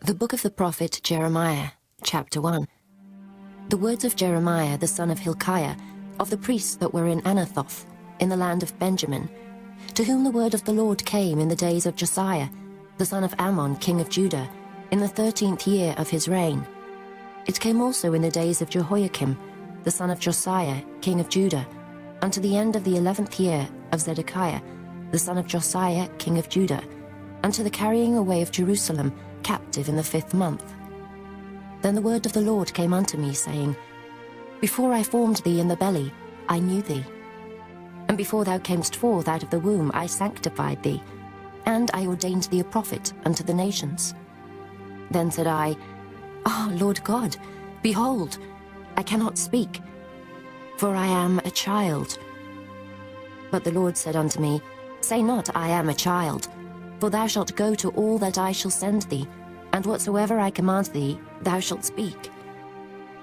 The book of the prophet Jeremiah, chapter 1. The words of Jeremiah the son of Hilkiah, of the priests that were in Anathoth, in the land of Benjamin, to whom the word of the Lord came in the days of Josiah, the son of Ammon, king of Judah, in the 13th year of his reign. It came also in the days of Jehoiakim, the son of Josiah, king of Judah, unto the end of the 11th year of Zedekiah, the son of Josiah, king of Judah, unto the carrying away of Jerusalem, captive in the 5th month. Then the word of the Lord came unto me, saying, Before I formed thee in the belly, I knew thee. And before thou camest forth out of the womb, I sanctified thee, and I ordained thee a prophet unto the nations. Then said I, Ah, Lord God, behold, I cannot speak, for I am a child. But the Lord said unto me, Say not, I am a child, for thou shalt go to all that I shall send thee, and whatsoever I command thee, thou shalt speak.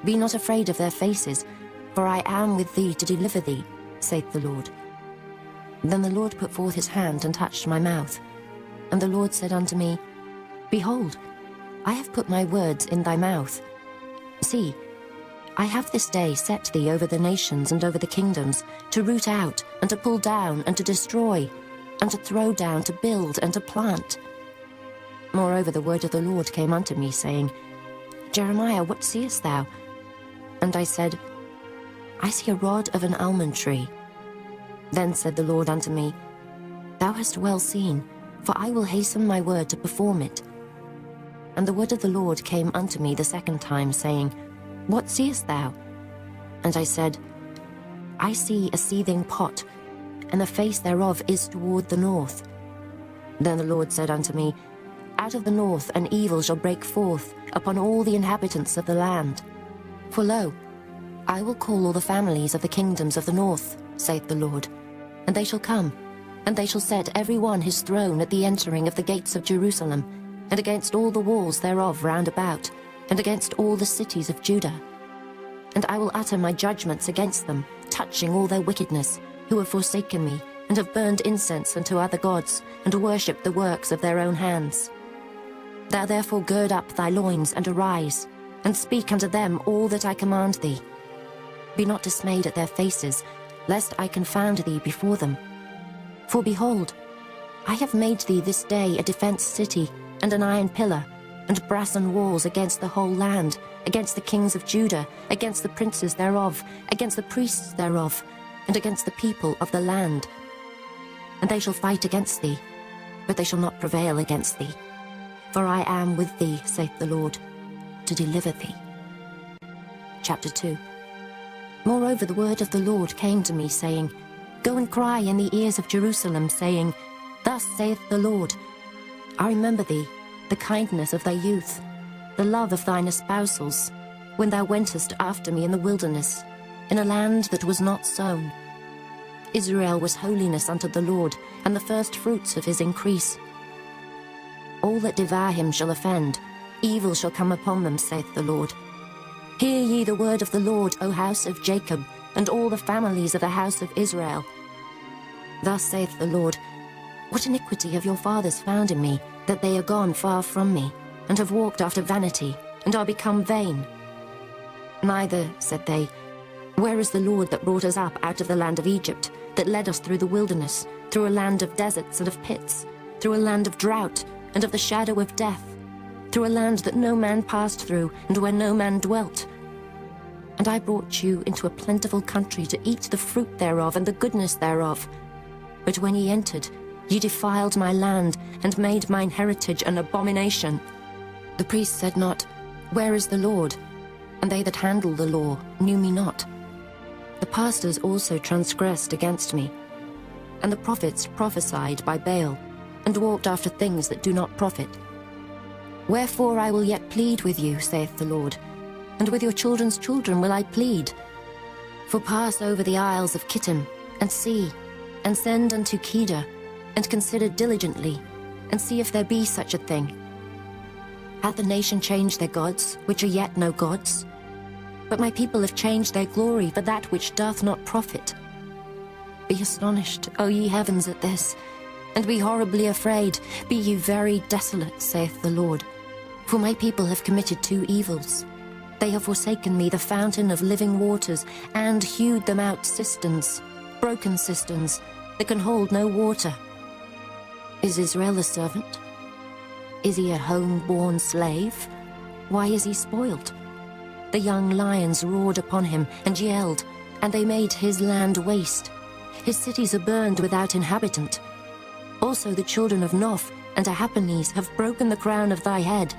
Be not afraid of their faces, for I am with thee to deliver thee, saith the Lord. Then the Lord put forth his hand and touched my mouth. And the Lord said unto me, Behold, I have put my words in thy mouth. See, I have this day set thee over the nations and over the kingdoms, to root out, and to pull down, and to destroy, and to throw down, to build, and to plant. Moreover, the word of the Lord came unto me, saying, Jeremiah, what seest thou? And I said, I see a rod of an almond tree. Then said the Lord unto me, Thou hast well seen, for I will hasten my word to perform it. And the word of the Lord came unto me the second time, saying, What seest thou? And I said, I see a seething pot, and the face thereof is toward the north. Then the Lord said unto me, Out of the north an evil shall break forth upon all the inhabitants of the land. For lo, I will call all the families of the kingdoms of the north, saith the Lord, and they shall come, and they shall set every one his throne at the entering of the gates of Jerusalem, and against all the walls thereof round about, and against all the cities of Judah. And I will utter my judgments against them, touching all their wickedness, who have forsaken me, and have burned incense unto other gods, and worshipped the works of their own hands. Thou therefore gird up thy loins, and arise, and speak unto them all that I command thee. Be not dismayed at their faces, lest I confound thee before them. For behold, I have made thee this day a defenced city, and an iron pillar, and brassen walls against the whole land, against the kings of Judah, against the princes thereof, against the priests thereof, and against the people of the land. And they shall fight against thee, but they shall not prevail against thee. For I am with thee, saith the Lord, to deliver thee. Chapter 2. Moreover, the word of the Lord came to me, saying, Go and cry in the ears of Jerusalem, saying, Thus saith the Lord, I remember thee, the kindness of thy youth, the love of thine espousals, when thou wentest after me in the wilderness, in a land that was not sown. Israel was holiness unto the Lord, and the first fruits of his increase. All that devour him shall offend, evil shall come upon them, saith the Lord. Hear ye the word of the Lord, O house of Jacob, and all the families of the house of Israel. Thus saith the Lord, What iniquity have your fathers found in me, that they are gone far from me, and have walked after vanity, and are become vain? Neither, said they, Where is the Lord that brought us up out of the land of Egypt, that led us through the wilderness, through a land of deserts and of pits, through a land of drought and of the shadow of death, through a land that no man passed through, and where no man dwelt? And I brought you into a plentiful country to eat the fruit thereof and the goodness thereof. But when ye entered, ye defiled my land, and made mine heritage an abomination. The priests said not, Where is the Lord? And they that handle the law knew me not. The pastors also transgressed against me, and the prophets prophesied by Baal, and walked after things that do not profit. Wherefore I will yet plead with you, saith the Lord, and with your children's children will I plead. For pass over the isles of Kittim, and see, and send unto Kedar, and consider diligently, and see if there be such a thing. Hath the nation changed their gods, which are yet no gods? But my people have changed their glory for that which doth not profit. Be astonished, O ye heavens, at this, and be horribly afraid. Be ye very desolate, saith the Lord. For my people have committed two evils. They have forsaken me, the fountain of living waters, and hewed them out cisterns, broken cisterns, that can hold no water. Is Israel a servant? Is he a home-born slave? Why is he spoiled? The young lions roared upon him and yelled, and they made his land waste. His cities are burned without inhabitant. Also the children of Noph and Ahaphanes have broken the crown of thy head.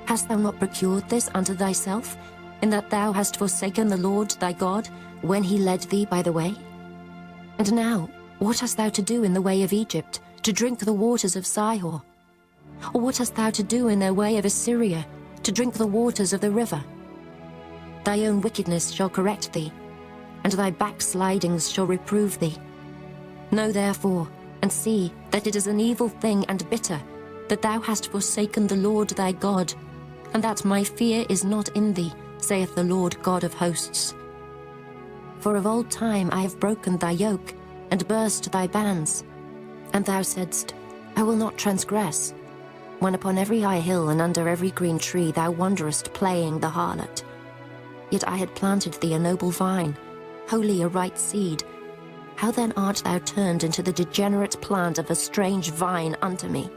Hast thou not procured this unto thyself, in that thou hast forsaken the Lord thy God, when he led thee by the way? And now, what hast thou to do in the way of Egypt, to drink the waters of Sihor? Or what hast thou to do in the way of Assyria, to drink the waters of the river? Thy own wickedness shall correct thee, and thy backslidings shall reprove thee. Know therefore, and see that it is an evil thing and bitter, that thou hast forsaken the Lord thy God, and that my fear is not in thee, saith the Lord God of hosts. For of old time I have broken thy yoke, and burst thy bands. And thou saidst, I will not transgress, when upon every high hill and under every green tree thou wanderest playing the harlot. Yet I had planted thee a noble vine, wholly a right seed. How then art thou turned into the degenerate plant of a strange vine unto me?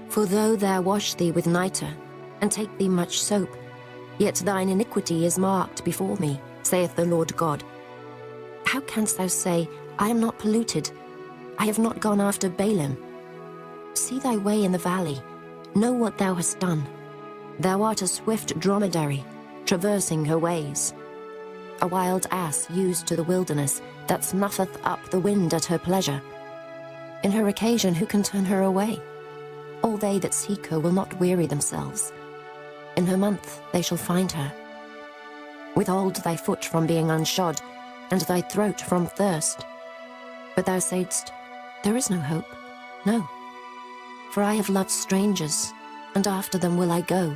For though thou wash thee with nitre, and take thee much soap, yet thine iniquity is marked before me, saith the Lord God. How canst thou say, I am not polluted, I have not gone after Balaam? See thy way in the valley, know what thou hast done. Thou art a swift dromedary, traversing her ways. A wild ass used to the wilderness, that snuffeth up the wind at her pleasure. In her occasion who can turn her away? All they that seek her will not weary themselves. In her month they shall find her. Withhold thy foot from being unshod, and thy throat from thirst. But thou saidst, there is no hope, no. For I have loved strangers, and after them will I go.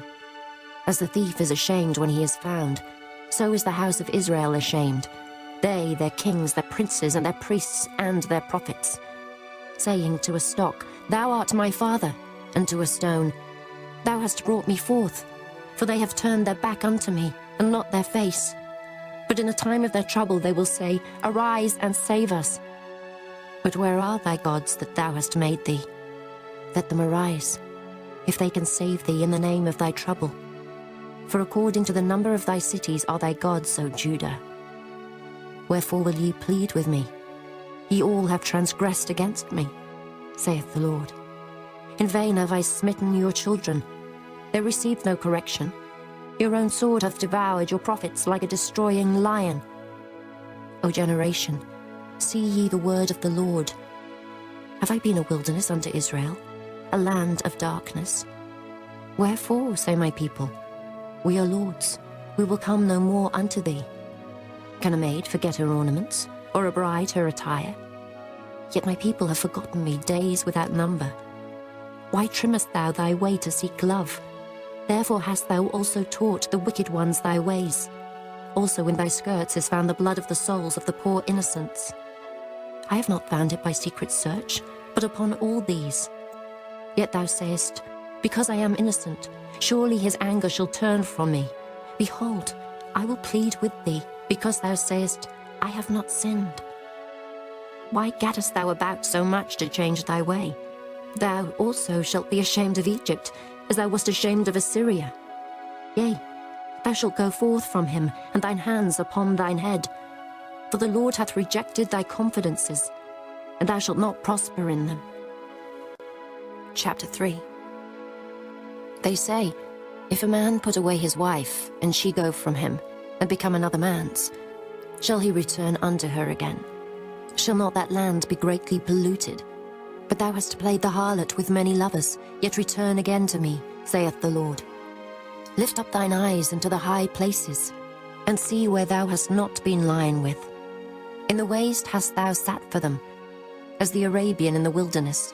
As the thief is ashamed when he is found, so is the house of Israel ashamed, they, their kings, their princes, and their priests, and their prophets. Saying to a stock, Thou art my father, and to a stone, Thou hast brought me forth. For they have turned their back unto me, and not their face. But in the time of their trouble they will say, Arise and save us. But where are thy gods that thou hast made thee? Let them arise, if they can save thee in the name of thy trouble. For according to the number of thy cities are thy gods, O Judah. Wherefore will ye plead with me? Ye all have transgressed against me, saith the Lord. In vain have I smitten your children. They received no correction. Your own sword hath devoured your prophets like a destroying lion. O generation, see ye the word of the Lord. Have I been a wilderness unto Israel, a land of darkness? Wherefore, say my people, we are lords, we will come no more unto thee. Can a maid forget her ornaments, or a bride her attire? Yet my people have forgotten me days without number. Why trimmest thou thy way to seek love? Therefore hast thou also taught the wicked ones thy ways. Also in thy skirts is found the blood of the souls of the poor innocents. I have not found it by secret search, but upon all these. Yet thou sayest, Because I am innocent, surely his anger shall turn from me. Behold, I will plead with thee, because thou sayest, I have not sinned. Why gaddest thou about so much to change thy way? Thou also shalt be ashamed of Egypt, as thou wast ashamed of Assyria. Yea, thou shalt go forth from him, and thine hands upon thine head. For the Lord hath rejected thy confidences, and thou shalt not prosper in them. Chapter 3. They say, if a man put away his wife, and she go from him, and become another man's, shall he return unto her again? Shall not that land be greatly polluted? But thou hast played the harlot with many lovers, yet return again to me, saith the Lord. Lift up thine eyes into the high places, and see where thou hast not been lying with. In the waste hast thou sat for them, as the Arabian in the wilderness.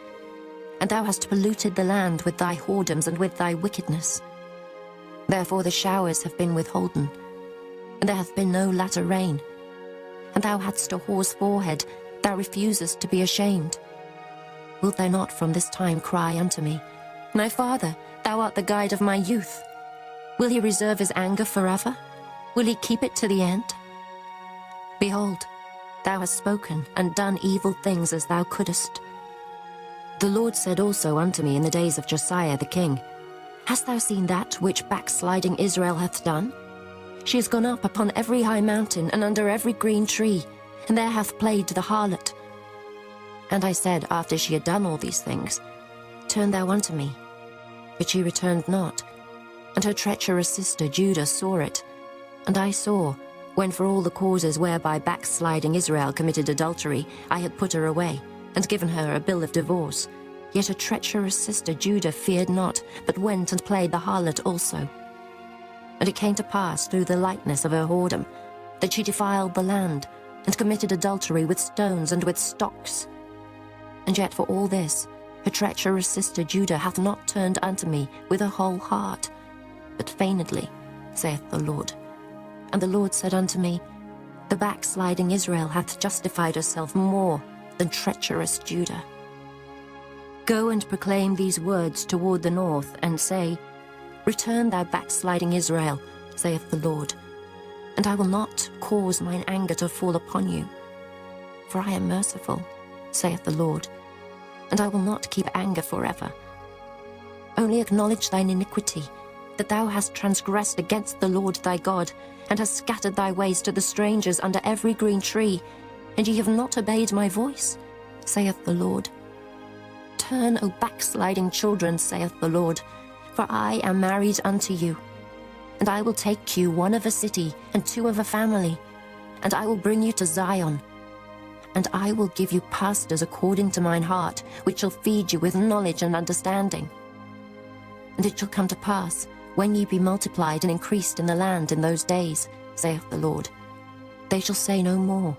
And thou hast polluted the land with thy whoredoms and with thy wickedness. Therefore the showers have been withholden, and there hath been no latter rain. And thou hadst a whore's forehead, thou refusest to be ashamed. Wilt thou not from this time cry unto me, My father, thou art the guide of my youth. Will he reserve his anger forever? Will he keep it to the end? Behold, thou hast spoken and done evil things as thou couldest. The Lord said also unto me in the days of Josiah the king, Hast thou seen that which backsliding Israel hath done? She is gone up upon every high mountain and under every green tree, and there hath played the harlot. And I said, after she had done all these things, Turn thou unto me. But she returned not. And her treacherous sister Judah saw it. And I saw, when for all the causes whereby backsliding Israel committed adultery, I had put her away, and given her a bill of divorce. Yet her treacherous sister Judah feared not, but went and played the harlot also. And it came to pass through the lightness of her whoredom, that she defiled the land, and committed adultery with stones and with stocks. And yet for all this, her treacherous sister Judah hath not turned unto me with her whole heart, but feignedly, saith the Lord. And the Lord said unto me, The backsliding Israel hath justified herself more than treacherous Judah. Go and proclaim these words toward the north, and say, Return, thou backsliding Israel, saith the Lord, and I will not cause mine anger to fall upon you. For I am merciful, saith the Lord, and I will not keep anger forever. Only acknowledge thine iniquity, that thou hast transgressed against the Lord thy God, and hast scattered thy ways to the strangers under every green tree, and ye have not obeyed my voice, saith the Lord. Turn, O backsliding children, saith the Lord, for I am married unto you. And I will take you one of a city, and two of a family, and I will bring you to Zion. And I will give you pastors according to mine heart, which shall feed you with knowledge and understanding. And it shall come to pass, when ye be multiplied and increased in the land in those days, saith the Lord, they shall say no more,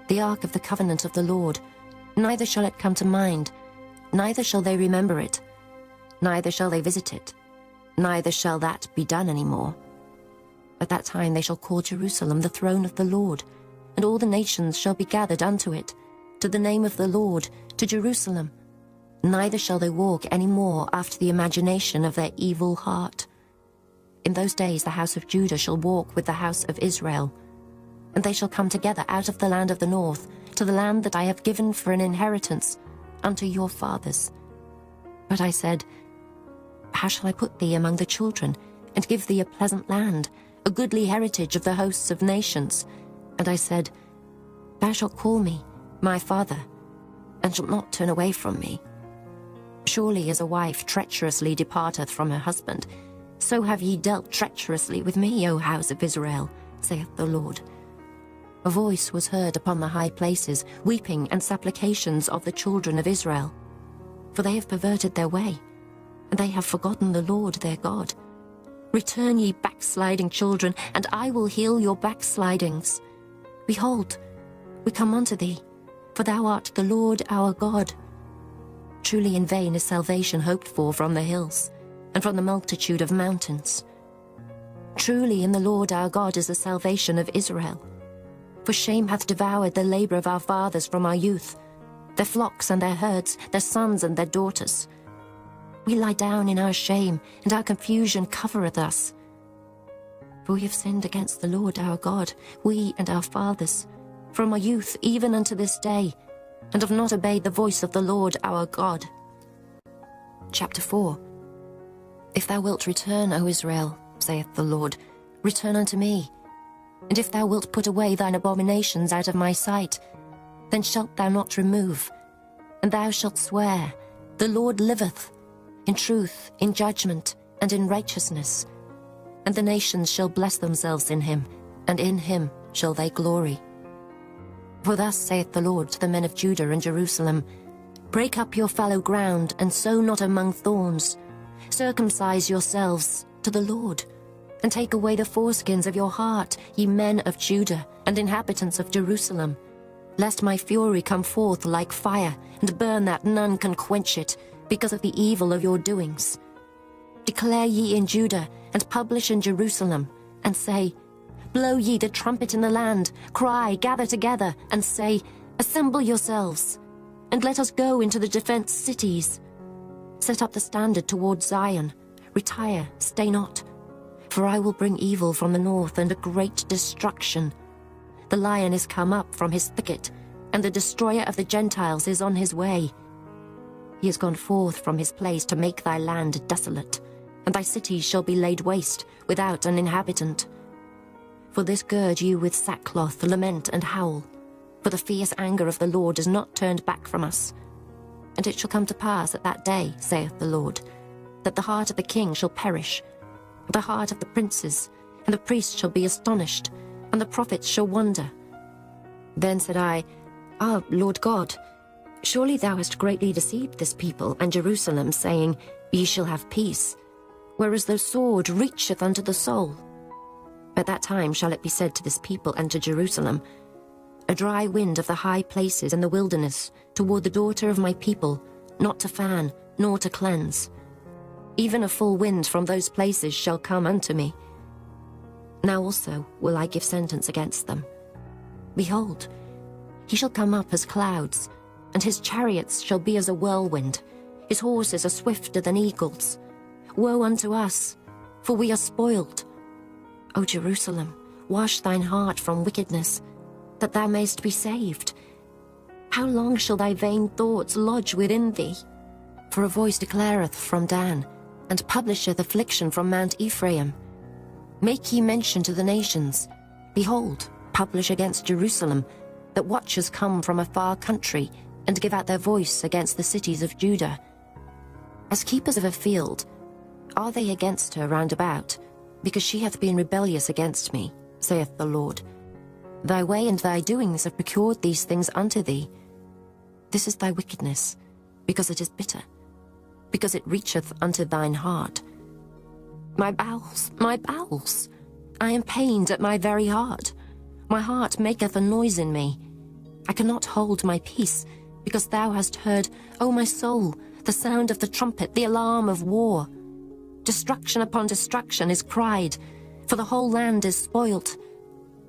The ark of the covenant of the Lord, neither shall it come to mind, neither shall they remember it, neither shall they visit it, neither shall that be done any more. At that time they shall call Jerusalem the throne of the Lord, and all the nations shall be gathered unto it, to the name of the Lord, to Jerusalem. Neither shall they walk any more after the imagination of their evil heart. In those days the house of Judah shall walk with the house of Israel, and they shall come together out of the land of the north, to the land that I have given for an inheritance unto your fathers. But I said, How shall I put thee among the children, and give thee a pleasant land, a goodly heritage of the hosts of nations? And I said, Thou shalt call me, my father, and shalt not turn away from me. Surely as a wife treacherously departeth from her husband, so have ye dealt treacherously with me, O house of Israel, saith the Lord. A voice was heard upon the high places, weeping and supplications of the children of Israel. For they have perverted their way, and they have forgotten the Lord their God. Return, ye backsliding children, and I will heal your backslidings. Behold, we come unto thee, for thou art the Lord our God. Truly in vain is salvation hoped for from the hills, and from the multitude of mountains. Truly in the Lord our God is the salvation of Israel. For shame hath devoured the labor of our fathers from our youth, their flocks and their herds, their sons and their daughters. We lie down in our shame, and our confusion covereth us. For we have sinned against the Lord our God, we and our fathers, from our youth even unto this day, and have not obeyed the voice of the Lord our God. Chapter 4. If thou wilt return, O Israel, saith the Lord, return unto me. And if thou wilt put away thine abominations out of my sight, then shalt thou not remove. And thou shalt swear, The Lord liveth, in truth, in judgment, and in righteousness. And the nations shall bless themselves in him, and in him shall they glory. For thus saith the Lord to the men of Judah and Jerusalem, Break up your fallow ground, and sow not among thorns. Circumcise yourselves to the Lord, and take away the foreskins of your heart, ye men of Judah, and inhabitants of Jerusalem, lest my fury come forth like fire, and burn that none can quench it, because of the evil of your doings. Declare ye in Judah, and publish in Jerusalem, and say, Blow ye the trumpet in the land, cry, gather together, and say, Assemble yourselves, and let us go into the defenced cities. Set up the standard toward Zion. Retire, stay not. For I will bring evil from the north and a great destruction. The lion is come up from his thicket, and the destroyer of the Gentiles is on his way. He is gone forth from his place to make thy land desolate, and thy cities shall be laid waste, without an inhabitant. For this gird you with sackcloth, lament and howl, for the fierce anger of the Lord is not turned back from us. And it shall come to pass at that day, saith the Lord, that the heart of the king shall perish, the heart of the princes, and the priests shall be astonished, and the prophets shall wonder. Then said I, Ah, Lord God, surely thou hast greatly deceived this people and Jerusalem, saying, Ye shall have peace, whereas the sword reacheth unto the soul. At that time shall it be said to this people and to Jerusalem, A dry wind of the high places in the wilderness, toward the daughter of my people, not to fan, nor to cleanse. Even a full wind from those places shall come unto me. Now also will I give sentence against them. Behold, he shall come up as clouds, and his chariots shall be as a whirlwind. His horses are swifter than eagles. Woe unto us, for we are spoiled. O Jerusalem, wash thine heart from wickedness, that thou mayst be saved. How long shall thy vain thoughts lodge within thee? For a voice declareth from Dan, and publisheth affliction from Mount Ephraim. Make ye mention to the nations. Behold, publish against Jerusalem, that watchers come from a far country, and give out their voice against the cities of Judah. As keepers of a field, are they against her round about, because she hath been rebellious against me, saith the Lord. Thy way and thy doings have procured these things unto thee. This is thy wickedness, because it is bitter, because it reacheth unto thine heart. My bowels, I am pained at my very heart. My heart maketh a noise in me. I cannot hold my peace, because thou hast heard, O my soul, the sound of the trumpet, the alarm of war. Destruction upon destruction is cried, for the whole land is spoilt.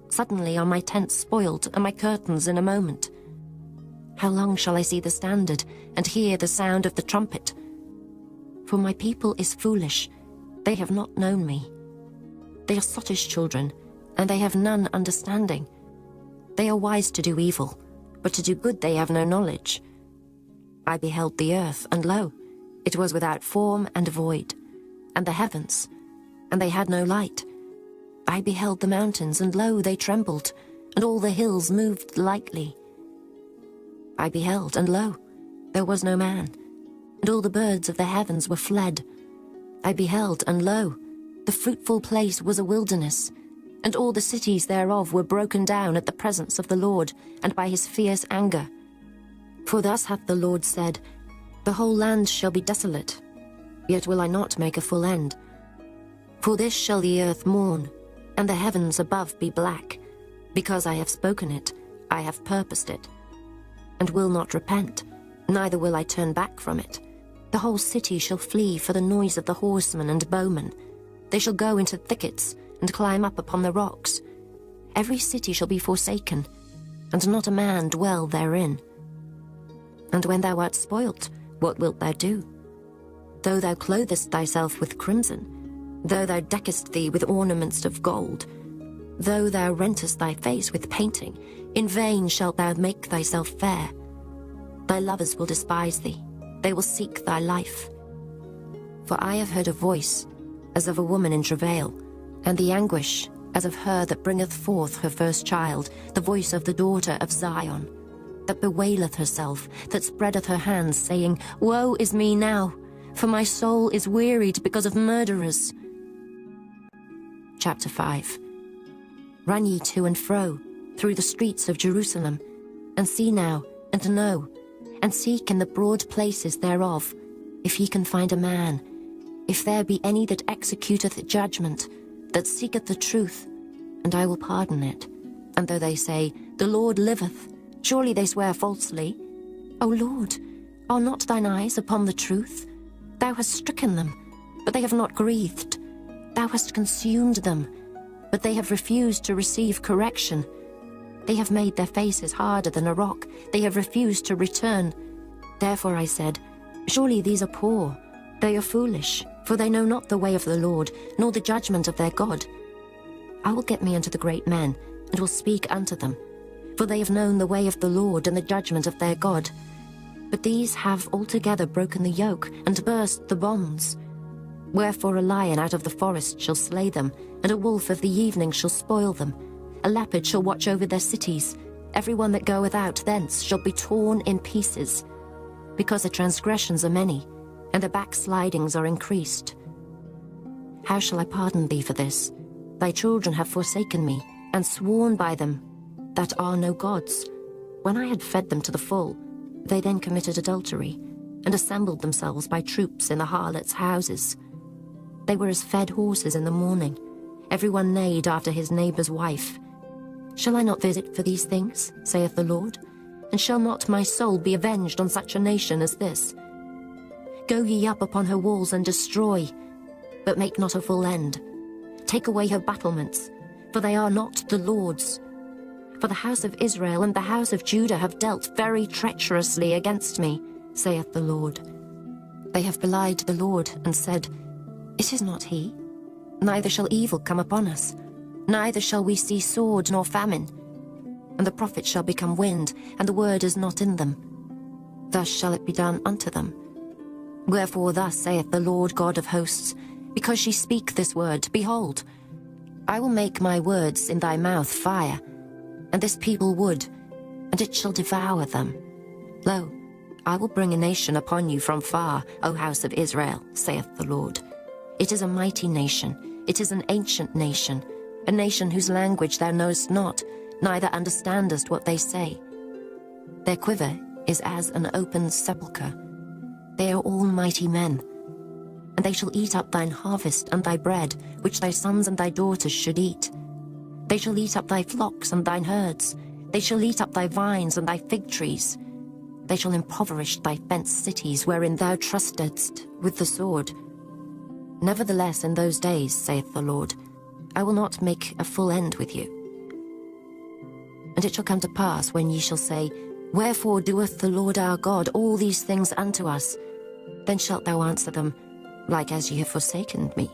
Suddenly are my tents spoiled, and my curtains in a moment. How long shall I see the standard, and hear the sound of the trumpet? For my people is foolish, they have not known me. They are sottish children, and they have none understanding. They are wise to do evil, but to do good they have no knowledge. I beheld the earth, and lo, it was without form and void, and the heavens, and they had no light. I beheld the mountains, and lo, they trembled, and all the hills moved lightly. I beheld, and lo, there was no man, and all the birds of the heavens were fled. I beheld, and lo, the fruitful place was a wilderness, and all the cities thereof were broken down at the presence of the Lord, and by his fierce anger. For thus hath the Lord said, The whole land shall be desolate, yet will I not make a full end. For this shall the earth mourn, and the heavens above be black, because I have spoken it, I have purposed it, and will not repent, neither will I turn back from it. The whole city shall flee for the noise of the horsemen and bowmen. They shall go into thickets, and climb up upon the rocks. Every city shall be forsaken, and not a man dwell therein. And when thou art spoilt, what wilt thou do? Though thou clothest thyself with crimson, though thou deckest thee with ornaments of gold, though thou rentest thy face with painting, in vain shalt thou make thyself fair. Thy lovers will despise thee, they will seek thy life. For I have heard a voice, as of a woman in travail, and the anguish, as of her that bringeth forth her first child, the voice of the daughter of Zion, that bewaileth herself, that spreadeth her hands, saying, Woe is me now, for my soul is wearied because of murderers. Chapter 5. Run ye to and fro through the streets of Jerusalem, and see now, and know, and seek in the broad places thereof, if ye can find a man, if there be any that executeth judgment, that seeketh the truth, and I will pardon it. And though they say, The Lord liveth, surely they swear falsely. O Lord, are not thine eyes upon the truth? Thou hast stricken them, but they have not grieved. Thou hast consumed them, but they have refused to receive correction. They have made their faces harder than a rock. They have refused to return. Therefore I said, Surely these are poor, They are foolish, for they know not the way of the Lord, nor the judgment of their God. I will get me unto the great men, and will speak unto them. For they have known the way of the Lord and the judgment of their God. But these have altogether broken the yoke, and burst the bonds. Wherefore a lion out of the forest shall slay them, and a wolf of the evening shall spoil them. A leopard shall watch over their cities. Every one that goeth out thence shall be torn in pieces. Because the transgressions are many, and the backslidings are increased. How shall I pardon thee for this? Thy children have forsaken me, and sworn by them that are no gods. When I had fed them to the full, they then committed adultery, and assembled themselves by troops in the harlots' houses. They were as fed horses in the morning. Every one neighed after his neighbour's wife. Shall I not visit for these things, saith the Lord? And shall not my soul be avenged on such a nation as this? Go ye up upon her walls and destroy, but make not a full end. Take away her battlements, for they are not the Lord's. For the house of Israel and the house of Judah have dealt very treacherously against me, saith the Lord. They have belied the Lord, and said, It is not he. Neither shall evil come upon us, neither shall we see sword nor famine. And the prophets shall become wind, and the word is not in them. Thus shall it be done unto them. Wherefore thus saith the Lord God of hosts, because ye speak this word, behold, I will make my words in thy mouth fire, and this people wood, and it shall devour them. Lo, I will bring a nation upon you from far, O house of Israel, saith the Lord. It is a mighty nation, it is an ancient nation, a nation whose language thou knowest not, neither understandest what they say. Their quiver is as an open sepulchre. They are all mighty men. And they shall eat up thine harvest and thy bread, which thy sons and thy daughters should eat. They shall eat up thy flocks and thine herds. They shall eat up thy vines and thy fig trees. They shall impoverish thy fenced cities, wherein thou trustedst with the sword. Nevertheless, in those days, saith the Lord, I will not make a full end with you. And it shall come to pass, when ye shall say, Wherefore doeth the Lord our God all these things unto us? Then shalt thou answer them, Like as ye have forsaken me,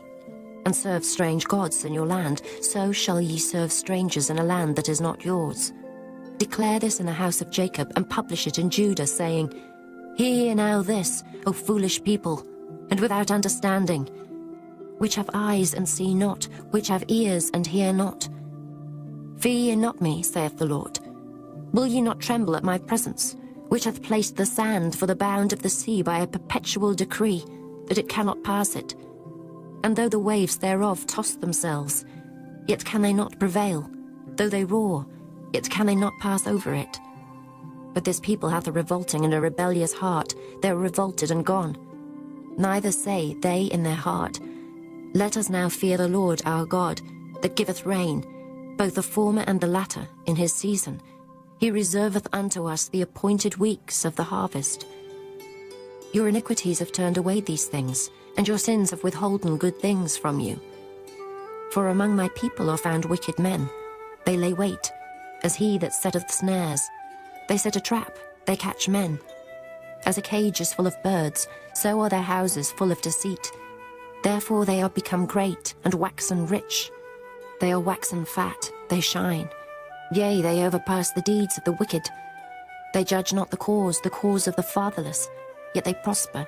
and served strange gods in your land, so shall ye serve strangers in a land that is not yours. Declare this in the house of Jacob, and publish it in Judah, saying, Hear ye now this, O foolish people, and without understanding, which have eyes and see not, which have ears and hear not. Fear ye not me, saith the Lord. Will ye not tremble at my presence, which hath placed the sand for the bound of the sea by a perpetual decree, that it cannot pass it? And though the waves thereof toss themselves, yet can they not prevail. Though they roar, yet can they not pass over it. But this people hath a revolting and a rebellious heart. They are revolted and gone. Neither say they in their heart, Let us now fear the Lord our God, that giveth rain, both the former and the latter, in his season. He reserveth unto us the appointed weeks of the harvest. Your iniquities have turned away these things, and your sins have withholden good things from you. For among my people are found wicked men. They lay wait, as he that setteth snares. They set a trap, they catch men. As a cage is full of birds, so are their houses full of deceit. Therefore they are become great, and waxen rich. They are waxen fat, they shine. Yea, they overpass the deeds of the wicked. They judge not the cause of the fatherless, yet they prosper,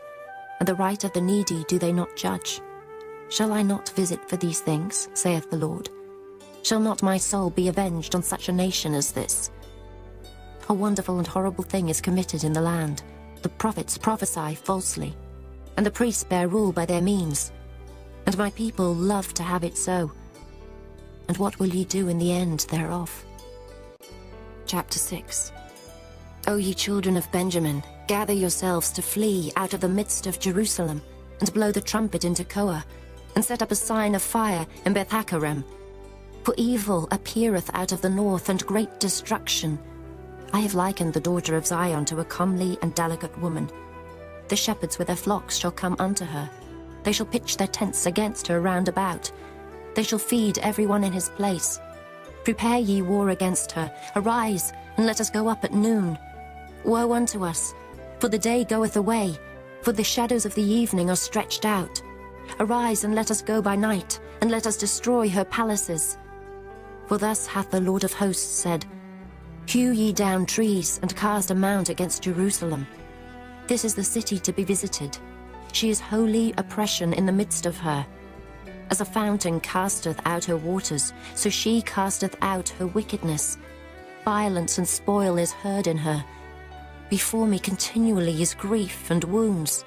and the right of the needy do they not judge. Shall I not visit for these things, saith the Lord? Shall not my soul be avenged on such a nation as this? A wonderful and horrible thing is committed in the land. The prophets prophesy falsely, and the priests bear rule by their means. And my people love to have it so. And what will ye do in the end thereof? Chapter 6. O ye children of Benjamin, gather yourselves to flee out of the midst of Jerusalem, and blow the trumpet into Koa, and set up a sign of fire in Beth-Haccherem. For evil appeareth out of the north, and great destruction. I have likened the daughter of Zion to a comely and delicate woman. The shepherds with their flocks shall come unto her. They shall pitch their tents against her round about. They shall feed every one in his place. Prepare ye war against her. Arise, and let us go up at noon. Woe unto us, for the day goeth away, For the shadows of the evening are stretched out. Arise, and let us go by night, and let us destroy her palaces. For thus hath the Lord of hosts said, Hew ye down trees, and cast a mount against Jerusalem. This is the city to be visited. She is holy oppression in the midst of her. As a fountain casteth out her waters, so she casteth out her wickedness. Violence and spoil is heard in her. Before me continually is grief and wounds.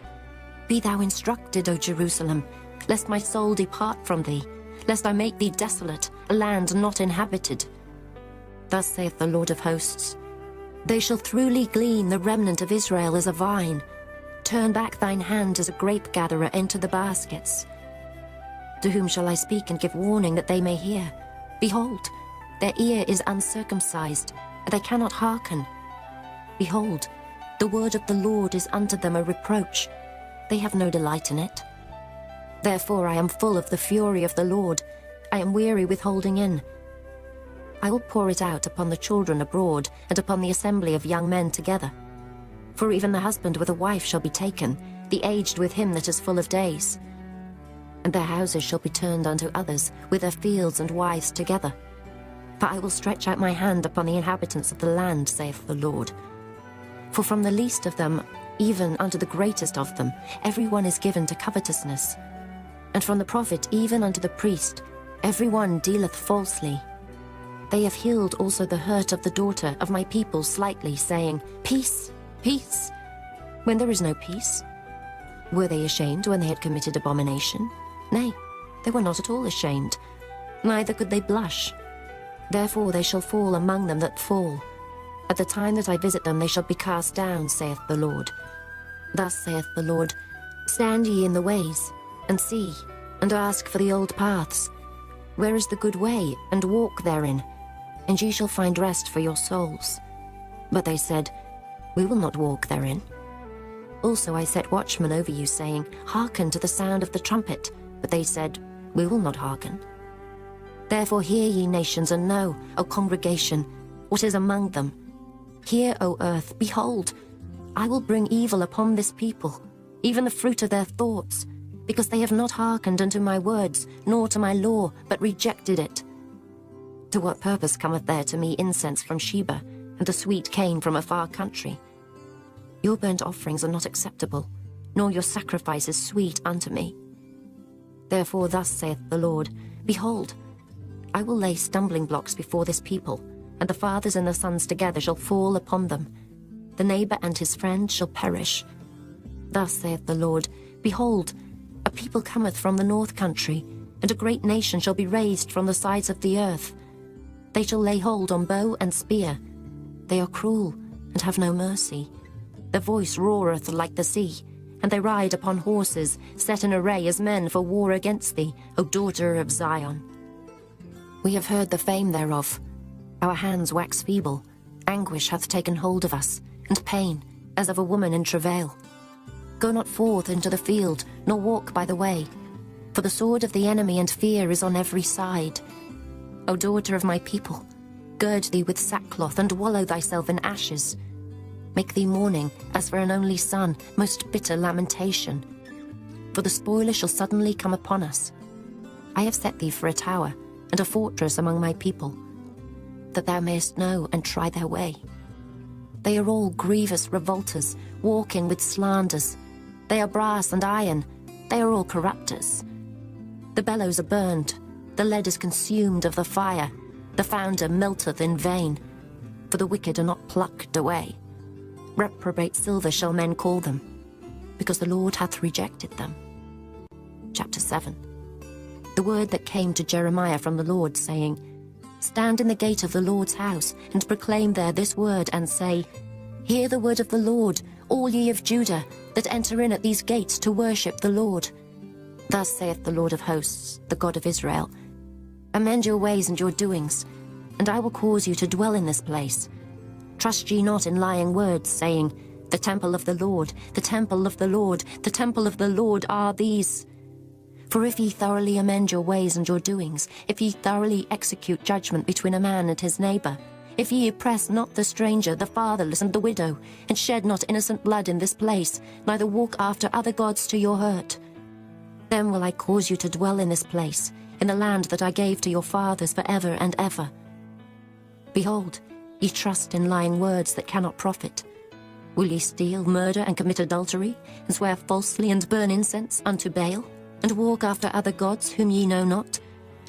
Be thou instructed, O Jerusalem, lest my soul depart from thee, lest I make thee desolate, a land not inhabited. Thus saith the Lord of hosts, They shall throughly glean the remnant of Israel as a vine. Turn back thine hand as a grape-gatherer into the baskets. To whom shall I speak and give warning that they may hear? Behold, their ear is uncircumcised, and they cannot hearken. Behold, the word of the Lord is unto them a reproach. They have no delight in it. Therefore I am full of the fury of the Lord. I am weary with holding in. I will pour it out upon the children abroad, and upon the assembly of young men together. For even the husband with a wife shall be taken, the aged with him that is full of days. And their houses shall be turned unto others, with their fields and wives together. For I will stretch out my hand upon the inhabitants of the land, saith the Lord. For from the least of them, even unto the greatest of them, every one is given to covetousness. And from the prophet even unto the priest, every one dealeth falsely. They have healed also the hurt of the daughter of my people slightly, saying, Peace, peace, when there is no peace. Were they ashamed when they had committed abomination? Nay, they were not at all ashamed, neither could they blush. Therefore they shall fall among them that fall. At the time that I visit them they shall be cast down, saith the Lord. Thus saith the Lord, Stand ye in the ways, and see, and ask for the old paths. Where is the good way, and walk therein, and ye shall find rest for your souls. But they said, We will not walk therein. Also I set watchmen over you, saying, Hearken to the sound of the trumpet. But they said, We will not hearken. Therefore hear ye nations, and know, O congregation, what is among them. Hear, O earth, behold, I will bring evil upon this people, even the fruit of their thoughts, because they have not hearkened unto my words, nor to my law, but rejected it. To what purpose cometh there to me incense from Sheba, and a sweet cane from a far country? Your burnt offerings are not acceptable, nor your sacrifices sweet unto me. Therefore thus saith the Lord, Behold, I will lay stumbling blocks before this people, and the fathers and the sons together shall fall upon them. The neighbor and his friend shall perish. Thus saith the Lord, Behold, a people cometh from the north country, and a great nation shall be raised from the sides of the earth. They shall lay hold on bow and spear. They are cruel, and have no mercy. Their voice roareth like the sea, and they ride upon horses, set in array as men for war against thee, O daughter of Zion. We have heard the fame thereof. Our hands wax feeble. Anguish hath taken hold of us, and pain, as of a woman in travail. Go not forth into the field, nor walk by the way, for the sword of the enemy and fear is on every side. O daughter of my people, gird thee with sackcloth, and wallow thyself in ashes. Make thee mourning, as for an only son, most bitter lamentation. For the spoiler shall suddenly come upon us. I have set thee for a tower, and a fortress among my people, that thou mayest know and try their way. They are all grievous revolters, walking with slanders. They are brass and iron, they are all corrupters. The bellows are burned, the lead is consumed of the fire, the founder melteth in vain, for the wicked are not plucked away. Reprobate silver shall men call them, because the Lord hath rejected them. Chapter 7. The word that came to Jeremiah from the Lord, saying, Stand in the gate of the Lord's house, and proclaim there this word, and say, Hear the word of the Lord, all ye of Judah, that enter in at these gates to worship the Lord. Thus saith the Lord of hosts, the God of Israel, Amend your ways and your doings, and I will cause you to dwell in this place. Trust ye not in lying words, saying, The temple of the Lord, the temple of the Lord, the temple of the Lord are these. For if ye thoroughly amend your ways and your doings, if ye thoroughly execute judgment between a man and his neighbor, if ye oppress not the stranger, the fatherless, and the widow, and shed not innocent blood in this place, neither walk after other gods to your hurt, then will I cause you to dwell in this place, in the land that I gave to your fathers for ever and ever. Behold, ye trust in lying words that cannot profit. Will ye steal, murder, and commit adultery, and swear falsely, and burn incense unto Baal, and walk after other gods whom ye know not,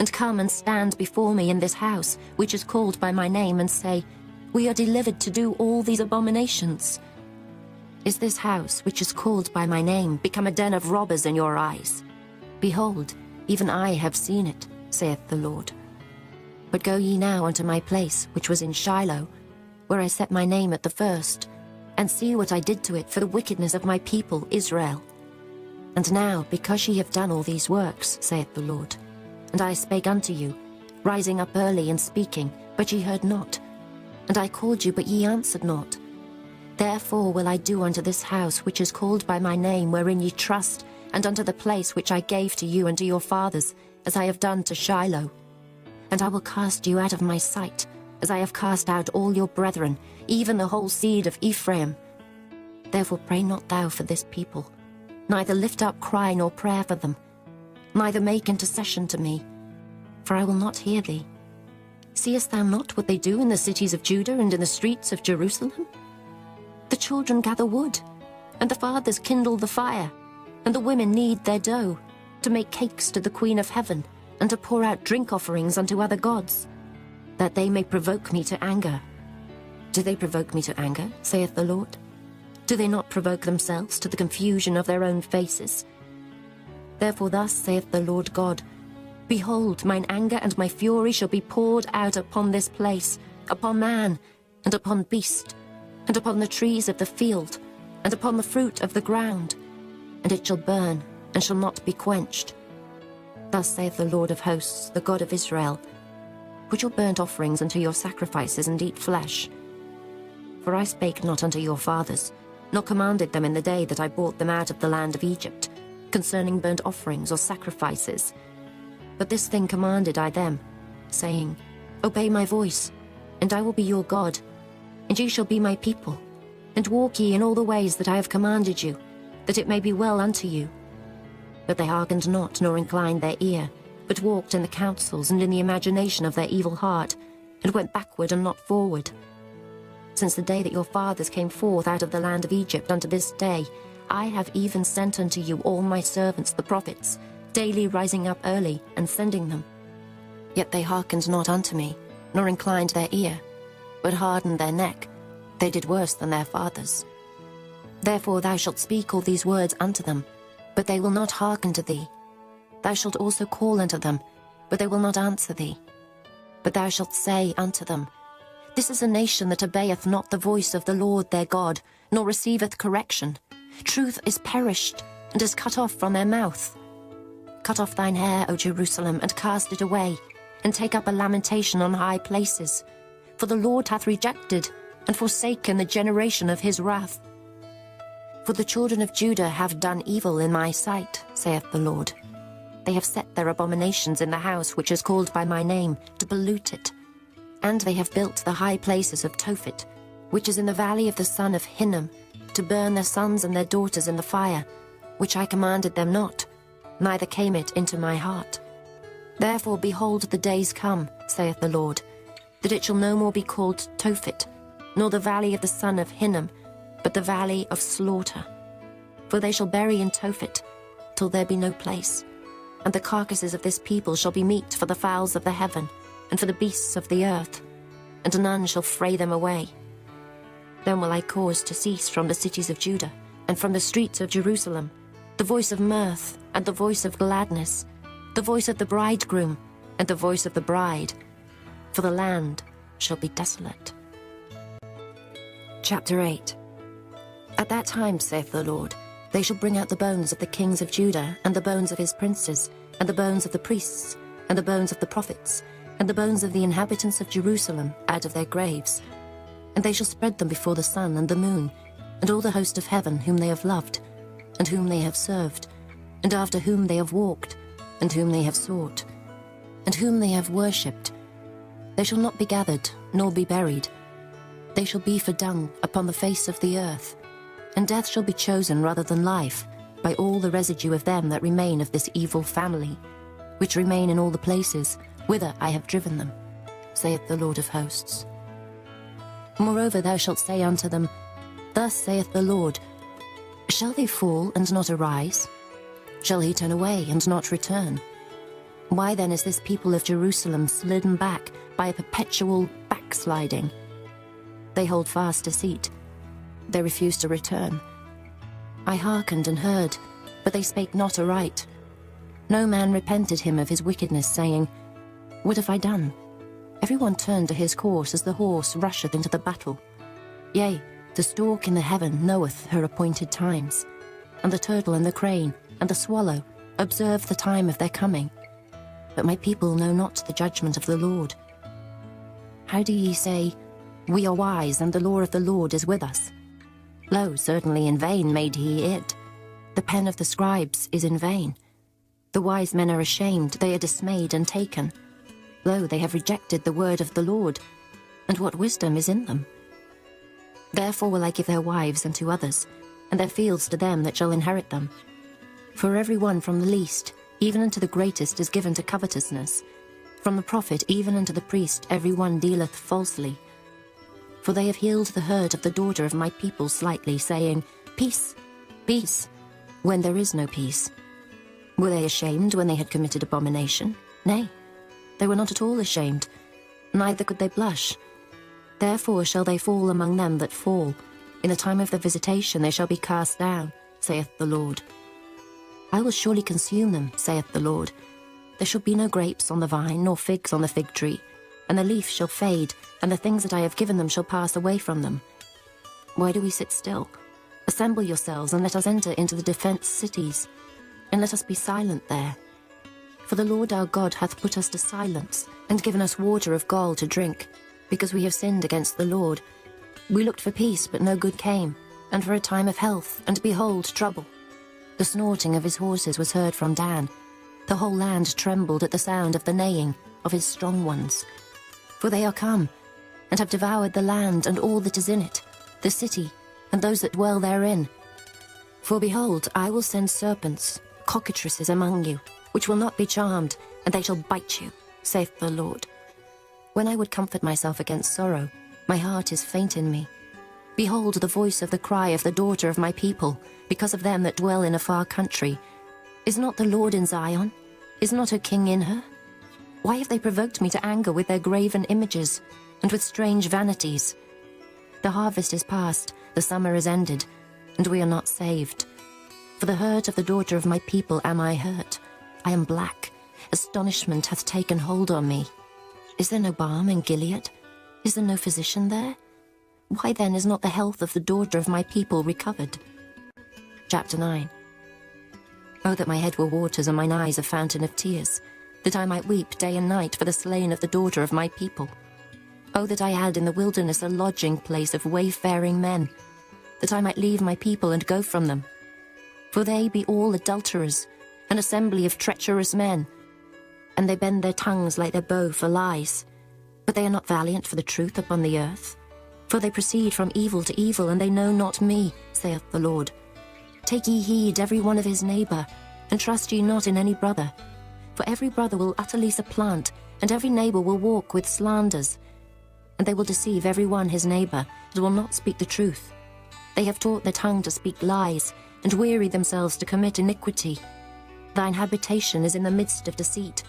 and come and stand before me in this house, which is called by my name, and say, We are delivered to do all these abominations? Is this house, which is called by my name, become a den of robbers in your eyes? Behold, even I have seen it, saith the Lord. But go ye now unto my place, which was in Shiloh, where I set my name at the first, and see what I did to it for the wickedness of my people Israel. And now, because ye have done all these works, saith the Lord, and I spake unto you, rising up early and speaking, but ye heard not, and I called you, but ye answered not. Therefore will I do unto this house which is called by my name, wherein ye trust, and unto the place which I gave to you and to your fathers, as I have done to Shiloh. And I will cast you out of my sight, as I have cast out all your brethren, even the whole seed of Ephraim. Therefore pray not thou for this people, neither lift up cry nor prayer for them, neither make intercession to me, for I will not hear thee. Seest thou not what they do in the cities of Judah and in the streets of Jerusalem? The children gather wood, and the fathers kindle the fire, and the women knead their dough, to make cakes to the Queen of Heaven, and to pour out drink offerings unto other gods, that they may provoke me to anger. Do they provoke me to anger, saith the Lord? Do they not provoke themselves to the confusion of their own faces? Therefore thus saith the Lord God, Behold, mine anger and my fury shall be poured out upon this place, upon man, and upon beast, and upon the trees of the field, and upon the fruit of the ground, and it shall burn, and shall not be quenched. Thus saith the Lord of hosts, the God of Israel, Put your burnt offerings unto your sacrifices, and eat flesh. For I spake not unto your fathers, nor commanded them in the day that I brought them out of the land of Egypt, concerning burnt offerings or sacrifices. But this thing commanded I them, saying, Obey my voice, and I will be your God, and ye shall be my people, and walk ye in all the ways that I have commanded you, that it may be well unto you. But they hearkened not, nor inclined their ear, but walked in the counsels and in the imagination of their evil heart, and went backward and not forward. Since the day that your fathers came forth out of the land of Egypt unto this day, I have even sent unto you all my servants the prophets, daily rising up early and sending them. Yet they hearkened not unto me, nor inclined their ear, but hardened their neck. They did worse than their fathers. Therefore thou shalt speak all these words unto them, but they will not hearken to thee. Thou shalt also call unto them, but they will not answer thee. But thou shalt say unto them, This is a nation that obeyeth not the voice of the Lord their God, nor receiveth correction. Truth is perished, and is cut off from their mouth. Cut off thine hair, O Jerusalem, and cast it away, and take up a lamentation on high places. For the Lord hath rejected, and forsaken the generation of his wrath. For the children of Judah have done evil in my sight, saith the Lord. They have set their abominations in the house which is called by my name, to pollute it. And they have built the high places of Tophet, which is in the valley of the son of Hinnom, to burn their sons and their daughters in the fire, which I commanded them not, neither came it into my heart. Therefore, behold, the days come, saith the Lord, that it shall no more be called Tophet, nor the valley of the son of Hinnom, but the valley of slaughter. For they shall bury in Tophet, till there be no place. And the carcasses of this people shall be meat for the fowls of the heaven, and for the beasts of the earth, and none shall fray them away. Then will I cause to cease from the cities of Judah, and from the streets of Jerusalem, the voice of mirth, and the voice of gladness, the voice of the bridegroom, and the voice of the bride, for the land shall be desolate. Chapter 8. At that time, saith the Lord, they shall bring out the bones of the kings of Judah, and the bones of his princes, and the bones of the priests, and the bones of the prophets, and the bones of the inhabitants of Jerusalem out of their graves. And they shall spread them before the sun and the moon, and all the host of heaven whom they have loved, and whom they have served, and after whom they have walked, and whom they have sought, and whom they have worshipped. They shall not be gathered, nor be buried. They shall be for dung upon the face of the earth, and death shall be chosen rather than life by all the residue of them that remain of this evil family, which remain in all the places whither I have driven them, saith the Lord of hosts. Moreover thou shalt say unto them, Thus saith the Lord, Shall they fall and not arise? Shall he turn away and not return? Why then is this people of Jerusalem slidden back by a perpetual backsliding? They hold fast deceit. They refuse to return. I hearkened and heard, but they spake not aright. No man repented him of his wickedness, saying, What have I done? Every one turned to his course as the horse rusheth into the battle. Yea, the stork in the heaven knoweth her appointed times, and the turtle and the crane and the swallow observe the time of their coming. But my people know not the judgment of the Lord. How do ye say, We are wise, and the law of the Lord is with us? Lo, certainly in vain made he it. The pen of the scribes is in vain. The wise men are ashamed, they are dismayed and taken. Lo, they have rejected the word of the Lord, and what wisdom is in them? Therefore will I give their wives unto others, and their fields to them that shall inherit them. For every one from the least, even unto the greatest, is given to covetousness. From the prophet even unto the priest every one dealeth falsely. For they have healed the hurt of the daughter of my people slightly, saying, Peace, peace, when there is no peace. Were they ashamed when they had committed abomination? Nay, they were not at all ashamed, neither could they blush. Therefore shall they fall among them that fall. In the time of their visitation they shall be cast down, saith the Lord. I will surely consume them, saith the Lord. There shall be no grapes on the vine, nor figs on the fig tree, and the leaf shall fade, and the things that I have given them shall pass away from them. Why do we sit still? Assemble yourselves, and let us enter into the defenced cities, and let us be silent there. For the Lord our God hath put us to silence, and given us water of gall to drink, because we have sinned against the Lord. We looked for peace, but no good came, and for a time of health, and behold, trouble. The snorting of his horses was heard from Dan. The whole land trembled at the sound of the neighing of his strong ones. For they are come, and have devoured the land and all that is in it, the city, and those that dwell therein. For behold, I will send serpents, cockatrices among you, which will not be charmed, and they shall bite you, saith the Lord. When I would comfort myself against sorrow, my heart is faint in me. Behold the voice of the cry of the daughter of my people, because of them that dwell in a far country. Is not the Lord in Zion? Is not her king in her? Why have they provoked me to anger with their graven images, and with strange vanities? The harvest is past, the summer is ended, and we are not saved. For the hurt of the daughter of my people am I hurt. I am black. Astonishment hath taken hold on me. Is there no balm in Gilead? Is there no physician there? Why then is not the health of the daughter of my people recovered? Chapter 9. Oh, that my head were waters and mine eyes a fountain of tears, that I might weep day and night for the slain of the daughter of my people. Oh, that I had in the wilderness a lodging place of wayfaring men, that I might leave my people and go from them. For they be all adulterers, an assembly of treacherous men, and they bend their tongues like their bow for lies. But they are not valiant for the truth upon the earth. For they proceed from evil to evil, and they know not me, saith the Lord. Take ye heed every one of his neighbour, and trust ye not in any brother. For every brother will utterly supplant, and every neighbour will walk with slanders. And they will deceive every one his neighbour, and will not speak the truth. They have taught their tongue to speak lies, and weary themselves to commit iniquity. Thine habitation is in the midst of deceit.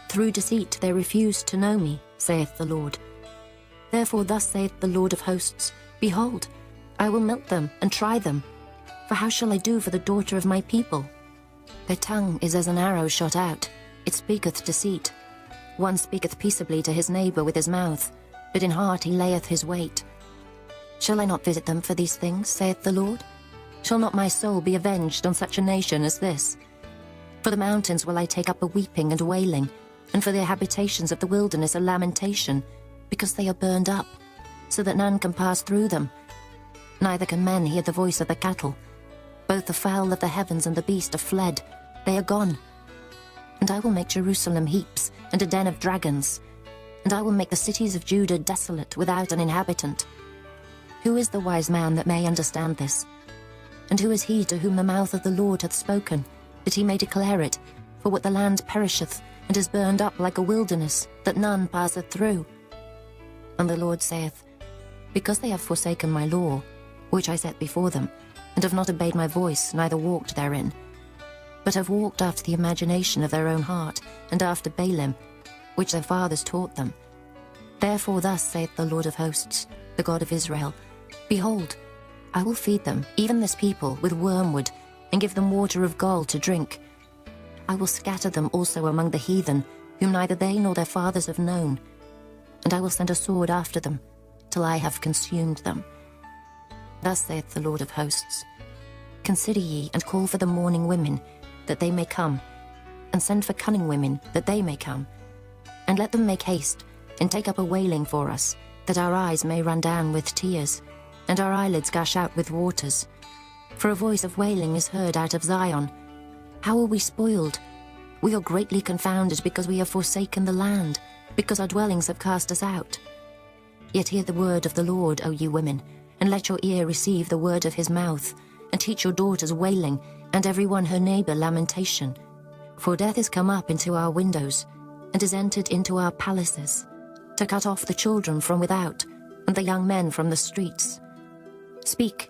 Through deceit they refuse to know me, saith the Lord. Therefore thus saith the Lord of hosts, Behold, I will melt them and try them. For how shall I do for the daughter of my people? Their tongue is as an arrow shot out, it speaketh deceit. One speaketh peaceably to his neighbour with his mouth, but in heart he layeth his wait. Shall I not visit them for these things, saith the Lord? Shall not my soul be avenged on such a nation as this? For the mountains will I take up a weeping and wailing, and for their habitations of the wilderness a lamentation, because they are burned up, so that none can pass through them. Neither can men hear the voice of the cattle. Both the fowl of the heavens and the beast are fled, they are gone. And I will make Jerusalem heaps, and a den of dragons. and I will make the cities of Judah desolate, without an inhabitant. Who is the wise man that may understand this? And who is he to whom the mouth of the Lord hath spoken, that he may declare it? For what the land perisheth, and is burned up like a wilderness, that none passeth through. And the Lord saith, Because they have forsaken my law, which I set before them, and have not obeyed my voice, neither walked therein, but have walked after the imagination of their own heart, and after Baalim, which their fathers taught them. Therefore thus saith the Lord of hosts, the God of Israel, Behold, I will feed them, even this people, with wormwood, and give them water of gall to drink. I will scatter them also among the heathen, whom neither they nor their fathers have known. And I will send a sword after them, till I have consumed them. Thus saith the Lord of hosts, Consider ye, and call for the mourning women, that they may come, and send for cunning women, that they may come. And let them make haste, and take up a wailing for us, that our eyes may run down with tears, and our eyelids gush out with waters. For a voice of wailing is heard out of Zion. How are we spoiled? We are greatly confounded, because we have forsaken the land, because our dwellings have cast us out. Yet hear the word of the Lord, O you women, and let your ear receive the word of his mouth, and teach your daughters wailing, and every one her neighbor lamentation. For death is come up into our windows, and is entered into our palaces, to cut off the children from without, and the young men from the streets. Speak,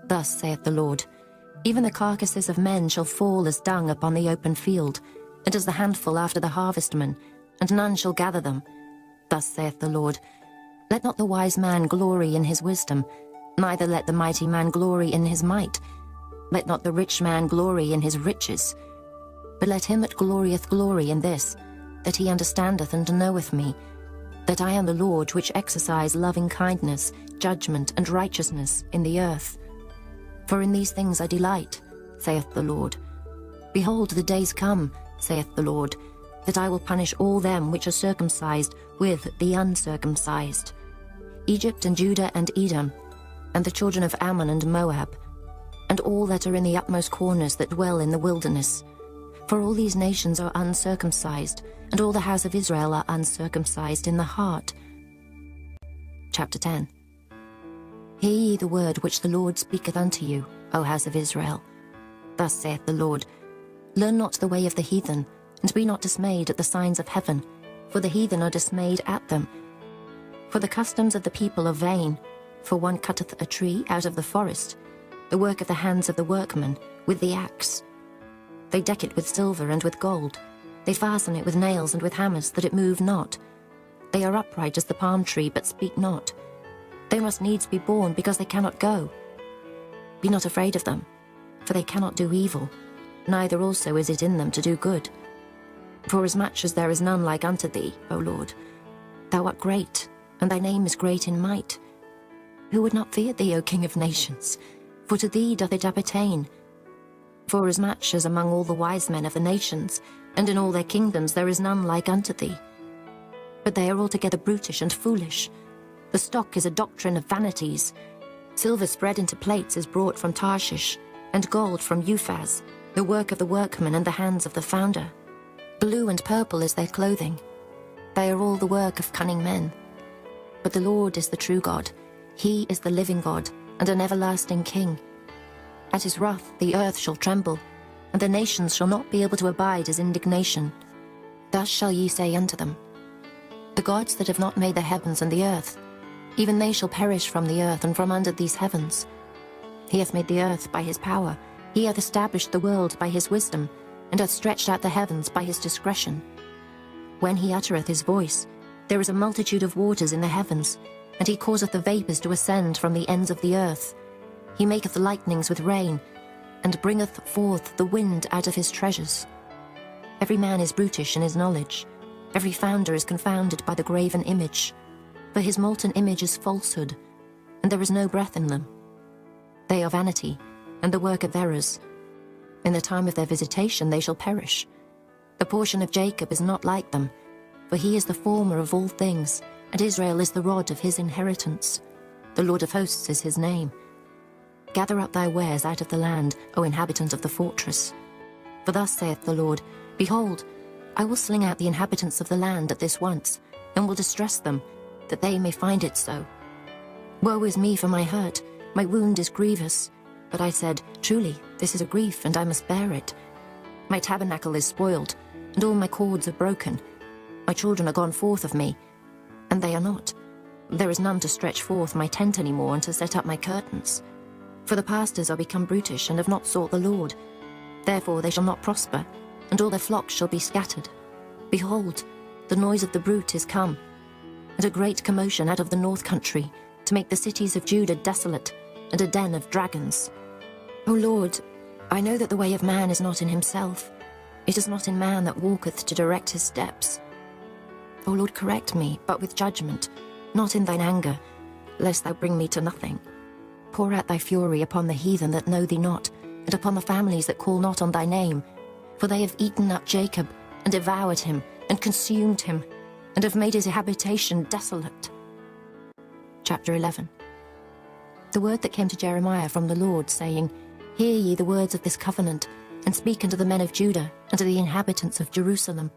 thus saith the Lord, Even the carcasses of men shall fall as dung upon the open field, and as the handful after the harvestman, and none shall gather them. Thus saith the Lord, Let not the wise man glory in his wisdom, neither let the mighty man glory in his might. Let not the rich man glory in his riches, but let him that glorieth glory in this, that he understandeth and knoweth me, that I am the Lord which exercise loving kindness, judgment, and righteousness in the earth. For in these things I delight, saith the Lord. Behold, the days come, saith the Lord, that I will punish all them which are circumcised with the uncircumcised, Egypt and Judah and Edom, and the children of Ammon and Moab, and all that are in the utmost corners that dwell in the wilderness. For all these nations are uncircumcised, and all the house of Israel are uncircumcised in the heart. Chapter 10. Hear ye the word which the Lord speaketh unto you, O house of Israel. Thus saith the Lord, Learn not the way of the heathen, and be not dismayed at the signs of heaven, for the heathen are dismayed at them. For the customs of the people are vain, for one cutteth a tree out of the forest, the work of the hands of the workman, with the axe. They deck it with silver and with gold. They fasten it with nails and with hammers, that it move not. They are upright as the palm tree, but speak not. They must needs be born, because they cannot go. Be not afraid of them, for they cannot do evil, neither also is it in them to do good. Forasmuch as there is none like unto thee, O Lord, thou art great, and thy name is great in might. Who would not fear thee, O King of nations? For to thee doth it appertain. Forasmuch as among all the wise men of the nations, and in all their kingdoms, there is none like unto thee. But they are altogether brutish and foolish. The stock is a doctrine of vanities. Silver spread into plates is brought from Tarshish, and gold from Uphaz, the work of the workman and the hands of the founder. Blue and purple is their clothing. They are all the work of cunning men. But the Lord is the true God. He is the living God, and an everlasting King. At his wrath the earth shall tremble, and the nations shall not be able to abide his indignation. Thus shall ye say unto them, The gods that have not made the heavens and the earth, even they shall perish from the earth and from under these heavens. He hath made the earth by his power, he hath established the world by his wisdom, and hath stretched out the heavens by his discretion. When he uttereth his voice, there is a multitude of waters in the heavens, and he causeth the vapours to ascend from the ends of the earth. He maketh lightnings with rain, and bringeth forth the wind out of his treasures. Every man is brutish in his knowledge. Every founder is confounded by the graven image. For his molten image is falsehood, and there is no breath in them. They are vanity, and the work of errors. In the time of their visitation they shall perish. The portion of Jacob is not like them, for he is the former of all things, and Israel is the rod of his inheritance. The Lord of hosts is his name. Gather up thy wares out of the land, O inhabitant of the fortress. For thus saith the Lord, Behold, I will sling out the inhabitants of the land at this once, and will distress them, that they may find it so. Woe is me for my hurt, my wound is grievous. But I said, truly, this is a grief, and I must bear it. My tabernacle is spoiled, and all my cords are broken. My children are gone forth of me, and they are not. There is none to stretch forth my tent any more, and to set up my curtains. For the pastors are become brutish, and have not sought the Lord. Therefore they shall not prosper, and all their flocks shall be scattered. Behold, the noise of the brute is come, and a great commotion out of the north country, to make the cities of Judah desolate, and a den of dragons. O Lord, I know that the way of man is not in himself. It is not in man that walketh to direct his steps. O Lord, correct me, but with judgment, not in thine anger, lest thou bring me to nothing. Pour out thy fury upon the heathen that know thee not, and upon the families that call not on thy name. For they have eaten up Jacob, and devoured him, and consumed him, and have made his habitation desolate. Chapter 11. The word that came to Jeremiah from the Lord, saying, Hear ye the words of this covenant, and speak unto the men of Judah, and to the inhabitants of Jerusalem.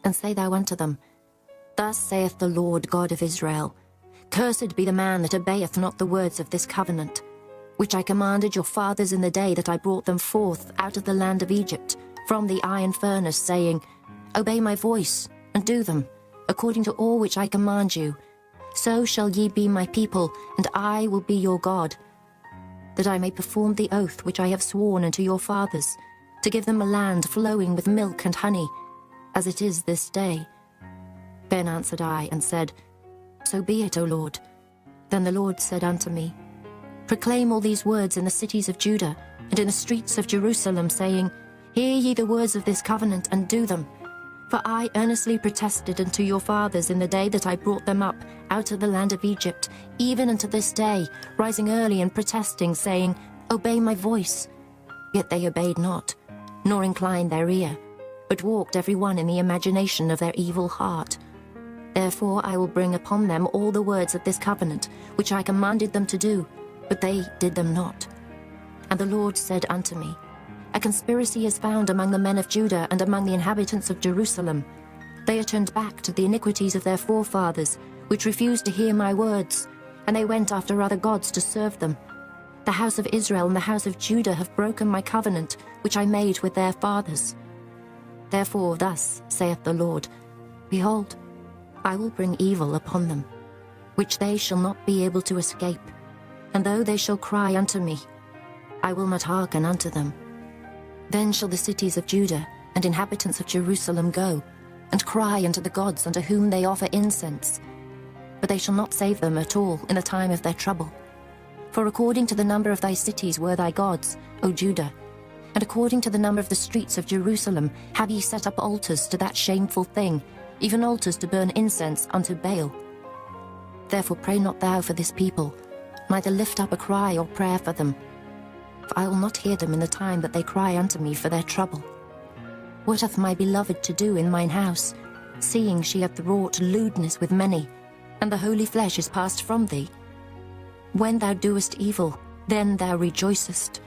And say thou unto them, Thus saith the Lord God of Israel, Cursed be the man that obeyeth not the words of this covenant, which I commanded your fathers in the day that I brought them forth out of the land of Egypt, from the iron furnace, saying, Obey my voice, and do them, according to all which I command you. So shall ye be my people, and I will be your God, that I may perform the oath which I have sworn unto your fathers, to give them a land flowing with milk and honey, as it is this day. Then answered I, and said, So be it, O Lord. Then the Lord said unto me, Proclaim all these words in the cities of Judah, and in the streets of Jerusalem, saying, Hear ye the words of this covenant, and do them. For I earnestly protested unto your fathers in the day that I brought them up out of the land of Egypt, even unto this day, rising early and protesting, saying, Obey my voice. Yet they obeyed not, nor inclined their ear, but walked every one in the imagination of their evil heart. Therefore I will bring upon them all the words of this covenant, which I commanded them to do, but they did them not. And the Lord said unto me, A conspiracy is found among the men of Judah and among the inhabitants of Jerusalem. They are turned back to the iniquities of their forefathers, which refused to hear my words, and they went after other gods to serve them. The house of Israel and the house of Judah have broken my covenant, which I made with their fathers. Therefore thus saith the Lord, Behold, I will bring evil upon them, which they shall not be able to escape. And though they shall cry unto me, I will not hearken unto them. Then shall the cities of Judah and inhabitants of Jerusalem go, and cry unto the gods unto whom they offer incense. But they shall not save them at all in the time of their trouble. For according to the number of thy cities were thy gods, O Judah, and according to the number of the streets of Jerusalem have ye set up altars to that shameful thing, even altars to burn incense unto Baal. Therefore pray not thou for this people, neither lift up a cry or prayer for them. For I will not hear them in the time that they cry unto me for their trouble. What hath my beloved to do in mine house, seeing she hath wrought lewdness with many, and the holy flesh is passed from thee? When thou doest evil, then thou rejoicest.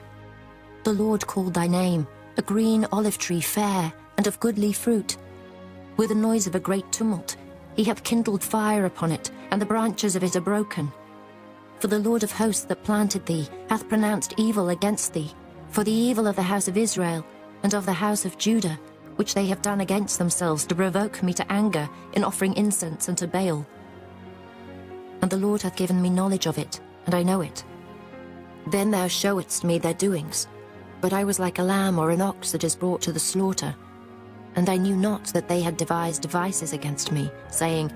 The Lord called thy name, a green olive tree fair, and of goodly fruit. With the noise of a great tumult, he hath kindled fire upon it, and the branches of it are broken. For the Lord of hosts that planted thee hath pronounced evil against thee, for the evil of the house of Israel, and of the house of Judah, which they have done against themselves to provoke me to anger in offering incense unto Baal. And the Lord hath given me knowledge of it, and I know it. Then thou showedst me their doings, but I was like a lamb or an ox that is brought to the slaughter. And I knew not that they had devised devices against me, saying,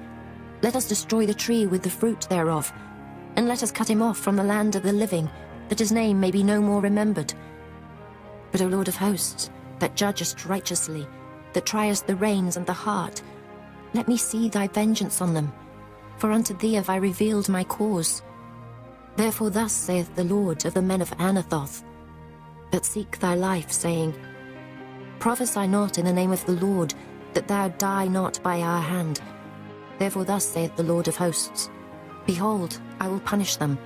Let us destroy the tree with the fruit thereof, and let us cut him off from the land of the living, that his name may be no more remembered. But, O Lord of hosts, that judgest righteously, that triest the reins and the heart, let me see thy vengeance on them, for unto thee have I revealed my cause. Therefore thus saith the Lord of the men of Anathoth, that seek thy life, saying, Prophesy not in the name of the Lord, that thou die not by our hand. Therefore thus saith the Lord of hosts, Behold, I will punish them.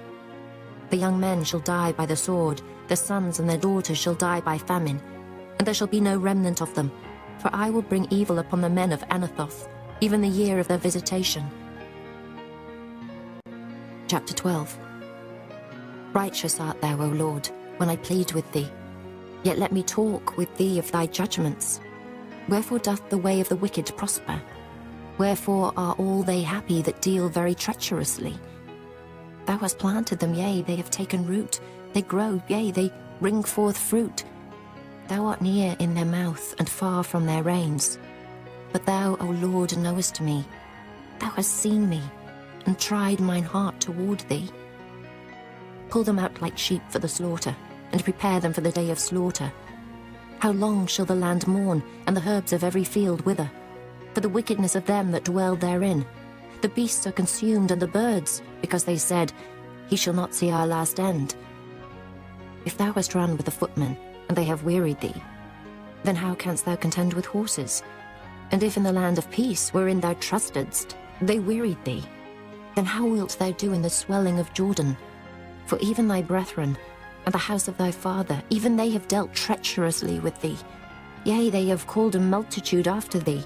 The young men shall die by the sword, their sons and their daughters shall die by famine, and there shall be no remnant of them. For I will bring evil upon the men of Anathoth, even the year of their visitation. Chapter 12. Righteous art thou, O Lord, when I plead with thee. Yet let me talk with thee of thy judgments. Wherefore doth the way of the wicked prosper? Wherefore are all they happy that deal very treacherously? Thou hast planted them, yea, they have taken root. They grow, yea, they bring forth fruit. Thou art near in their mouth, and far from their reins. But thou, O Lord, knowest me. Thou hast seen me, and tried mine heart toward thee. Pull them out like sheep for the slaughter, and prepare them for the day of slaughter. How long shall the land mourn, and the herbs of every field wither? For the wickedness of them that dwell therein. The beasts are consumed, and the birds, because they said, He shall not see our last end. If thou hast run with the footmen, and they have wearied thee, then how canst thou contend with horses? And if in the land of peace, wherein thou trustedst, they wearied thee, then how wilt thou do in the swelling of Jordan? For even thy brethren, and the house of thy father, even they have dealt treacherously with thee. Yea, they have called a multitude after thee.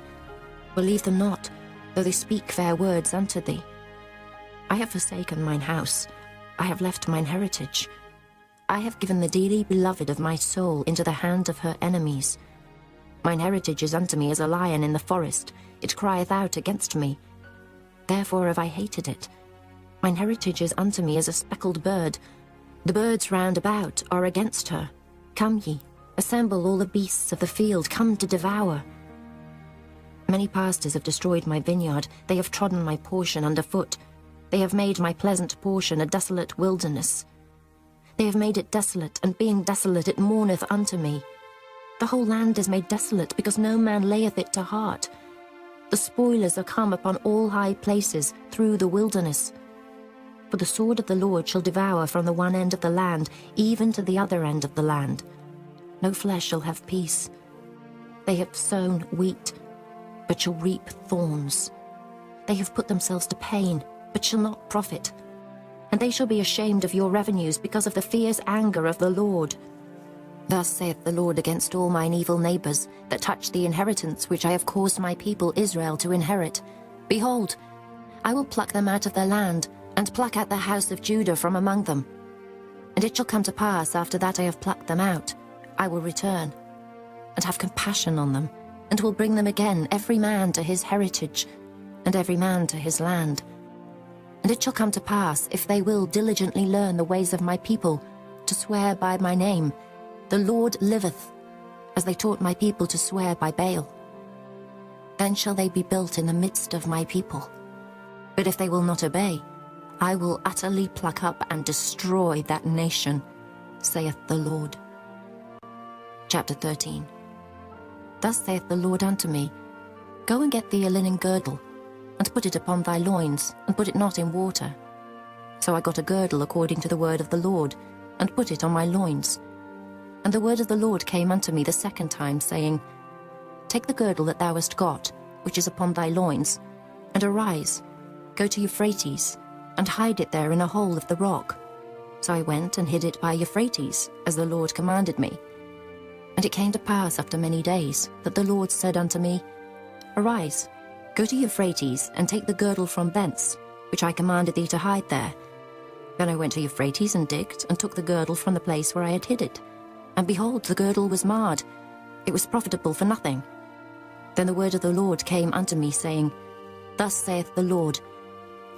Believe them not, though they speak fair words unto thee. I have forsaken mine house, I have left mine heritage. I have given the dearly beloved of my soul into the hand of her enemies. Mine heritage is unto me as a lion in the forest, it crieth out against me. Therefore have I hated it. Mine heritage is unto me as a speckled bird. The birds round about are against her. Come ye, assemble all the beasts of the field, come to devour. Many pastors have destroyed my vineyard, they have trodden my portion under foot. They have made my pleasant portion a desolate wilderness. They have made it desolate, and being desolate it mourneth unto me. The whole land is made desolate, because no man layeth it to heart. The spoilers are come upon all high places through the wilderness. For the sword of the Lord shall devour from the one end of the land, even to the other end of the land. No flesh shall have peace. They have sown wheat, but shall reap thorns. They have put themselves to pain, but shall not profit. And they shall be ashamed of your revenues because of the fierce anger of the Lord. Thus saith the Lord against all mine evil neighbours, that touch the inheritance which I have caused my people Israel to inherit. Behold, I will pluck them out of their land, and pluck out the house of Judah from among them. And it shall come to pass, after that I have plucked them out, I will return, and have compassion on them, and will bring them again, every man to his heritage, and every man to his land. And it shall come to pass, if they will diligently learn the ways of my people, to swear by my name, the Lord liveth, as they taught my people to swear by Baal. Then shall they be built in the midst of my people. But if they will not obey, I will utterly pluck up and destroy that nation, saith the Lord. Chapter 13. Thus saith the Lord unto me, Go and get thee a linen girdle, and put it upon thy loins, and put it not in water. So I got a girdle according to the word of the Lord, and put it on my loins. And the word of the Lord came unto me the second time, saying, Take the girdle that thou hast got, which is upon thy loins, and arise, go to Euphrates, and hide it there in a hole of the rock. So I went and hid it by Euphrates, as the Lord commanded me. And it came to pass after many days, that the Lord said unto me, Arise, go to Euphrates, and take the girdle from thence, which I commanded thee to hide there. Then I went to Euphrates, and digged, and took the girdle from the place where I had hid it. And behold, the girdle was marred, it was profitable for nothing. Then the word of the Lord came unto me, saying, Thus saith the Lord,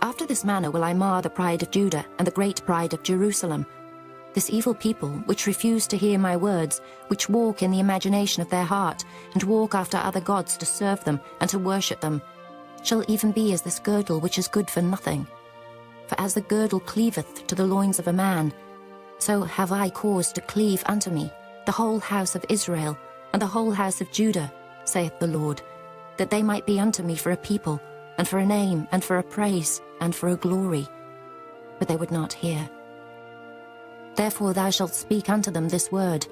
After this manner will I mar the pride of Judah, and the great pride of Jerusalem. This evil people, which refuse to hear my words, which walk in the imagination of their heart, and walk after other gods to serve them, and to worship them, shall even be as this girdle which is good for nothing. For as the girdle cleaveth to the loins of a man, so have I caused to cleave unto me the whole house of Israel, and the whole house of Judah, saith the Lord, that they might be unto me for a people, and for a name, and for a praise, and for a glory. But they would not hear. Therefore thou shalt speak unto them this word,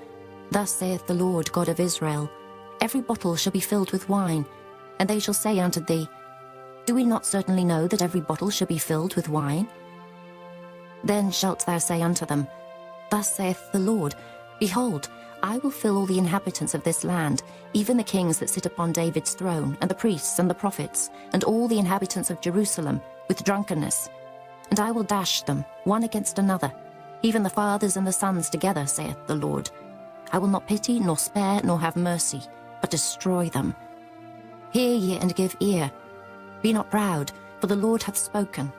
Thus saith the Lord God of Israel, Every bottle shall be filled with wine, and they shall say unto thee, Do we not certainly know that every bottle shall be filled with wine? Then shalt thou say unto them, Thus saith the Lord, Behold, I will fill all the inhabitants of this land, even the kings that sit upon David's throne, and the priests and the prophets, and all the inhabitants of Jerusalem, with drunkenness. And I will dash them, one against another, even the fathers and the sons together, saith the Lord. I will not pity, nor spare, nor have mercy, but destroy them. Hear ye and give ear. Be not proud, for the Lord hath spoken.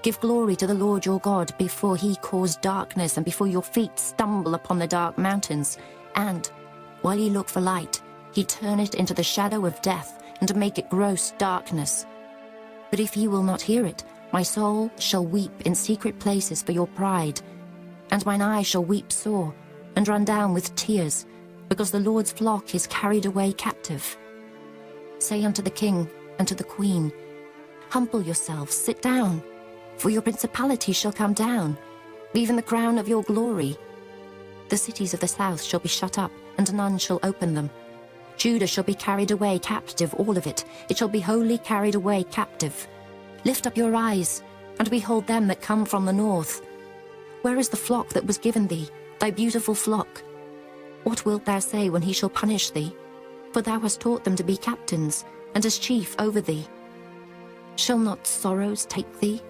Give glory to the Lord your God before he cause darkness, and before your feet stumble upon the dark mountains. And, while ye look for light, he turn it into the shadow of death, and make it gross darkness. But if ye will not hear it, my soul shall weep in secret places for your pride, and mine eye shall weep sore, and run down with tears, because the Lord's flock is carried away captive. Say unto the king and to the queen, Humble yourselves, sit down, for your principality shall come down, even the crown of your glory. The cities of the south shall be shut up, and none shall open them. Judah shall be carried away captive, all of it. It shall be wholly carried away captive. Lift up your eyes, and behold them that come from the north. Where is the flock that was given thee, thy beautiful flock? What wilt thou say when he shall punish thee? For thou hast taught them to be captains, and as chief over thee. Shall not sorrows take thee,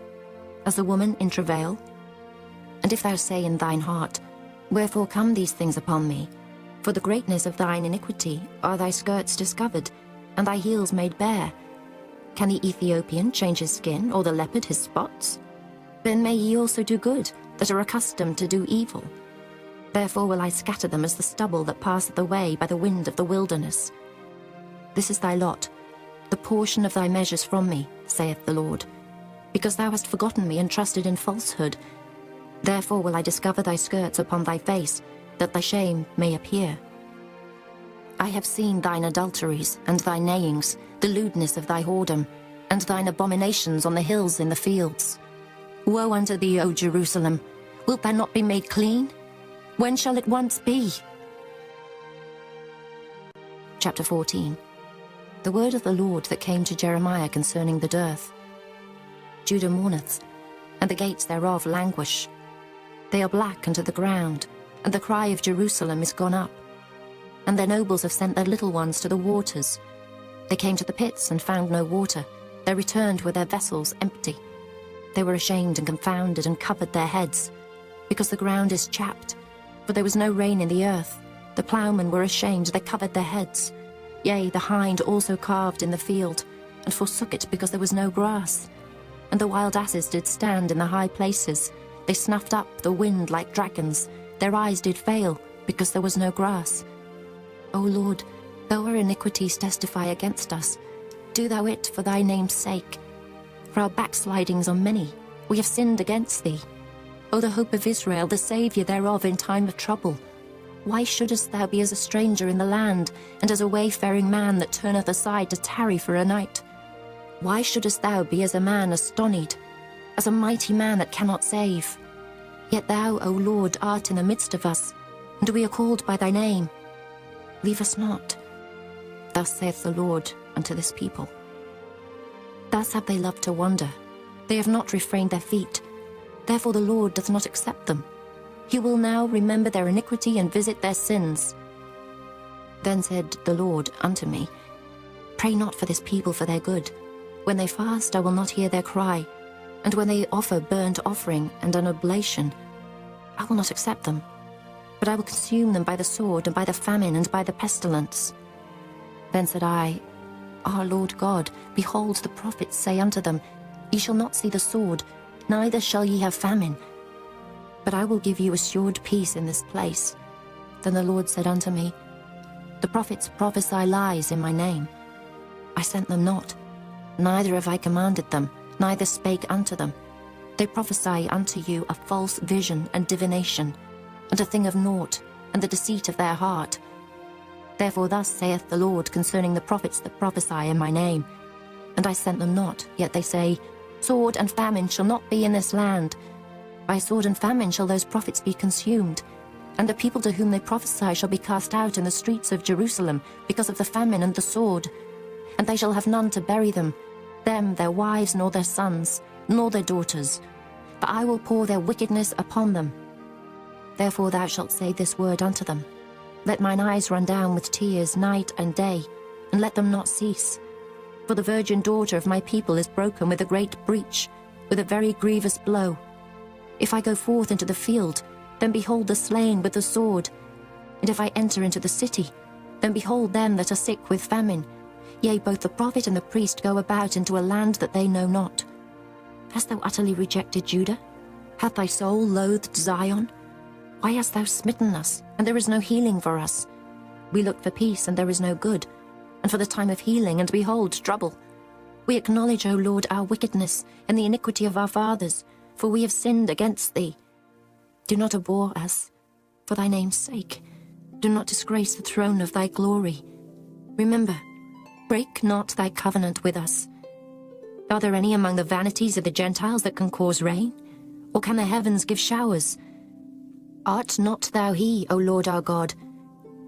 as a woman in travail? And if thou say in thine heart, Wherefore come these things upon me? For the greatness of thine iniquity are thy skirts discovered, and thy heels made bare. Can the Ethiopian change his skin, or the leopard his spots? Then may ye also do good, that are accustomed to do evil. Therefore will I scatter them as the stubble that passeth away by the wind of the wilderness. This is thy lot, the portion of thy measures from me, saith the Lord. Because thou hast forgotten me and trusted in falsehood, therefore will I discover thy skirts upon thy face, that thy shame may appear. I have seen thine adulteries and thy neighings, the lewdness of thy whoredom, and thine abominations on the hills in the fields. Woe unto thee, O Jerusalem! Wilt thou not be made clean? When shall it once be? Chapter 14. The word of the Lord that came to Jeremiah concerning the dearth. Judah mourneth, and the gates thereof languish. They are black unto the ground, and the cry of Jerusalem is gone up. And their nobles have sent their little ones to the waters. They came to the pits and found no water. They returned with their vessels empty. They were ashamed and confounded and covered their heads, because the ground is chapped, for there was no rain in the earth. The ploughmen were ashamed, they covered their heads. Yea, the hind also calved in the field, and forsook it because there was no grass. And the wild asses did stand in the high places. They snuffed up the wind like dragons. Their eyes did fail, because there was no grass. O Lord, though our iniquities testify against us, do thou it for thy name's sake. For our backslidings are many, we have sinned against thee. O the hope of Israel, the Saviour thereof in time of trouble. Why shouldest thou be as a stranger in the land, and as a wayfaring man that turneth aside to tarry for a night? Why shouldest thou be as a man astonied, as a mighty man that cannot save? Yet thou, O Lord, art in the midst of us, and we are called by thy name. Leave us not. Thus saith the Lord unto this people. Thus have they loved to wander. They have not refrained their feet. Therefore the Lord doth not accept them. He will now remember their iniquity and visit their sins. Then said the Lord unto me, Pray not for this people for their good. When they fast, I will not hear their cry. And when they offer burnt offering and an oblation, I will not accept them. But I will consume them by the sword, and by the famine, and by the pestilence. Then said I, Our Lord God, behold, the prophets say unto them, Ye shall not see the sword, neither shall ye have famine. But I will give you assured peace in this place. Then the Lord said unto me, The prophets prophesy lies in my name. I sent them not, neither have I commanded them, neither spake unto them. They prophesy unto you a false vision and divination, and a thing of naught, and the deceit of their heart. Therefore thus saith the Lord concerning the prophets that prophesy in my name. And I sent them not, yet they say, Sword and famine shall not be in this land. By sword and famine shall those prophets be consumed, and the people to whom they prophesy shall be cast out in the streets of Jerusalem, because of the famine and the sword. And they shall have none to bury them, their wives, nor their sons, nor their daughters. For I will pour their wickedness upon them. Therefore thou shalt say this word unto them, Let mine eyes run down with tears night and day, and let them not cease. For the virgin daughter of my people is broken with a great breach, with a very grievous blow. If I go forth into the field, then behold the slain with the sword. And if I enter into the city, then behold them that are sick with famine. Yea, both the prophet and the priest go about into a land that they know not. Hast thou utterly rejected Judah? Hath thy soul loathed Zion? Why hast thou smitten us, and there is no healing for us? We look for peace, and there is no good, and for the time of healing, and behold, trouble. We acknowledge, O Lord, our wickedness, and the iniquity of our fathers, for we have sinned against thee. Do not abhor us, for thy name's sake. Do not disgrace the throne of thy glory. Remember, break not thy covenant with us. Are there any among the vanities of the Gentiles that can cause rain? Or can the heavens give showers? Art not thou he, O Lord our God?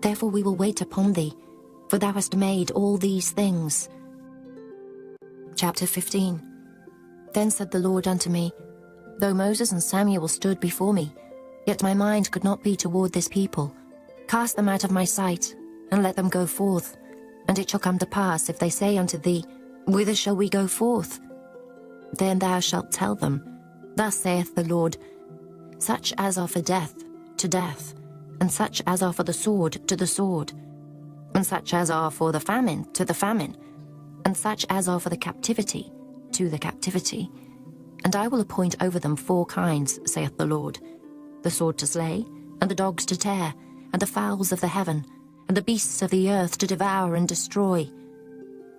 Therefore we will wait upon thee, for thou hast made all these things. Chapter 15. Then said the Lord unto me, Though Moses and Samuel stood before me, yet my mind could not be toward this people. Cast them out of my sight, and let them go forth. And it shall come to pass, if they say unto thee, Whither shall we go forth? Then thou shalt tell them, Thus saith the Lord, Such as are for death, to death, and such as are for the sword, to the sword, and such as are for the famine, to the famine, and such as are for the captivity, to the captivity. And I will appoint over them 4 kinds, saith the Lord, the sword to slay, and the dogs to tear, and the fowls of the heaven, and the beasts of the earth to devour and destroy.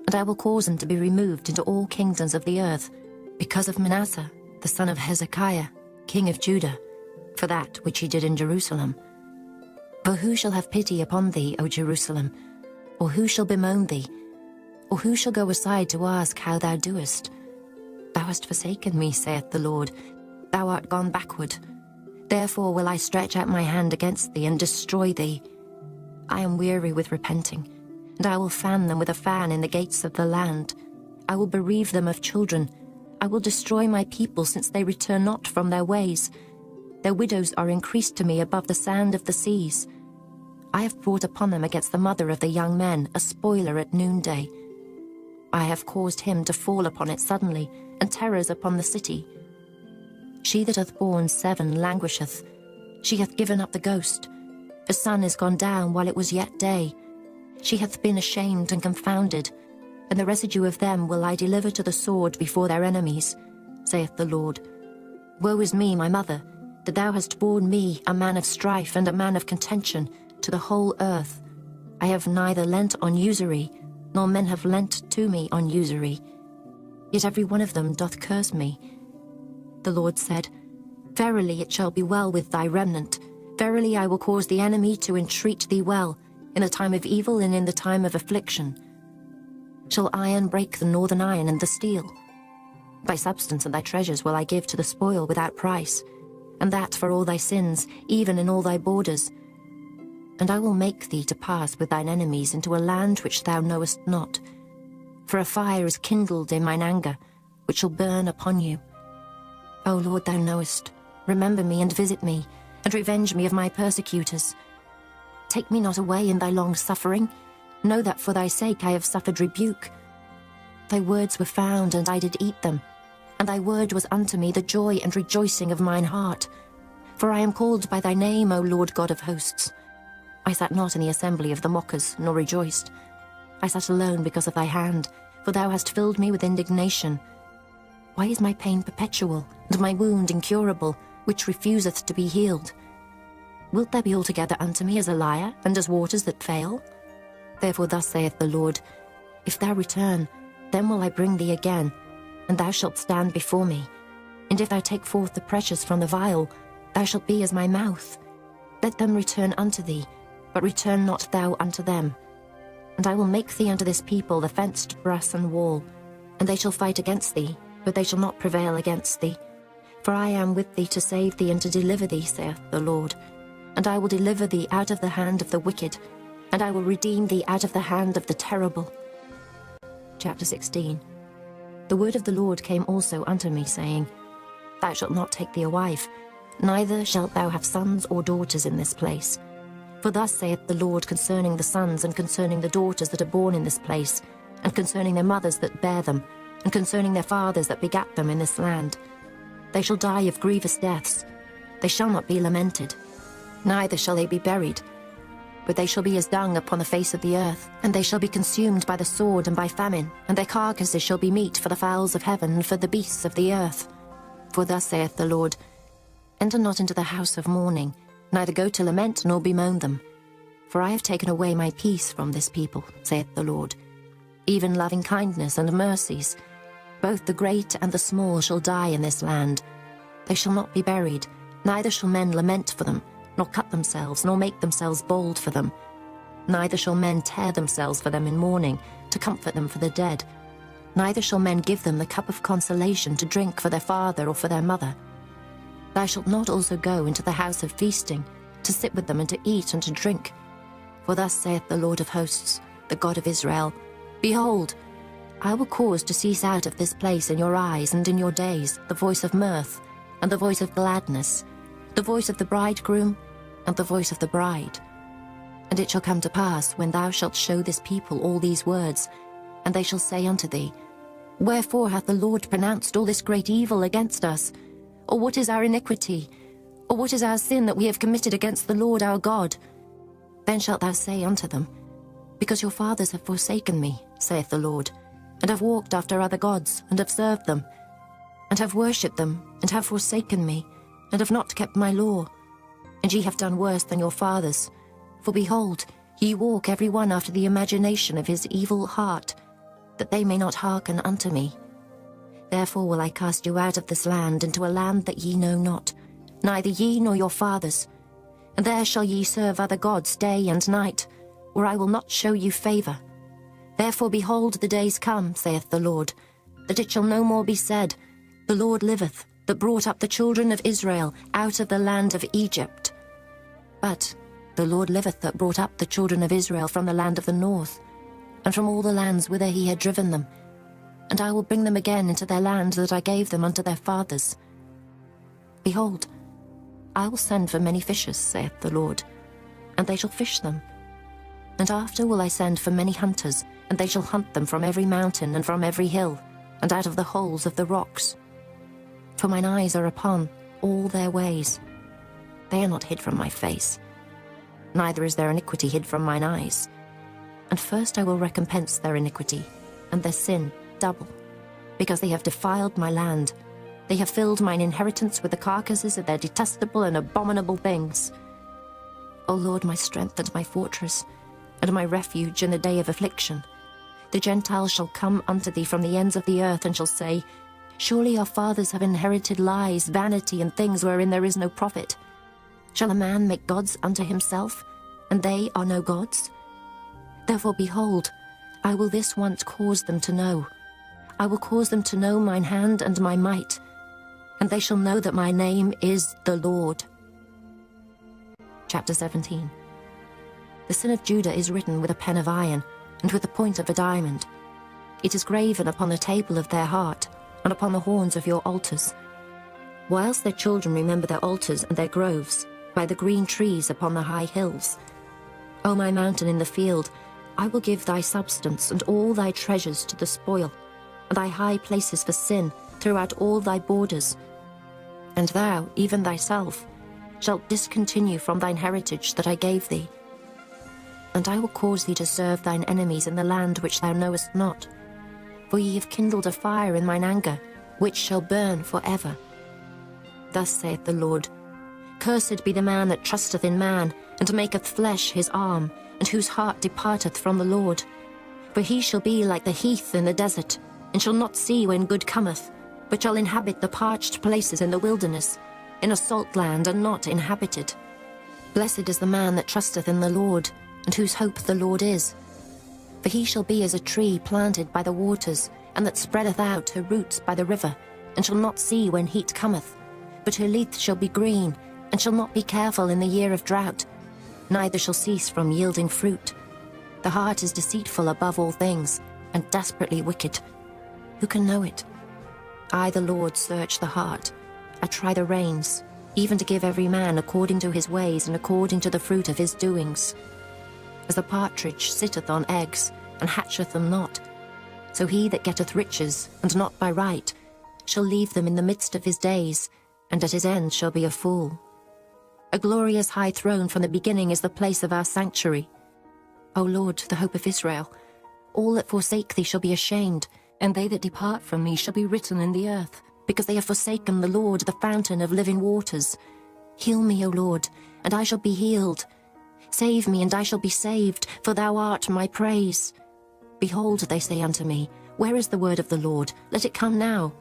And I will cause them to be removed into all kingdoms of the earth, because of Manasseh, the son of Hezekiah, king of Judah, for that which he did in Jerusalem. For who shall have pity upon thee, O Jerusalem? Or who shall bemoan thee? Or who shall go aside to ask how thou doest? Thou hast forsaken me, saith the Lord. Thou art gone backward. Therefore will I stretch out my hand against thee and destroy thee. I am weary with repenting, and I will fan them with a fan in the gates of the land. I will bereave them of children. I will destroy my people, since they return not from their ways. Their widows are increased to me above the sand of the seas. I have brought upon them against the mother of the young men a spoiler at noonday. I have caused him to fall upon it suddenly, and terrors upon the city. She that hath borne 7 languisheth. She hath given up the ghost. The sun is gone down while it was yet day. She hath been ashamed and confounded, and the residue of them will I deliver to the sword before their enemies, saith the Lord. Woe is me, my mother, that thou hast borne me, a man of strife and a man of contention, to the whole earth. I have neither lent on usury, nor men have lent to me on usury. Yet every one of them doth curse me. The Lord said, Verily it shall be well with thy remnant. Verily I will cause the enemy to entreat thee well, in the time of evil and in the time of affliction. Shall iron break the northern iron and the steel? Thy substance and thy treasures will I give to the spoil without price, and that for all thy sins, even in all thy borders. And I will make thee to pass with thine enemies into a land which thou knowest not. For a fire is kindled in mine anger, which shall burn upon you. O Lord, thou knowest. Remember me and visit me, and revenge me of my persecutors. Take me not away in thy long suffering. Know that for thy sake I have suffered rebuke. Thy words were found, and I did eat them, and thy word was unto me the joy and rejoicing of mine heart. For I am called by thy name, O Lord God of hosts. I sat not in the assembly of the mockers, nor rejoiced. I sat alone because of thy hand, for thou hast filled me with indignation. Why is my pain perpetual, and my wound incurable, which refuseth to be healed? Wilt thou be altogether unto me as a liar, and as waters that fail? Therefore thus saith the Lord, If thou return, then will I bring thee again, and thou shalt stand before me. And if thou take forth the precious from the vial, thou shalt be as my mouth. Let them return unto thee, but return not thou unto them. And I will make thee unto this people the fenced brass and wall, and they shall fight against thee, but they shall not prevail against thee. For I am with thee to save thee and to deliver thee, saith the Lord. And I will deliver thee out of the hand of the wicked, and I will redeem thee out of the hand of the terrible. Chapter 16. The word of the Lord came also unto me, saying, Thou shalt not take thee a wife, neither shalt thou have sons or daughters in this place. For thus saith the Lord concerning the sons and concerning the daughters that are born in this place, and concerning their mothers that bear them, and concerning their fathers that begat them in this land. They shall die of grievous deaths. They shall not be lamented, neither shall they be buried. But they shall be as dung upon the face of the earth, and they shall be consumed by the sword and by famine, and their carcasses shall be meat for the fowls of heaven and for the beasts of the earth. For thus saith the Lord, Enter not into the house of mourning, neither go to lament nor bemoan them. For I have taken away my peace from this people, saith the Lord, even loving kindness and mercies. Both the great and the small shall die in this land. They shall not be buried, neither shall men lament for them, nor cut themselves, nor make themselves bald for them. Neither shall men tear themselves for them in mourning, to comfort them for the dead. Neither shall men give them the cup of consolation to drink for their father or for their mother. Thou shalt not also go into the house of feasting, to sit with them and to eat and to drink. For thus saith the Lord of hosts, the God of Israel, Behold, I will cause to cease out of this place in your eyes and in your days the voice of mirth, and the voice of gladness, the voice of the bridegroom, and the voice of the bride. And it shall come to pass, when thou shalt show this people all these words, and they shall say unto thee, Wherefore hath the Lord pronounced all this great evil against us? Or what is our iniquity? Or what is our sin that we have committed against the Lord our God? Then shalt thou say unto them, Because your fathers have forsaken me, saith the Lord, and have walked after other gods, and have served them, and have worshipped them, and have forsaken me, and have not kept my law. And ye have done worse than your fathers. For behold, ye walk every one after the imagination of his evil heart, that they may not hearken unto me. Therefore will I cast you out of this land into a land that ye know not, neither ye nor your fathers. And there shall ye serve other gods day and night, where I will not show you favour. Therefore behold, the days come, saith the Lord, that it shall no more be said, The Lord liveth, that brought up the children of Israel out of the land of Egypt. But the Lord liveth, that brought up the children of Israel from the land of the north, and from all the lands whither he had driven them. And I will bring them again into their land that I gave them unto their fathers. Behold, I will send for many fishers, saith the Lord, and they shall fish them. And after will I send for many hunters, and they shall hunt them from every mountain and from every hill, and out of the holes of the rocks. For mine eyes are upon all their ways. They are not hid from my face, neither is their iniquity hid from mine eyes. And first I will recompense their iniquity, and their sin double, because they have defiled my land. They have filled mine inheritance with the carcasses of their detestable and abominable things. O Lord, my strength and my fortress, and my refuge in the day of affliction. The Gentiles shall come unto thee from the ends of the earth, and shall say, Surely our fathers have inherited lies, vanity, and things wherein there is no profit. Shall a man make gods unto himself, and they are no gods? Therefore, behold, I will this once cause them to know. I will cause them to know mine hand and my might, and they shall know that my name is the Lord. Chapter 17. The sin of Judah is written with a pen of iron, and with the point of a diamond. It is graven upon the table of their heart, and upon the horns of your altars. Whilst their children remember their altars and their groves, by the green trees upon the high hills. O my mountain in the field, I will give thy substance and all thy treasures to the spoil, and thy high places for sin throughout all thy borders. And thou, even thyself, shalt discontinue from thine heritage that I gave thee. And I will cause thee to serve thine enemies in the land which thou knowest not. For ye have kindled a fire in mine anger, which shall burn for ever. Thus saith the Lord, Cursed be the man that trusteth in man, and maketh flesh his arm, and whose heart departeth from the Lord. For he shall be like the heath in the desert, and shall not see when good cometh, but shall inhabit the parched places in the wilderness, in a salt land and not inhabited. Blessed is the man that trusteth in the Lord, and whose hope the Lord is. For he shall be as a tree planted by the waters, and that spreadeth out her roots by the river, and shall not see when heat cometh, but her leaf shall be green, and shall not be careful in the year of drought, neither shall cease from yielding fruit. The heart is deceitful above all things, and desperately wicked. Who can know it? I, the Lord, search the heart. I try the reins, even to give every man according to his ways and according to the fruit of his doings. As the partridge sitteth on eggs, and hatcheth them not, so he that getteth riches, and not by right, shall leave them in the midst of his days, and at his end shall be a fool. A glorious high throne from the beginning is the place of our sanctuary. O Lord, the hope of Israel, all that forsake thee shall be ashamed, and they that depart from me shall be written in the earth, because they have forsaken the Lord, the fountain of living waters. Heal me, O Lord, and I shall be healed. Save me, and I shall be saved, for thou art my praise. Behold, they say unto me, where is the word of the Lord? Let it come now.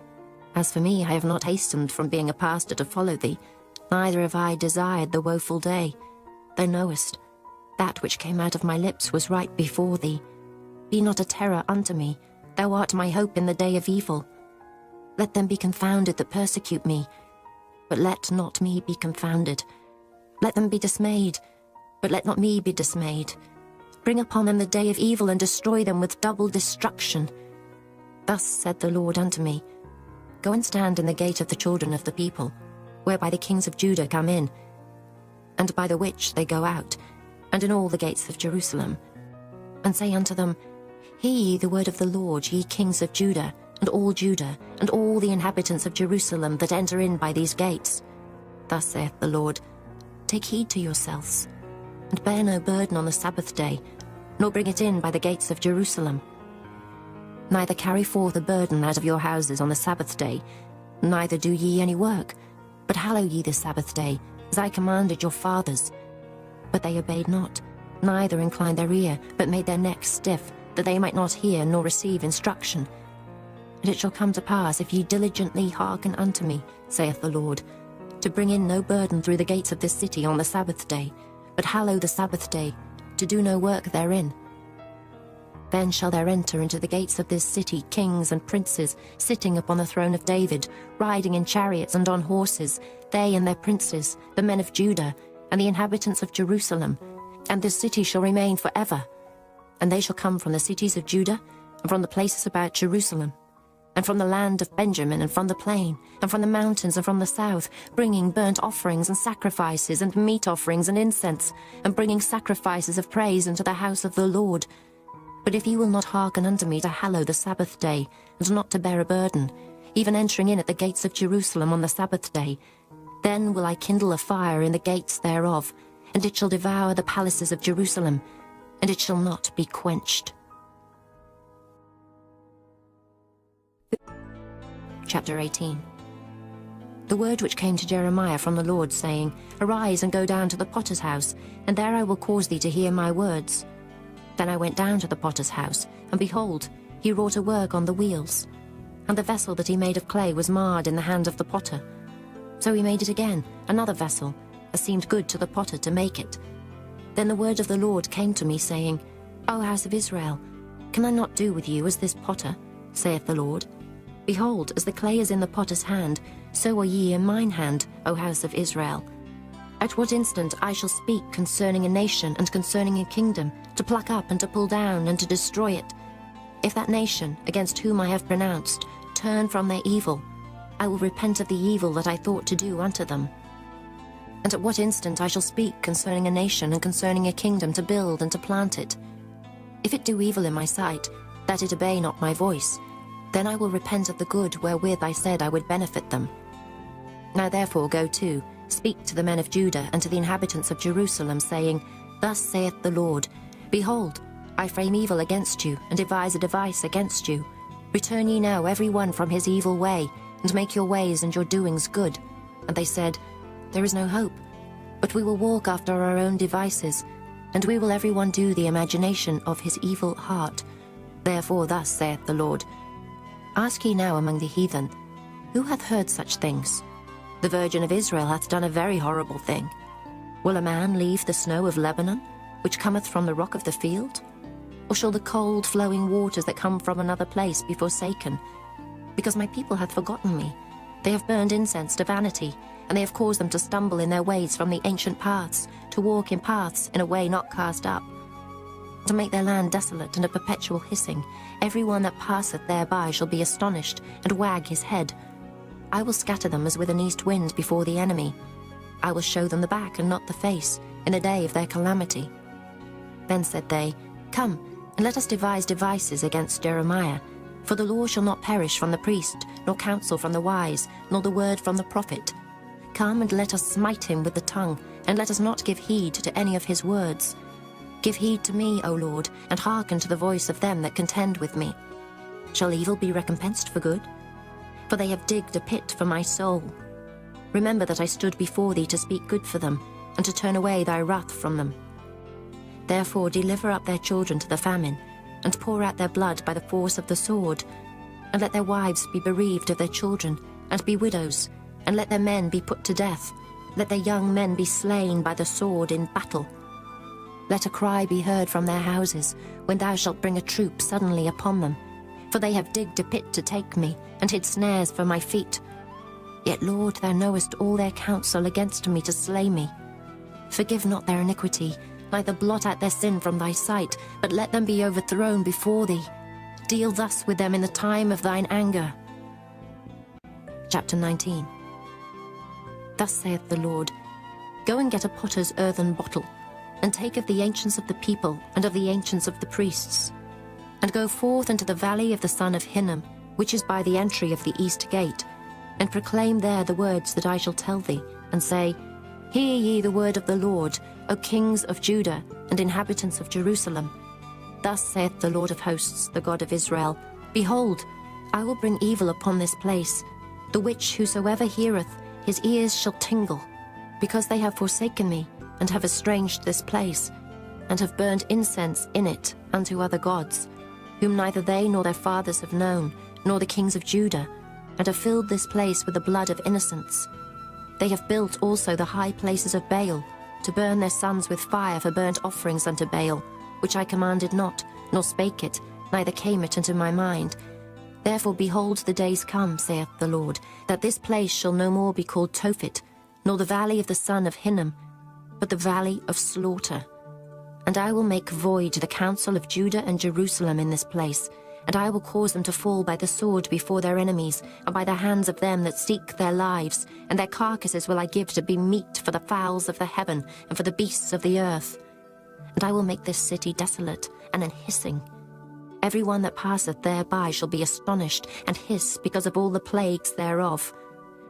As for me, I have not hastened from being a pastor to follow thee, neither have I desired the woeful day. Thou knowest, that which came out of my lips was right before thee. Be not a terror unto me, thou art my hope in the day of evil. Let them be confounded that persecute me, but let not me be confounded. Let them be dismayed, but let not me be dismayed. Bring upon them the day of evil, and destroy them with double destruction. Thus said the Lord unto me, Go and stand in the gate of the children of the people, whereby the kings of Judah come in, and by the which they go out, and in all the gates of Jerusalem. And say unto them, Hear ye the word of the Lord, ye kings of Judah, and all the inhabitants of Jerusalem that enter in by these gates. Thus saith the Lord, Take heed to yourselves, and bear no burden on the Sabbath day, nor bring it in by the gates of Jerusalem. Neither carry forth a burden out of your houses on the Sabbath day, neither do ye any work, but hallow ye the Sabbath day, as I commanded your fathers. But they obeyed not, neither inclined their ear, but made their necks stiff, that they might not hear nor receive instruction. And it shall come to pass, if ye diligently hearken unto me, saith the Lord, to bring in no burden through the gates of this city on the Sabbath day, but hallow the Sabbath day, to do no work therein. Then shall there enter into the gates of this city kings and princes, sitting upon the throne of David, riding in chariots and on horses, they and their princes, the men of Judah, and the inhabitants of Jerusalem. And this city shall remain forever. And they shall come from the cities of Judah, and from the places about Jerusalem, and from the land of Benjamin, and from the plain, and from the mountains, and from the south, bringing burnt offerings and sacrifices, and meat offerings and incense, and bringing sacrifices of praise into the house of the Lord. But if ye will not hearken unto me to hallow the Sabbath day, and not to bear a burden, even entering in at the gates of Jerusalem on the Sabbath day, then will I kindle a fire in the gates thereof, and it shall devour the palaces of Jerusalem, and it shall not be quenched. Chapter 18. The word which came to Jeremiah from the Lord, saying, Arise and go down to the potter's house, and there I will cause thee to hear my words. Then I went down to the potter's house, and behold, he wrought a work on the wheels. And the vessel that he made of clay was marred in the hand of the potter. So he made it again, another vessel, as seemed good to the potter to make it. Then the word of the Lord came to me, saying, O house of Israel, can I not do with you as this potter, saith the Lord? Behold, as the clay is in the potter's hand, so are ye in mine hand, O house of Israel. At what instant I shall speak concerning a nation and concerning a kingdom, to pluck up and to pull down and to destroy it. If that nation, against whom I have pronounced, turn from their evil, I will repent of the evil that I thought to do unto them. And at what instant I shall speak concerning a nation and concerning a kingdom, to build and to plant it. If it do evil in my sight, that it obey not my voice, then I will repent of the good wherewith I said I would benefit them. Now therefore go to, speak to the men of Judah and to the inhabitants of Jerusalem, saying, Thus saith the Lord, Behold, I frame evil against you, and devise a device against you. Return ye now every one from his evil way, and make your ways and your doings good. And they said, There is no hope, but we will walk after our own devices, and we will every one do the imagination of his evil heart. Therefore thus saith the Lord, Ask ye now among the heathen, who hath heard such things? The Virgin of Israel hath done a very horrible thing. Will a man leave the snow of Lebanon, which cometh from the rock of the field? Or shall the cold flowing waters that come from another place be forsaken? Because my people hath forgotten me. They have burned incense to vanity, and they have caused them to stumble in their ways from the ancient paths, to walk in paths in a way not cast up. To make their land desolate and a perpetual hissing, every one that passeth thereby shall be astonished, and wag his head. I will scatter them as with an east wind before the enemy, I will show them the back and not the face, in the day of their calamity." Then said they, "Come, and let us devise devices against Jeremiah, for the law shall not perish from the priest, nor counsel from the wise, nor the word from the prophet. Come, and let us smite him with the tongue, and let us not give heed to any of his words. Give heed to me, O Lord, and hearken to the voice of them that contend with me. Shall evil be recompensed for good? For they have digged a pit for my soul. Remember that I stood before thee to speak good for them, and to turn away thy wrath from them. Therefore deliver up their children to the famine, and pour out their blood by the force of the sword, and let their wives be bereaved of their children, and be widows, and let their men be put to death, let their young men be slain by the sword in battle. Let a cry be heard from their houses, when thou shalt bring a troop suddenly upon them. For they have digged a pit to take me, and hid snares for my feet. Yet, Lord, thou knowest all their counsel against me to slay me. Forgive not their iniquity, neither blot out their sin from thy sight, but let them be overthrown before thee. Deal thus with them in the time of thine anger." Chapter 19. Thus saith the Lord, "Go and get a potter's earthen bottle, and take of the ancients of the people, and of the ancients of the priests, and go forth into the valley of the son of Hinnom, which is by the entry of the east gate, and proclaim there the words that I shall tell thee, and say, Hear ye the word of the Lord, O kings of Judah, and inhabitants of Jerusalem. Thus saith the Lord of hosts, the God of Israel, Behold, I will bring evil upon this place, the which whosoever heareth, his ears shall tingle, because they have forsaken me, and have estranged this place, and have burned incense in it unto other gods, whom neither they nor their fathers have known, nor the kings of Judah, and have filled this place with the blood of innocents. They have built also the high places of Baal, to burn their sons with fire for burnt offerings unto Baal, which I commanded not, nor spake it, neither came it into my mind. Therefore behold, the days come, saith the Lord, that this place shall no more be called Tophet, nor the valley of the son of Hinnom, but the valley of slaughter. And I will make void the counsel of Judah and Jerusalem in this place, and I will cause them to fall by the sword before their enemies, and by the hands of them that seek their lives, and their carcasses will I give to be meat for the fowls of the heaven, and for the beasts of the earth. And I will make this city desolate, and an hissing. Every one that passeth thereby shall be astonished, and hiss because of all the plagues thereof.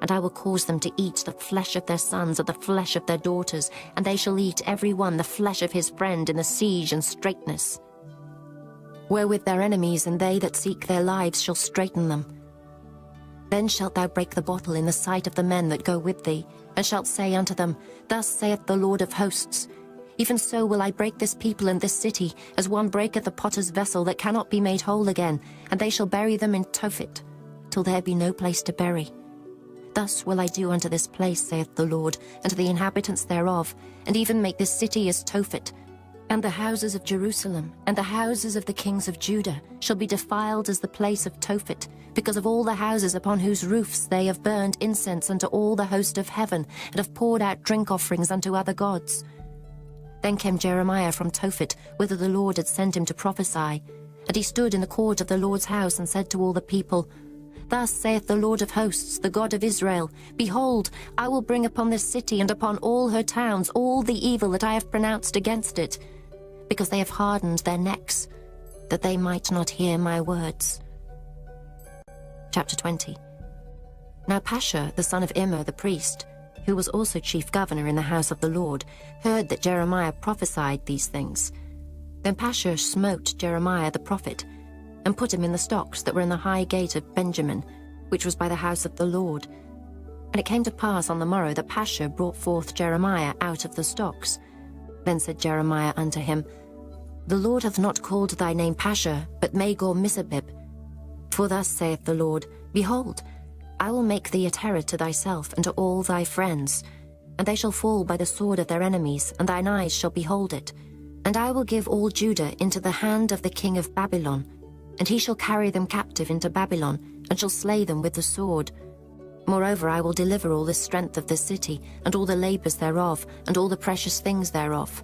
And I will cause them to eat the flesh of their sons, and the flesh of their daughters, and they shall eat every one the flesh of his friend in the siege and straitness. Wherewith their enemies and they that seek their lives shall straiten them. Then shalt thou break the bottle in the sight of the men that go with thee, and shalt say unto them, Thus saith the Lord of hosts, Even so will I break this people and this city, as one breaketh the potter's vessel that cannot be made whole again, and they shall bury them in Tophet, till there be no place to bury. Thus will I do unto this place, saith the Lord, and to the inhabitants thereof, and even make this city as Tophet. And the houses of Jerusalem, and the houses of the kings of Judah, shall be defiled as the place of Tophet, because of all the houses upon whose roofs they have burned incense unto all the host of heaven, and have poured out drink offerings unto other gods. Then came Jeremiah from Tophet, whither the Lord had sent him to prophesy. And he stood in the court of the Lord's house, and said to all the people, Thus saith the Lord of hosts, the God of Israel, Behold, I will bring upon this city and upon all her towns all the evil that I have pronounced against it, because they have hardened their necks, that they might not hear my words. Chapter 20. Now Pashur, the son of Immer the priest, who was also chief governor in the house of the Lord, heard that Jeremiah prophesied these things. Then Pashur smote Jeremiah the prophet, and put him in the stocks that were in the high gate of Benjamin, which was by the house of the Lord. And it came to pass on the morrow that Pashur brought forth Jeremiah out of the stocks. Then said Jeremiah unto him, The Lord hath not called thy name Pashur, but Magor-Missabib. For thus saith the Lord, Behold, I will make thee a terror to thyself and to all thy friends, and they shall fall by the sword of their enemies, and thine eyes shall behold it. And I will give all Judah into the hand of the king of Babylon, and he shall carry them captive into Babylon, and shall slay them with the sword. Moreover, I will deliver all the strength of the city, and all the labours thereof, and all the precious things thereof.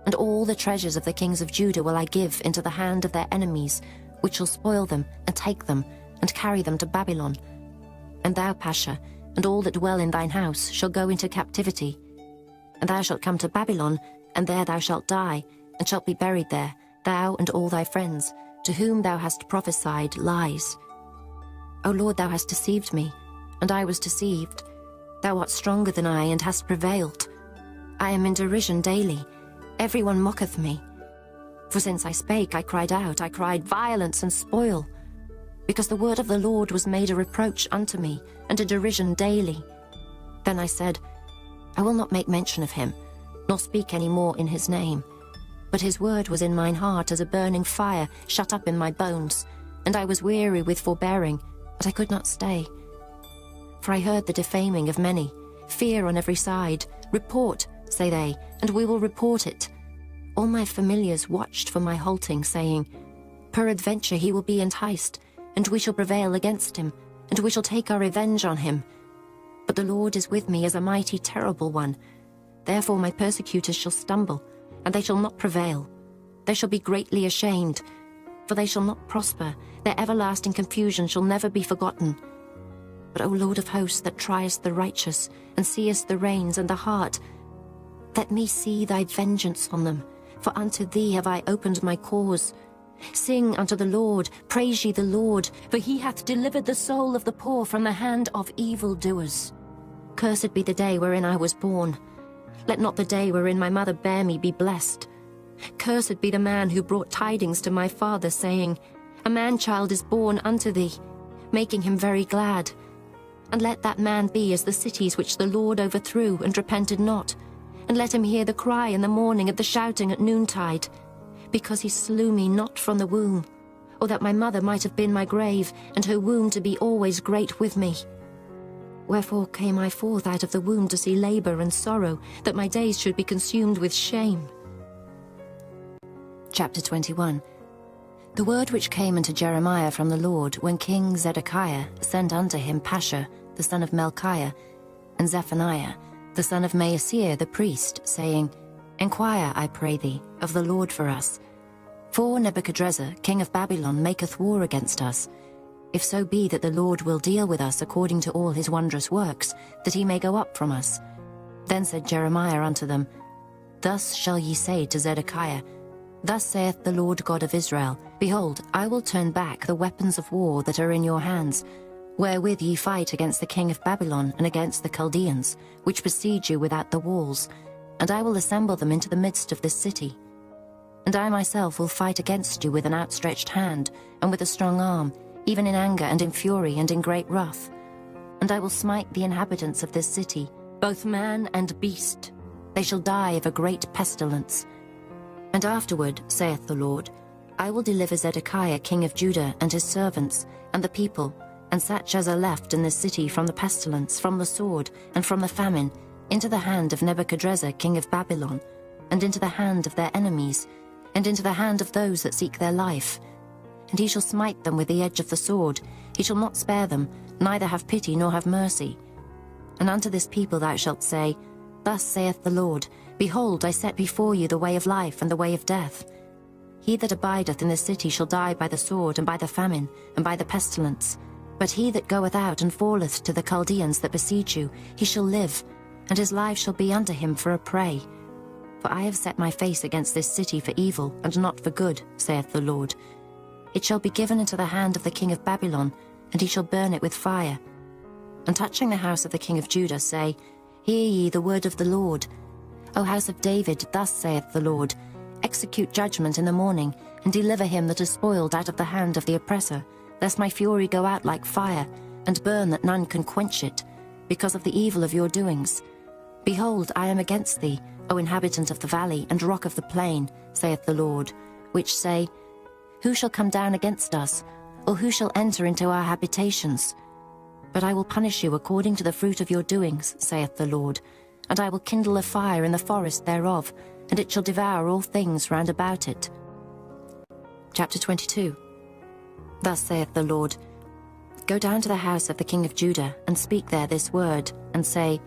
And all the treasures of the kings of Judah will I give into the hand of their enemies, which shall spoil them, and take them, and carry them to Babylon. And thou, Pashur, and all that dwell in thine house shall go into captivity. And thou shalt come to Babylon, and there thou shalt die, and shalt be buried there, thou and all thy friends, to whom thou hast prophesied lies. O Lord, thou hast deceived me, and I was deceived. Thou art stronger than I, and hast prevailed. I am in derision daily. Every one mocketh me. For since I spake, I cried out, I cried violence and spoil. Because the word of the Lord was made a reproach unto me, and a derision daily. Then I said, I will not make mention of him, nor speak any more in his name. But his word was in mine heart as a burning fire shut up in my bones, and I was weary with forbearing, but I could not stay. For I heard the defaming of many, fear on every side. Report, say they, and we will report it. All my familiars watched for my halting, saying, Peradventure he will be enticed, and we shall prevail against him, and we shall take our revenge on him. But the Lord is with me as a mighty terrible one. Therefore my persecutors shall stumble, and they shall not prevail. They shall be greatly ashamed, for they shall not prosper. Their everlasting confusion shall never be forgotten. But, O Lord of hosts, that triest the righteous, and seest the reins and the heart, let me see thy vengeance on them, for unto thee have I opened my cause. Sing unto the Lord, praise ye the Lord, for he hath delivered the soul of the poor from the hand of evildoers. Cursed be the day wherein I was born. Let not the day wherein my mother bare me be blessed. Cursed be the man who brought tidings to my father, saying, A man-child is born unto thee, making him very glad. And let that man be as the cities which the Lord overthrew and repented not. And let him hear the cry in the morning and the shouting at noontide. Because he slew me not from the womb, or that my mother might have been my grave, and her womb to be always great with me. Wherefore came I forth out of the womb to see labour and sorrow, that my days should be consumed with shame. Chapter 21. The word which came unto Jeremiah from the Lord, when King Zedekiah sent unto him Pashur, the son of Melchiah, and Zephaniah, the son of Maaseiah the priest, saying, Enquire, I pray thee, of the Lord for us. For Nebuchadrezzar, king of Babylon, maketh war against us. If so be that the Lord will deal with us according to all his wondrous works, that he may go up from us. Then said Jeremiah unto them, Thus shall ye say to Zedekiah, Thus saith the Lord God of Israel, Behold, I will turn back the weapons of war that are in your hands, wherewith ye fight against the king of Babylon and against the Chaldeans, which besiege you without the walls, and I will assemble them into the midst of this city. And I myself will fight against you with an outstretched hand, and with a strong arm, even in anger and in fury and in great wrath. And I will smite the inhabitants of this city, both man and beast. They shall die of a great pestilence. And afterward, saith the Lord, I will deliver Zedekiah king of Judah and his servants, and the people, and such as are left in this city from the pestilence, from the sword, and from the famine, into the hand of Nebuchadrezzar king of Babylon, and into the hand of their enemies, and into the hand of those that seek their life. And he shall smite them with the edge of the sword. He shall not spare them, neither have pity nor have mercy. And unto this people thou shalt say, Thus saith the Lord, Behold, I set before you the way of life and the way of death. He that abideth in the city shall die by the sword, and by the famine, and by the pestilence. But he that goeth out and falleth to the Chaldeans that besiege you, he shall live, and his life shall be unto him for a prey. For I have set my face against this city for evil, and not for good, saith the Lord. It shall be given into the hand of the king of Babylon, and he shall burn it with fire. And touching the house of the king of Judah, say, Hear ye the word of the Lord. O house of David, thus saith the Lord, Execute judgment in the morning, and deliver him that is spoiled out of the hand of the oppressor, lest my fury go out like fire, and burn that none can quench it, because of the evil of your doings. Behold, I am against thee, O inhabitant of the valley and rock of the plain, saith the Lord, which say, Who shall come down against us, or who shall enter into our habitations? But I will punish you according to the fruit of your doings, saith the Lord, and I will kindle a fire in the forest thereof, and it shall devour all things round about it. Chapter 22. Thus saith the Lord, Go down to the house of the king of Judah, and speak there this word, and say,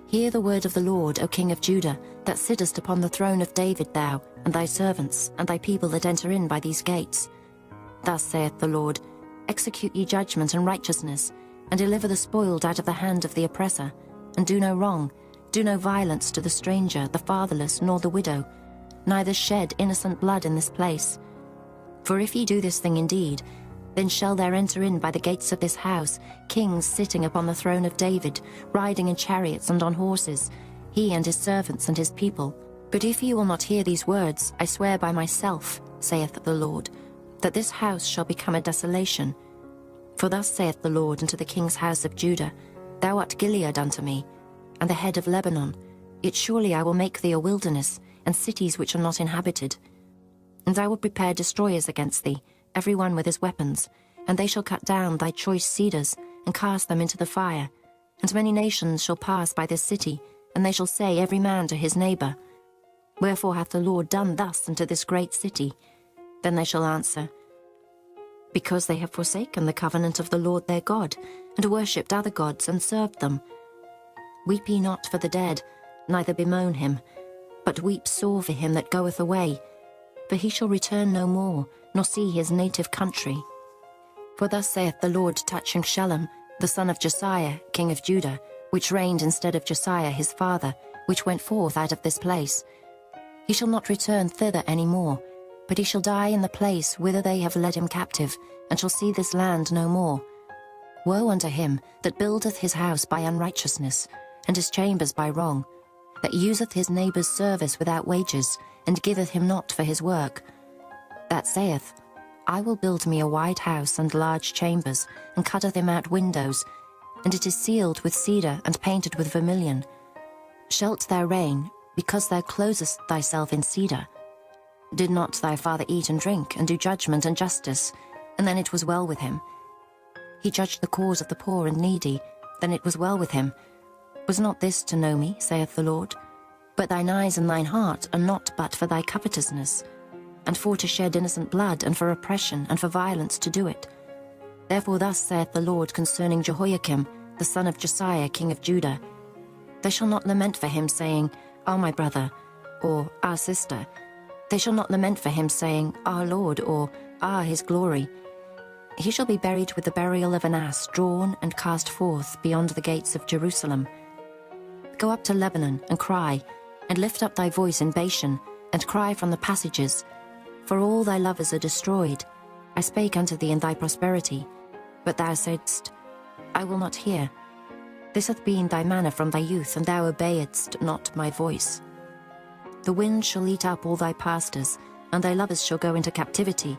Hear the word of the Lord, O king of Judah, that sittest upon the throne of David thou, and thy servants, and thy people that enter in by these gates. Thus saith the Lord, Execute ye judgment and righteousness, and deliver the spoiled out of the hand of the oppressor, and do no wrong, do no violence to the stranger, the fatherless, nor the widow, neither shed innocent blood in this place. For if ye do this thing indeed, then shall there enter in by the gates of this house kings sitting upon the throne of David, riding in chariots and on horses, he and his servants and his people. But if ye will not hear these words, I swear by myself, saith the Lord, that this house shall become a desolation. For thus saith the Lord unto the king's house of Judah, Thou art Gilead unto me, and the head of Lebanon, yet surely I will make thee a wilderness, and cities which are not inhabited. And I will prepare destroyers against thee, every one with his weapons, and they shall cut down thy choice cedars, and cast them into the fire. And many nations shall pass by this city, and they shall say every man to his neighbour, Wherefore hath the Lord done thus unto this great city? Then they shall answer, Because they have forsaken the covenant of the Lord their God, and worshipped other gods, and served them. Weep ye not for the dead, neither bemoan him, but weep sore for him that goeth away, for he shall return no more, nor see his native country. For thus saith the Lord touching Shallum, the son of Josiah, king of Judah, which reigned instead of Josiah his father, which went forth out of this place. He shall not return thither any more, but he shall die in the place whither they have led him captive, and shall see this land no more. Woe unto him that buildeth his house by unrighteousness, and his chambers by wrong, that useth his neighbour's service without wages, and giveth him not for his work. That saith, I will build me a wide house and large chambers, and cutteth him out windows, and it is sealed with cedar and painted with vermilion. Shalt thou reign, because thou closest thyself in cedar? Did not thy father eat and drink, and do judgment and justice, and then it was well with him? He judged the cause of the poor and needy, then it was well with him. Was not this to know me, saith the Lord? But thine eyes and thine heart are not but for thy covetousness, and for to shed innocent blood, and for oppression, and for violence to do it. Therefore thus saith the Lord concerning Jehoiakim, the son of Josiah, king of Judah, They shall not lament for him, saying, Ah, my brother, or our sister. They shall not lament for him, saying, Our Lord, or Ah, his glory. He shall be buried with the burial of an ass, drawn and cast forth beyond the gates of Jerusalem. Go up to Lebanon, and cry, and lift up thy voice in Bashan, and cry from the passages. For all thy lovers are destroyed. I spake unto thee in thy prosperity, but thou saidst, I will not hear. This hath been thy manner from thy youth, and thou obeyedst not my voice. The wind shall eat up all thy pastors, and thy lovers shall go into captivity.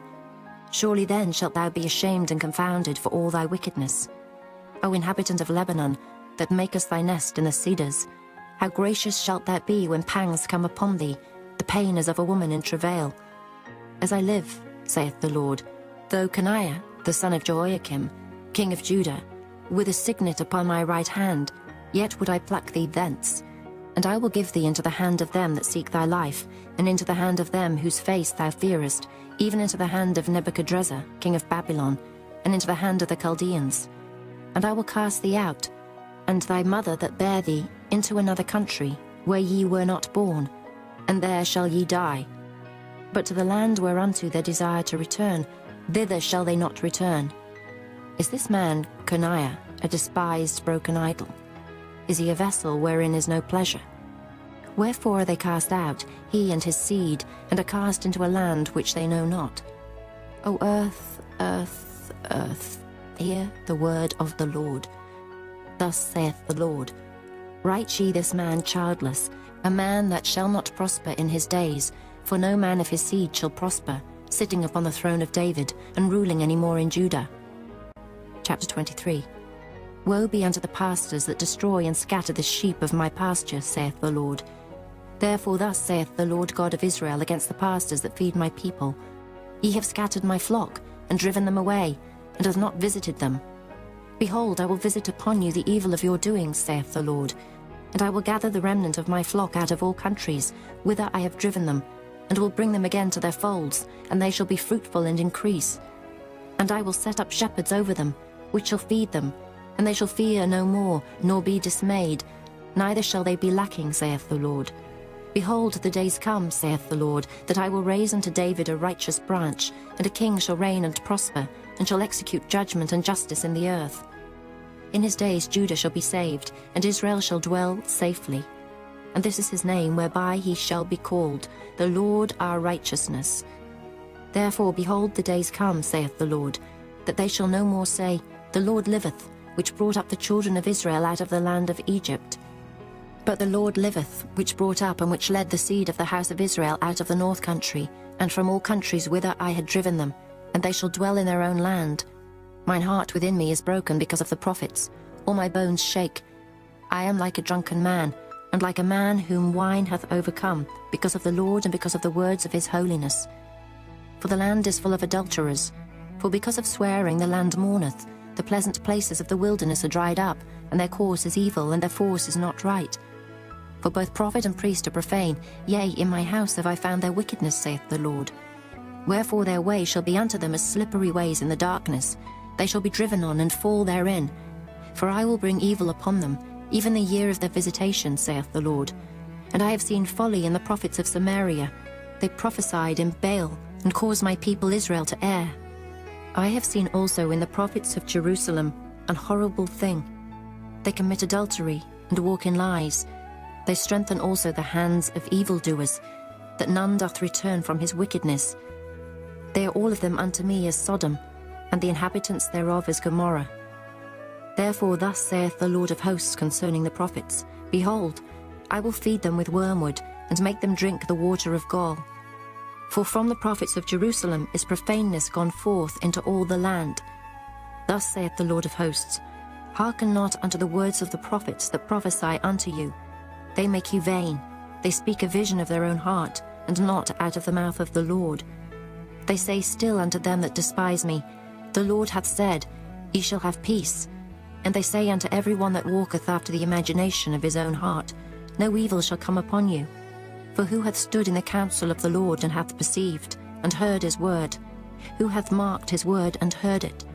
Surely then shalt thou be ashamed and confounded for all thy wickedness. O inhabitant of Lebanon, that makest thy nest in the cedars, how gracious shalt thou be when pangs come upon thee, the pain as of a woman in travail. As I live, saith the Lord, though Coniah, the son of Jehoiakim, king of Judah, with a signet upon my right hand, yet would I pluck thee thence. And I will give thee into the hand of them that seek thy life, and into the hand of them whose face thou fearest, even into the hand of Nebuchadrezzar, king of Babylon, and into the hand of the Chaldeans. And I will cast thee out, and thy mother that bare thee, into another country, where ye were not born, and there shall ye die. But to the land whereunto they desire to return, thither shall they not return. Is this man, Coniah, a despised broken idol? Is he a vessel wherein is no pleasure? Wherefore are they cast out, he and his seed, and are cast into a land which they know not? O earth, earth, earth, hear the word of the Lord. Thus saith the Lord, Write ye this man childless, a man that shall not prosper in his days, for no man of his seed shall prosper, sitting upon the throne of David, and ruling any more in Judah. Chapter 23. Woe be unto the pastors that destroy and scatter the sheep of my pasture, saith the Lord. Therefore thus saith the Lord God of Israel against the pastors that feed my people, Ye have scattered my flock, and driven them away, and have not visited them. Behold, I will visit upon you the evil of your doings, saith the Lord, and I will gather the remnant of my flock out of all countries, whither I have driven them, and will bring them again to their folds, and they shall be fruitful and increase. And I will set up shepherds over them, which shall feed them, and they shall fear no more, nor be dismayed, neither shall they be lacking, saith the Lord. Behold, the days come, saith the Lord, that I will raise unto David a righteous branch, and a king shall reign and prosper, and shall execute judgment and justice in the earth. In his days Judah shall be saved, and Israel shall dwell safely. And this is his name, whereby he shall be called, the Lord our righteousness. Therefore, behold, the days come, saith the Lord, that they shall no more say, The Lord liveth, which brought up the children of Israel out of the land of Egypt. But the Lord liveth, which brought up and which led the seed of the house of Israel out of the north country, and from all countries whither I had driven them, and they shall dwell in their own land. Mine heart within me is broken because of the prophets, all my bones shake. I am like a drunken man, and like a man whom wine hath overcome, because of the Lord and because of the words of his holiness. For the land is full of adulterers, for because of swearing the land mourneth. The pleasant places of the wilderness are dried up, and their course is evil, and their force is not right. For both prophet and priest are profane, yea, in my house have I found their wickedness, saith the Lord. Wherefore their way shall be unto them as slippery ways in the darkness. They shall be driven on and fall therein. For I will bring evil upon them, even the year of their visitation, saith the Lord. And I have seen folly in the prophets of Samaria. They prophesied in Baal, and caused my people Israel to err. I have seen also in the prophets of Jerusalem an horrible thing. They commit adultery, and walk in lies. They strengthen also the hands of evildoers, that none doth return from his wickedness. They are all of them unto me as Sodom, and the inhabitants thereof as Gomorrah. Therefore thus saith the Lord of hosts concerning the prophets, Behold, I will feed them with wormwood, and make them drink the water of gall. For from the prophets of Jerusalem is profaneness gone forth into all the land. Thus saith the Lord of hosts, Hearken not unto the words of the prophets that prophesy unto you. They make you vain. They speak a vision of their own heart, and not out of the mouth of the Lord. They say still unto them that despise me, The Lord hath said, Ye shall have peace. And they say unto every one that walketh after the imagination of his own heart, No evil shall come upon you. For who hath stood in the counsel of the Lord, and hath perceived, and heard his word? Who hath marked his word, and heard it?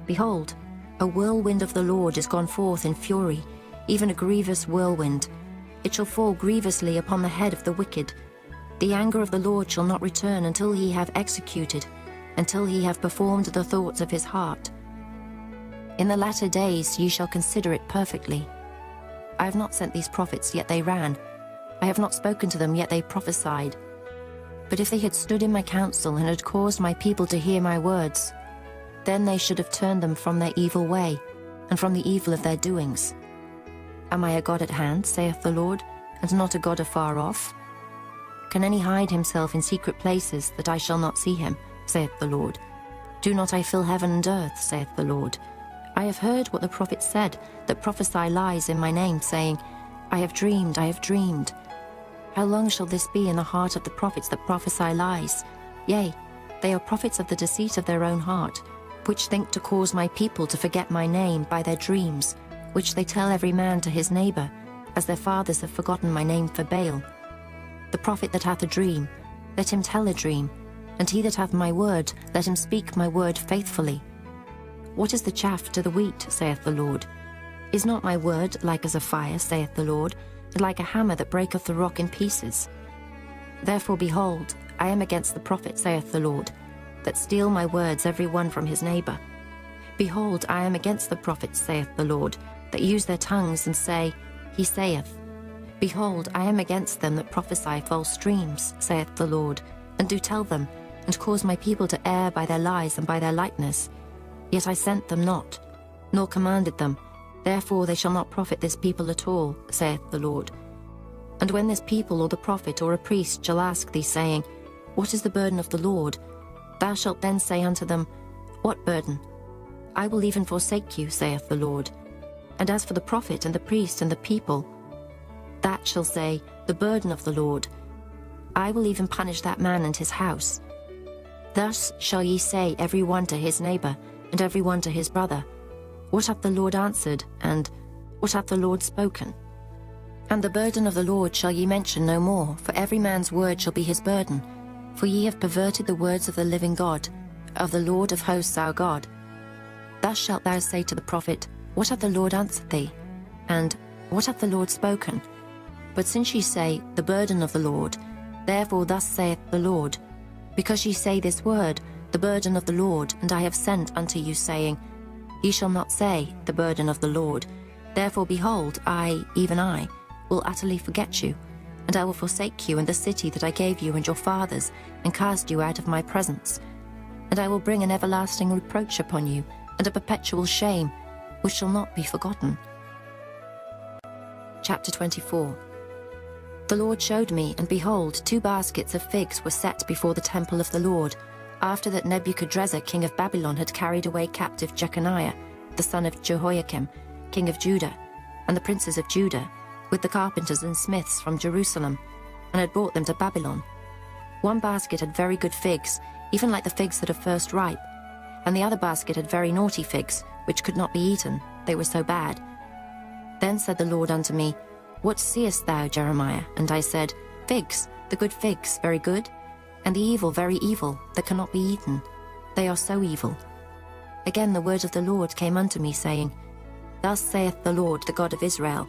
Behold, a whirlwind of the Lord is gone forth in fury, even a grievous whirlwind. It shall fall grievously upon the head of the wicked. The anger of the Lord shall not return until he have executed, until he have performed the thoughts of his heart. In the latter days ye shall consider it perfectly. I have not sent these prophets, yet they ran. I have not spoken to them, yet they prophesied. But if they had stood in my counsel, and had caused my people to hear my words, then they should have turned them from their evil way, and from the evil of their doings. Am I a God at hand, saith the Lord, and not a God afar off? Can any hide himself in secret places, that I shall not see him, saith the Lord? Do not I fill heaven and earth, saith the Lord? I have heard what the prophets said, that prophesy lies in my name, saying, I have dreamed, I have dreamed. How long shall this be in the heart of the prophets that prophesy lies? Yea, they are prophets of the deceit of their own heart, which think to cause my people to forget my name by their dreams, which they tell every man to his neighbor, as their fathers have forgotten my name for Baal. The prophet that hath a dream, let him tell a dream, and he that hath my word, let him speak my word faithfully. What is the chaff to the wheat, saith the Lord? Is not my word like as a fire, saith the Lord, and like a hammer that breaketh the rock in pieces? Therefore, behold, I am against the prophet, saith the Lord, that steal my words every one from his neighbor. Behold, I am against the prophets, saith the Lord, that use their tongues and say, He saith. Behold, I am against them that prophesy false dreams, saith the Lord, and do tell them, and cause my people to err by their lies and by their lightness. Yet I sent them not, nor commanded them. Therefore they shall not profit this people at all, saith the Lord. And when this people or the prophet or a priest shall ask thee, saying, What is the burden of the Lord? Thou shalt then say unto them, What burden? I will even forsake you, saith the Lord. And as for the prophet and the priest and the people, that shall say, The burden of the Lord. I will even punish that man and his house. Thus shall ye say every one to his neighbor, and every one to his brother, What hath the Lord answered? And what hath the Lord spoken? And the burden of the Lord shall ye mention no more, for every man's word shall be his burden. For ye have perverted the words of the living God, of the Lord of hosts our God. Thus shalt thou say to the prophet, What hath the Lord answered thee? And what hath the Lord spoken? But since ye say, The burden of the Lord, therefore thus saith the Lord, because ye say this word, The burden of the Lord, and I have sent unto you, saying, Ye shall not say, the burden of the Lord. Therefore, behold, I, even I, will utterly forget you, and I will forsake you and the city that I gave you and your fathers, and cast you out of my presence. And I will bring an everlasting reproach upon you, and a perpetual shame, which shall not be forgotten. Chapter 24. The Lord showed me, and behold, 2 baskets of figs were set before the temple of the Lord, after that Nebuchadrezzar king of Babylon had carried away captive Jeconiah, the son of Jehoiakim, king of Judah, and the princes of Judah, with the carpenters and smiths from Jerusalem, and had brought them to Babylon. 1 basket had very good figs, even like the figs that are first ripe, and the other basket had very naughty figs, which could not be eaten, they were so bad. Then said the Lord unto me, What seest thou, Jeremiah? And I said, Figs, the good figs, very good, and the evil, very evil, that cannot be eaten. They are so evil. Again the word of the Lord came unto me, saying, Thus saith the Lord, the God of Israel,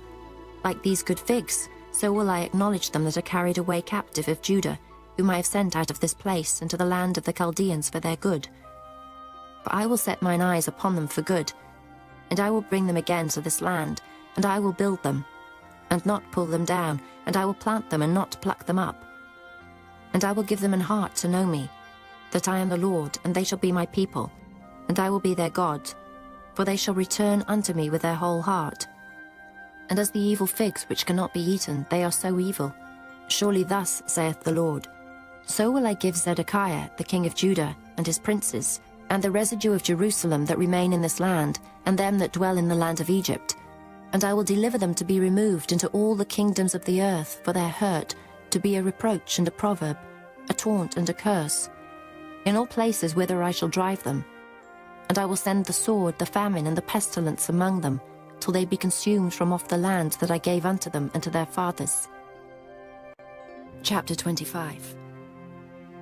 Like these good figs, so will I acknowledge them that are carried away captive of Judah, whom I have sent out of this place into the land of the Chaldeans for their good. For I will set mine eyes upon them for good, and I will bring them again to this land, and I will build them, and not pull them down, and I will plant them and not pluck them up. And I will give them an heart to know me, that I am the Lord, and they shall be my people, and I will be their God, for they shall return unto me with their whole heart. And as the evil figs which cannot be eaten, they are so evil. Surely thus saith the Lord, So will I give Zedekiah the king of Judah, and his princes, and the residue of Jerusalem that remain in this land, and them that dwell in the land of Egypt, and I will deliver them to be removed into all the kingdoms of the earth for their hurt, to be a reproach and a proverb, a taunt and a curse, in all places whither I shall drive them. And I will send the sword, the famine, and the pestilence among them, till they be consumed from off the land that I gave unto them and to their fathers. Chapter 25.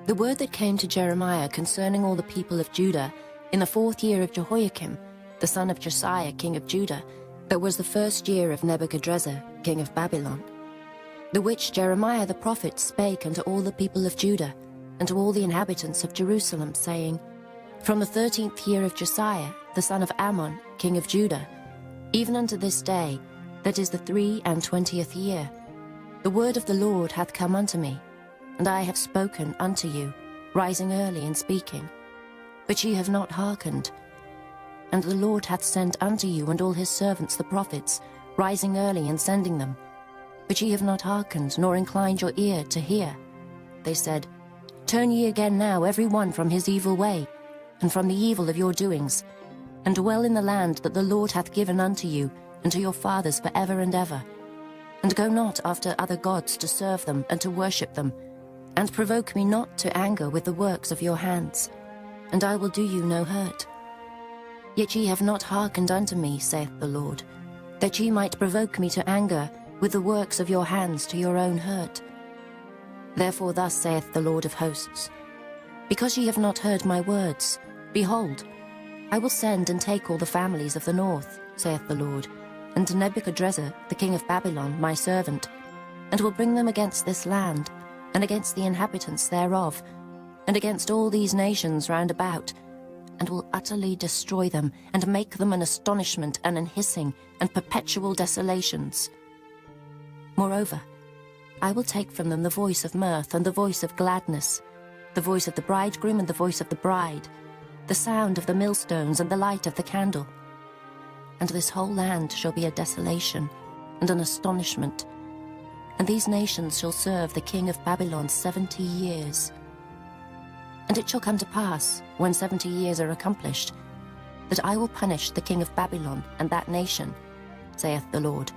The word that came to Jeremiah concerning all the people of Judah, in the 4th year of Jehoiakim, the son of Josiah, king of Judah, that was the 1st year of Nebuchadrezzar, king of Babylon, the which Jeremiah the prophet spake unto all the people of Judah, and to all the inhabitants of Jerusalem, saying, From the 13th year of Josiah, the son of Ammon, king of Judah, even unto this day, that is the 23 year, the word of the Lord hath come unto me, and I have spoken unto you, rising early and speaking. But ye have not hearkened. And the Lord hath sent unto you and all his servants the prophets, rising early and sending them. But ye have not hearkened, nor inclined your ear to hear. They said, Turn ye again now every one from his evil way, and from the evil of your doings, and dwell in the land that the Lord hath given unto you, and to your fathers for ever and ever. And go not after other gods to serve them, and to worship them, and provoke me not to anger with the works of your hands, and I will do you no hurt. Yet ye have not hearkened unto me, saith the Lord, that ye might provoke me to anger with the works of your hands to your own hurt. Therefore thus saith the Lord of hosts, Because ye have not heard my words, behold, I will send and take all the families of the north, saith the Lord, and Nebuchadrezzar the king of Babylon my servant, and will bring them against this land, and against the inhabitants thereof, and against all these nations round about, and will utterly destroy them, and make them an astonishment and an hissing and perpetual desolations. Moreover, I will take from them the voice of mirth and the voice of gladness, the voice of the bridegroom and the voice of the bride, the sound of the millstones and the light of the candle. And this whole land shall be a desolation and an astonishment, and these nations shall serve the king of Babylon 70 years. And it shall come to pass, when 70 years are accomplished, that I will punish the king of Babylon and that nation, saith the Lord,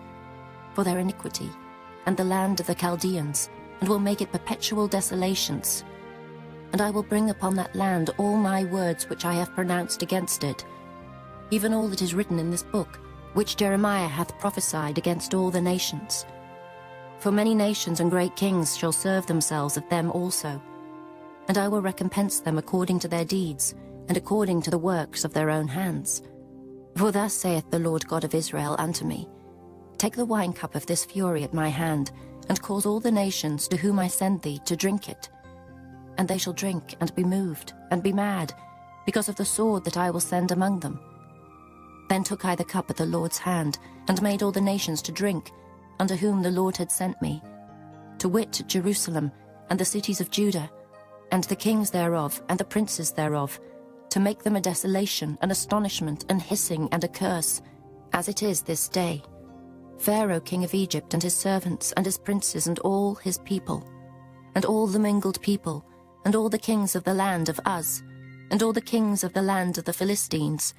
for their iniquity, and the land of the Chaldeans, and will make it perpetual desolations. And I will bring upon that land all my words which I have pronounced against it, even all that is written in this book, which Jeremiah hath prophesied against all the nations. For many nations and great kings shall serve themselves of them also, and I will recompense them according to their deeds, and according to the works of their own hands. For thus saith the Lord God of Israel unto me, Take the wine cup of this fury at my hand, and cause all the nations to whom I send thee to drink it. And they shall drink, and be moved, and be mad, because of the sword that I will send among them. Then took I the cup at the Lord's hand, and made all the nations to drink, unto whom the Lord had sent me, to wit, Jerusalem, and the cities of Judah, and the kings thereof, and the princes thereof, to make them a desolation, an astonishment, an hissing, and a curse, as it is this day. Pharaoh king of Egypt, and his servants, and his princes, and all his people, and all the mingled people, and all the kings of the land of Uz, and all the kings of the land of the Philistines,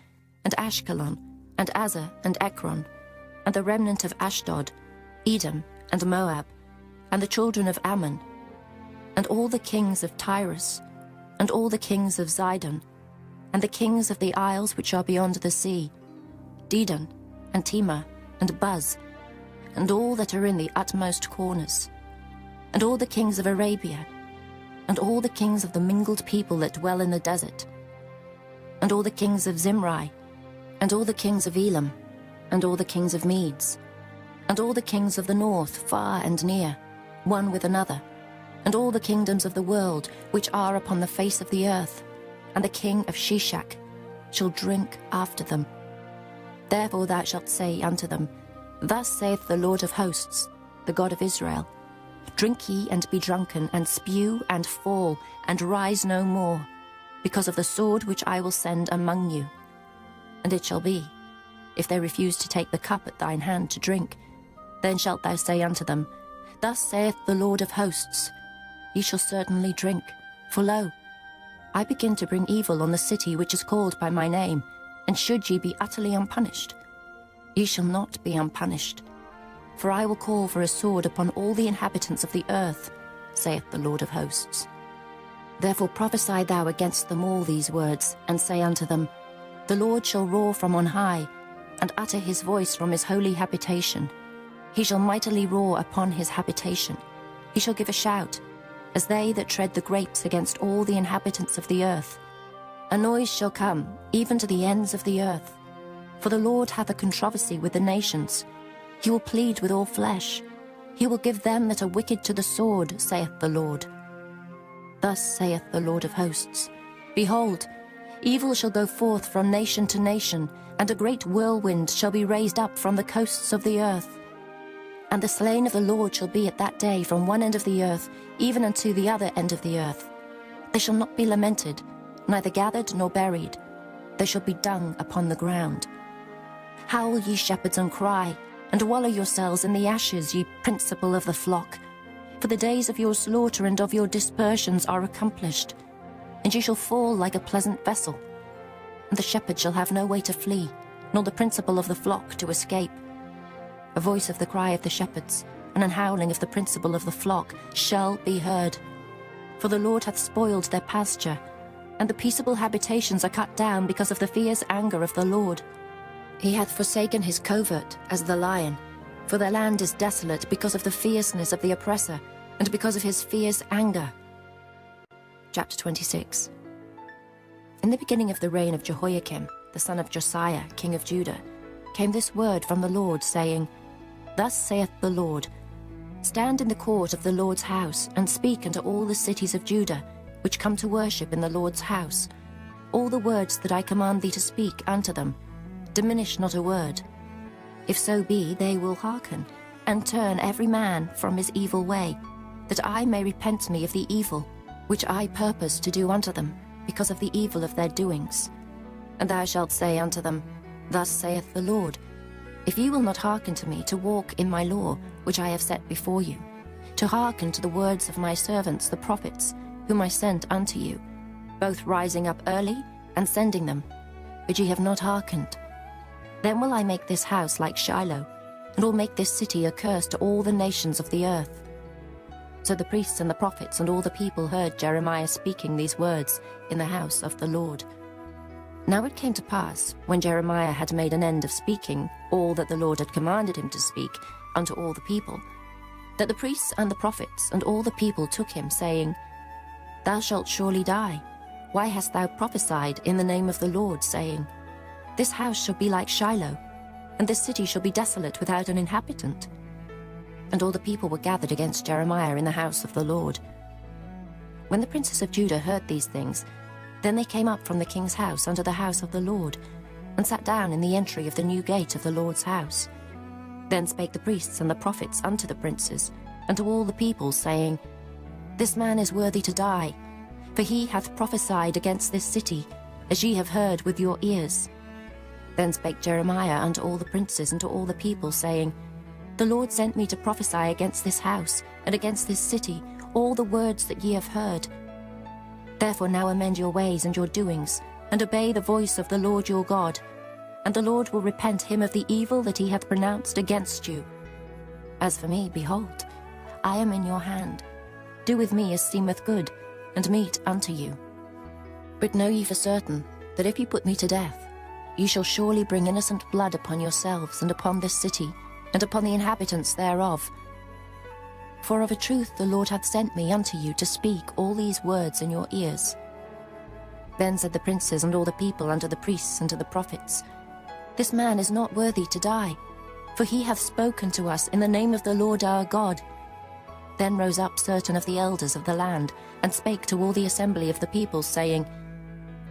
and Ashkelon, and Azar, and Ekron, and the remnant of Ashdod, Edom, and Moab, and the children of Ammon, and all the kings of Tyrus, and all the kings of Zidon, and the kings of the isles which are beyond the sea, Dedan, and Tema, and Buz, and all that are in the utmost corners, and all the kings of Arabia, and all the kings of the mingled people that dwell in the desert, and all the kings of Zimri, and all the kings of Elam, and all the kings of Medes, and all the kings of the north, far and near, one with another, and all the kingdoms of the world which are upon the face of the earth, and the king of Shishak shall drink after them. Therefore thou shalt say unto them, Thus saith the Lord of hosts, the God of Israel, Drink ye and be drunken, and spew and fall, and rise no more, because of the sword which I will send among you. And it shall be, if they refuse to take the cup at thine hand to drink, then shalt thou say unto them, Thus saith the Lord of hosts, Ye shall certainly drink, for lo, I begin to bring evil on the city which is called by my name, and should ye be utterly unpunished? Ye shall not be unpunished, for I will call for a sword upon all the inhabitants of the earth, saith the Lord of hosts. Therefore prophesy thou against them all these words, and say unto them, The Lord shall roar from on high, and utter his voice from his holy habitation. He shall mightily roar upon his habitation. He shall give a shout, as they that tread the grapes against all the inhabitants of the earth. A noise shall come, even to the ends of the earth. For the Lord hath a controversy with the nations. He will plead with all flesh. He will give them that are wicked to the sword, saith the Lord. Thus saith the Lord of hosts, Behold, evil shall go forth from nation to nation, and a great whirlwind shall be raised up from the coasts of the earth. And the slain of the Lord shall be at that day from one end of the earth, even unto the other end of the earth. They shall not be lamented, neither gathered nor buried. They shall be dung upon the ground. Howl, ye shepherds, and cry, and wallow yourselves in the ashes, ye principal of the flock. For the days of your slaughter and of your dispersions are accomplished, and ye shall fall like a pleasant vessel. And the shepherd shall have no way to flee, nor the principal of the flock to escape. A voice of the cry of the shepherds, and an howling of the principal of the flock shall be heard. For the Lord hath spoiled their pasture, and the peaceable habitations are cut down because of the fierce anger of the Lord. He hath forsaken his covert as the lion, for their land is desolate because of the fierceness of the oppressor, and because of his fierce anger. Chapter 26. In the beginning of the reign of Jehoiakim, the son of Josiah, king of Judah, came this word from the Lord, saying, Thus saith the Lord, Stand in the court of the Lord's house, and speak unto all the cities of Judah, which come to worship in the Lord's house, all the words that I command thee to speak unto them. Diminish not a word. If so be they will hearken, and turn every man from his evil way, that I may repent me of the evil which I purpose to do unto them, because of the evil of their doings. And thou shalt say unto them, Thus saith the Lord, If ye will not hearken to me to walk in my law, which I have set before you, to hearken to the words of my servants the prophets, whom I sent unto you, both rising up early and sending them, but ye have not hearkened, then will I make this house like Shiloh, and will make this city a curse to all the nations of the earth. So the priests and the prophets and all the people heard Jeremiah speaking these words in the house of the Lord. Now it came to pass, when Jeremiah had made an end of speaking all that the Lord had commanded him to speak unto all the people, that the priests and the prophets and all the people took him, saying, Thou shalt surely die. Why hast thou prophesied in the name of the Lord, saying, This house shall be like Shiloh, and this city shall be desolate without an inhabitant? And all the people were gathered against Jeremiah in the house of the Lord. When the princes of Judah heard these things, then they came up from the king's house unto the house of the Lord, and sat down in the entry of the new gate of the Lord's house. Then spake the priests and the prophets unto the princes, and to all the people, saying, This man is worthy to die, for he hath prophesied against this city, as ye have heard with your ears. Then spake Jeremiah unto all the princes and to all the people, saying, The Lord sent me to prophesy against this house, and against this city, all the words that ye have heard. Therefore now amend your ways and your doings, and obey the voice of the Lord your God, and the Lord will repent him of the evil that he hath pronounced against you. As for me, behold, I am in your hand. Do with me as seemeth good, and meet unto you. But know ye for certain, that if ye put me to death, ye shall surely bring innocent blood upon yourselves, and upon this city, and upon the inhabitants thereof. For of a truth the Lord hath sent me unto you to speak all these words in your ears. Then said the princes and all the people unto the priests and to the prophets, This man is not worthy to die, for he hath spoken to us in the name of the Lord our God. Then rose up certain of the elders of the land, and spake to all the assembly of the people, saying,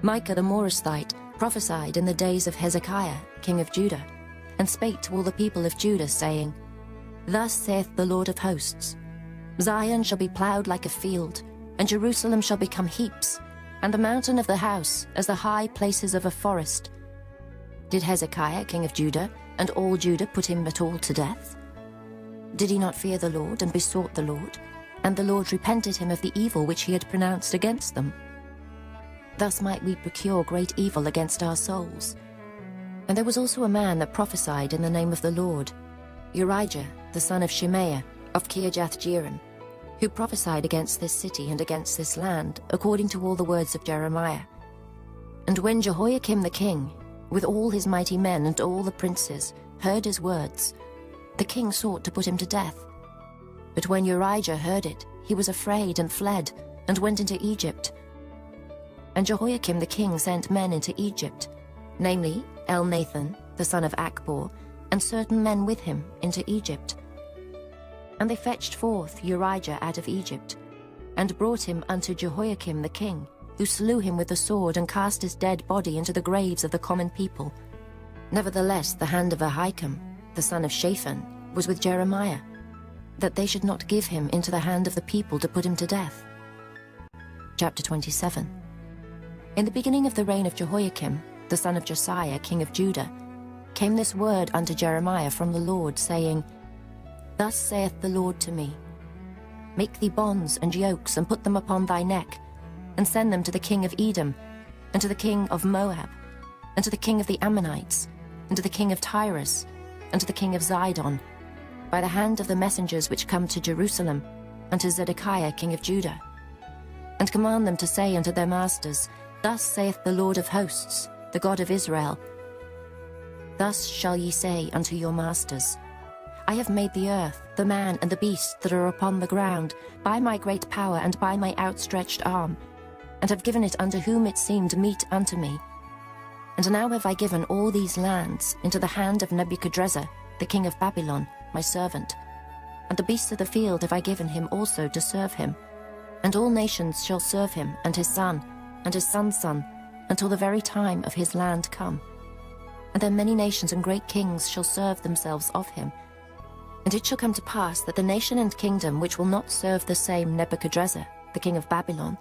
Micah the Morasthite prophesied in the days of Hezekiah, king of Judah, and spake to all the people of Judah, saying, Thus saith the Lord of hosts, Zion shall be ploughed like a field, and Jerusalem shall become heaps, and the mountain of the house as the high places of a forest. Did Hezekiah, king of Judah, and all Judah put him at all to death? Did he not fear the Lord, and besought the Lord? And the Lord repented him of the evil which he had pronounced against them. Thus might we procure great evil against our souls. And there was also a man that prophesied in the name of the Lord, Urijah, the son of Shemaiah, of Kirjath-jearim, who prophesied against this city and against this land, according to all the words of Jeremiah. And when Jehoiakim the king, with all his mighty men and all the princes, heard his words, the king sought to put him to death. But when Urijah heard it, he was afraid and fled, and went into Egypt. And Jehoiakim the king sent men into Egypt, namely Elnathan, the son of Achbor, and certain men with him into Egypt. And they fetched forth Urijah out of Egypt, and brought him unto Jehoiakim the king, who slew him with the sword, and cast his dead body into the graves of the common people. Nevertheless the hand of Ahikam, the son of Shaphan, was with Jeremiah, that they should not give him into the hand of the people to put him to death. Chapter 27. In the beginning of the reign of Jehoiakim, the son of Josiah, king of Judah, came this word unto Jeremiah from the Lord, saying, Thus saith the Lord to me, Make thee bonds and yokes, and put them upon thy neck, and send them to the king of Edom, and to the king of Moab, and to the king of the Ammonites, and to the king of Tyrus, and to the king of Zidon, by the hand of the messengers which come to Jerusalem, and to Zedekiah king of Judah. And command them to say unto their masters, Thus saith the Lord of hosts, the God of Israel, Thus shall ye say unto your masters, I have made the earth, the man, and the beast that are upon the ground, by my great power and by my outstretched arm, and have given it unto whom it seemed meet unto me. And now have I given all these lands into the hand of Nebuchadrezzar, the king of Babylon, my servant. And the beasts of the field have I given him also to serve him. And all nations shall serve him, and his son, and his son's son, until the very time of his land come. And then many nations and great kings shall serve themselves of him. And it shall come to pass that the nation and kingdom which will not serve the same Nebuchadrezzar, the king of Babylon,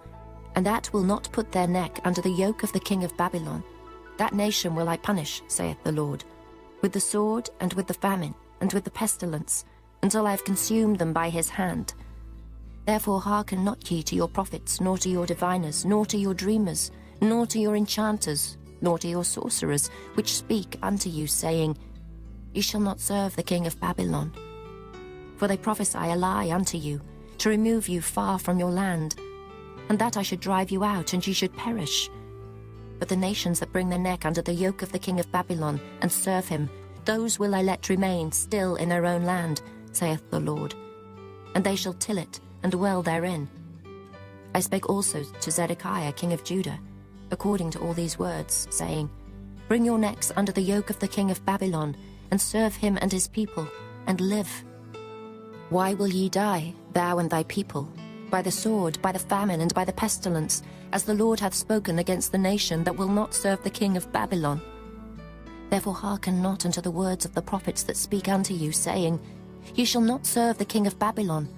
and that will not put their neck under the yoke of the king of Babylon, that nation will I punish, saith the Lord, with the sword, and with the famine, and with the pestilence, until I have consumed them by his hand. Therefore hearken not ye to your prophets, nor to your diviners, nor to your dreamers, nor to your enchanters, nor to your sorcerers, which speak unto you, saying, Ye shall not serve the king of Babylon. For they prophesy a lie unto you, to remove you far from your land, and that I should drive you out, and ye should perish. But the nations that bring their neck under the yoke of the king of Babylon, and serve him, those will I let remain still in their own land, saith the Lord. And they shall till it, and dwell therein. I spake also to Zedekiah king of Judah, according to all these words, saying, Bring your necks under the yoke of the king of Babylon, and serve him and his people, and live. Why will ye die, thou and thy people? By the sword, by the famine, and by the pestilence, as the Lord hath spoken against the nation that will not serve the king of Babylon. Therefore hearken not unto the words of the prophets that speak unto you, saying, Ye shall not serve the king of Babylon,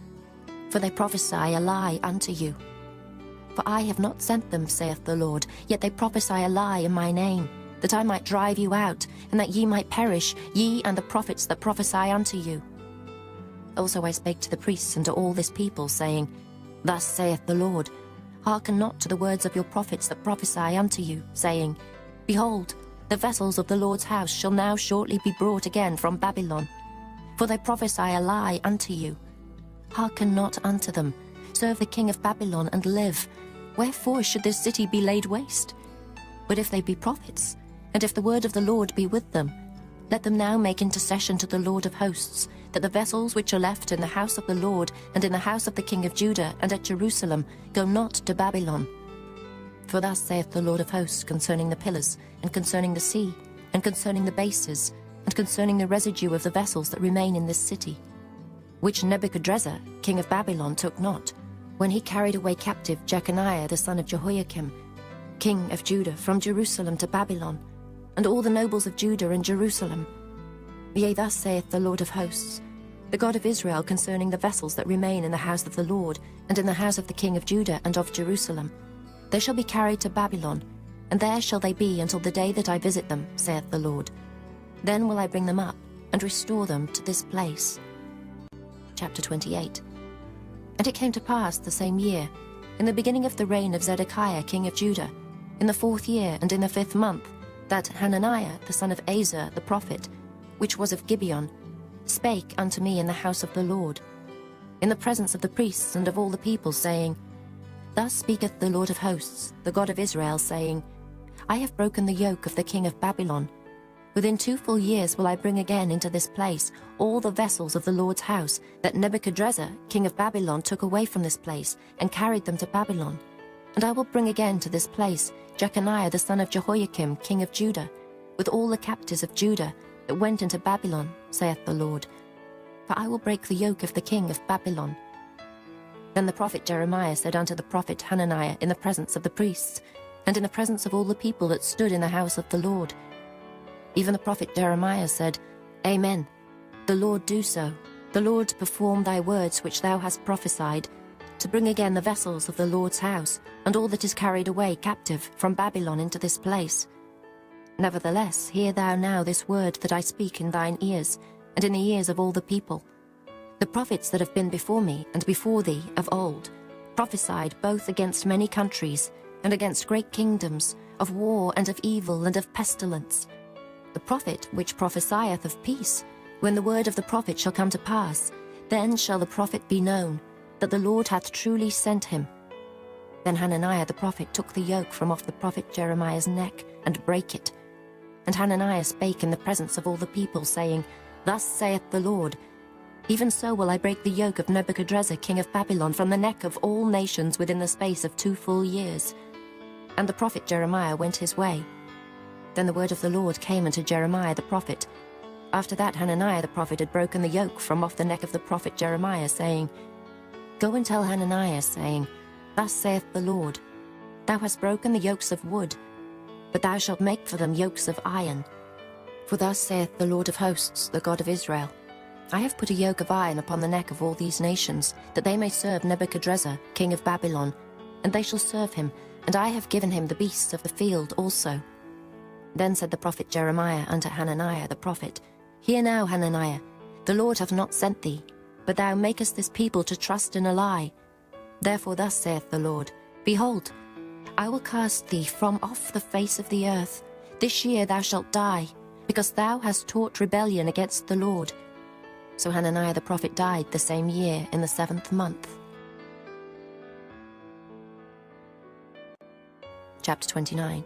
for they prophesy a lie unto you. For I have not sent them, saith the Lord, yet they prophesy a lie in my name, that I might drive you out, and that ye might perish, ye and the prophets that prophesy unto you. Also I spake to the priests and to all this people, saying, Thus saith the Lord, Hearken not to the words of your prophets that prophesy unto you, saying, Behold, the vessels of the Lord's house shall now shortly be brought again from Babylon. For they prophesy a lie unto you. Hearken not unto them. Serve the king of Babylon and live. Wherefore should this city be laid waste? But if they be prophets, and if the word of the Lord be with them, let them now make intercession to the Lord of hosts, that the vessels which are left in the house of the Lord and in the house of the king of Judah and at Jerusalem go not to Babylon. For thus saith the Lord of hosts concerning the pillars, and concerning the sea, and concerning the bases, and concerning the residue of the vessels that remain in this city, which Nebuchadrezzar, king of Babylon, took not, when he carried away captive Jeconiah the son of Jehoiakim, king of Judah, from Jerusalem to Babylon, and all the nobles of Judah and Jerusalem. Yea, thus saith the Lord of hosts, the God of Israel, concerning the vessels that remain in the house of the Lord, and in the house of the king of Judah and of Jerusalem. They shall be carried to Babylon, and there shall they be until the day that I visit them, saith the Lord. Then will I bring them up, and restore them to this place. Chapter 28. And it came to pass the same year, in the beginning of the reign of Zedekiah king of Judah, in the 4th year and in the 5th month, that Hananiah the son of Asa the prophet, which was of Gibeon, spake unto me in the house of the Lord, in the presence of the priests and of all the people, saying, Thus speaketh the Lord of hosts, the God of Israel, saying, I have broken the yoke of the king of Babylon. Within 2 full years will I bring again into this place all the vessels of the Lord's house that Nebuchadrezzar, king of Babylon, took away from this place, and carried them to Babylon. And I will bring again to this place Jeconiah the son of Jehoiakim, king of Judah, with all the captives of Judah that went into Babylon, saith the Lord. For I will break the yoke of the king of Babylon. Then the prophet Jeremiah said unto the prophet Hananiah in the presence of the priests, and in the presence of all the people that stood in the house of the Lord. Even the prophet Jeremiah said, Amen. The Lord do so. The Lord perform thy words which thou hast prophesied, to bring again the vessels of the Lord's house, and all that is carried away captive from Babylon into this place. Nevertheless, hear thou now this word that I speak in thine ears, and in the ears of all the people. The prophets that have been before me and before thee of old prophesied both against many countries and against great kingdoms, of war and of evil and of pestilence. The prophet which prophesieth of peace, when the word of the prophet shall come to pass, then shall the prophet be known, that the Lord hath truly sent him. Then Hananiah the prophet took the yoke from off the prophet Jeremiah's neck, and brake it. And Hananiah spake in the presence of all the people, saying, Thus saith the Lord, Even so will I break the yoke of Nebuchadrezzar king of Babylon from the neck of all nations within the space of 2 full years. And the prophet Jeremiah went his way. Then the word of the Lord came unto Jeremiah the prophet. After that Hananiah the prophet had broken the yoke from off the neck of the prophet Jeremiah, saying, Go and tell Hananiah, saying, Thus saith the Lord, Thou hast broken the yokes of wood, but thou shalt make for them yokes of iron. For thus saith the Lord of hosts, the God of Israel, I have put a yoke of iron upon the neck of all these nations, that they may serve Nebuchadrezzar, king of Babylon, and they shall serve him, and I have given him the beasts of the field also. Then said the prophet Jeremiah unto Hananiah the prophet, Hear now, Hananiah, the Lord hath not sent thee, but thou makest this people to trust in a lie. Therefore thus saith the Lord, Behold, I will cast thee from off the face of the earth. This year thou shalt die, because thou hast taught rebellion against the Lord. So Hananiah the prophet died the same year in the 7th month. Chapter 29.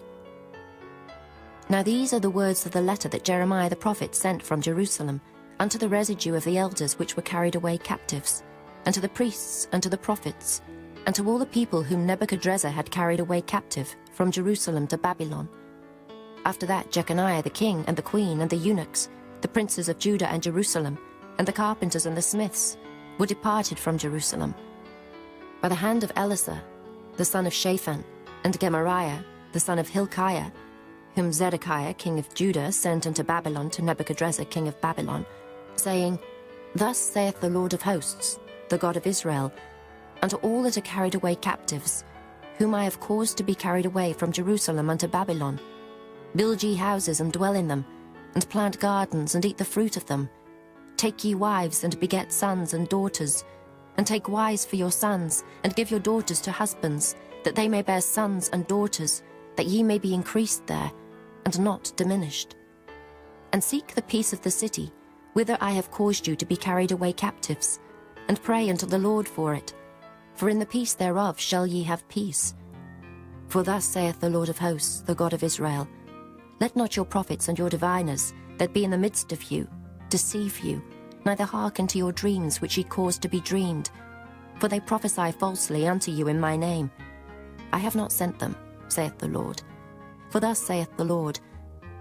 Now these are the words of the letter that Jeremiah the prophet sent from Jerusalem unto the residue of the elders which were carried away captives, and to the priests, and to the prophets, and to all the people whom Nebuchadrezzar had carried away captive from Jerusalem to Babylon. After that Jeconiah the king and the queen and the eunuchs, the princes of Judah and Jerusalem, and the carpenters and the smiths, were departed from Jerusalem. By the hand of Elisah, the son of Shaphan, and Gemariah, the son of Hilkiah, whom Zedekiah king of Judah sent into Babylon to Nebuchadrezzar king of Babylon, saying, Thus saith the Lord of hosts, the God of Israel, unto all that are carried away captives, whom I have caused to be carried away from Jerusalem unto Babylon, build ye houses and dwell in them, and plant gardens and eat the fruit of them. Take ye wives and beget sons and daughters, and take wives for your sons, and give your daughters to husbands, that they may bear sons and daughters, that ye may be increased there, and not diminished. And seek the peace of the city, whither I have caused you to be carried away captives, and pray unto the Lord for it. For in the peace thereof shall ye have peace. For thus saith the Lord of hosts, the God of Israel, Let not your prophets and your diviners, that be in the midst of you, deceive you, neither hearken to your dreams which ye cause to be dreamed. For they prophesy falsely unto you in my name. I have not sent them, saith the Lord. For thus saith the Lord,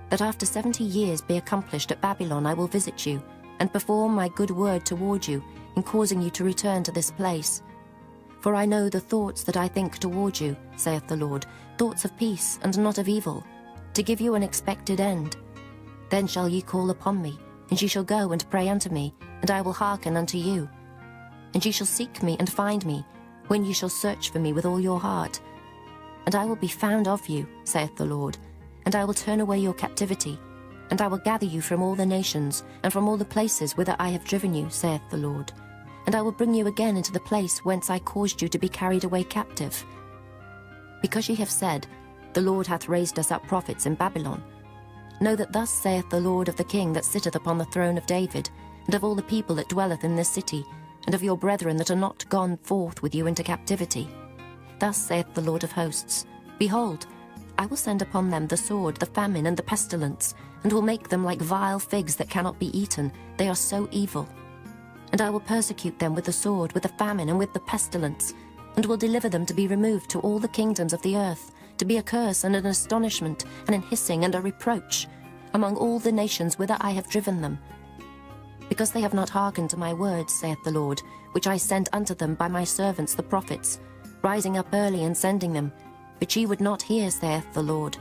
that after 70 years be accomplished at Babylon I will visit you, and perform my good word toward you, in causing you to return to this place. For I know the thoughts that I think toward you, saith the Lord, thoughts of peace and not of evil, to give you an expected end. Then shall ye call upon me, and ye shall go and pray unto me, and I will hearken unto you. And ye shall seek me and find me, when ye shall search for me with all your heart. And I will be found of you, saith the Lord, and I will turn away your captivity, and I will gather you from all the nations, and from all the places whither I have driven you, saith the Lord. And I will bring you again into the place whence I caused you to be carried away captive. Because ye have said, The Lord hath raised us up prophets in Babylon, know that thus saith the Lord of the king that sitteth upon the throne of David, and of all the people that dwelleth in this city, and of your brethren that are not gone forth with you into captivity. Thus saith the Lord of hosts, Behold, I will send upon them the sword, the famine, and the pestilence, and will make them like vile figs that cannot be eaten. They are so evil. And I will persecute them with the sword, with the famine, and with the pestilence, and will deliver them to be removed to all the kingdoms of the earth, to be a curse and an astonishment, and an hissing and a reproach, among all the nations whither I have driven them. Because they have not hearkened to my words, saith the Lord, which I sent unto them by my servants the prophets, rising up early and sending them, but ye would not hear, saith the Lord.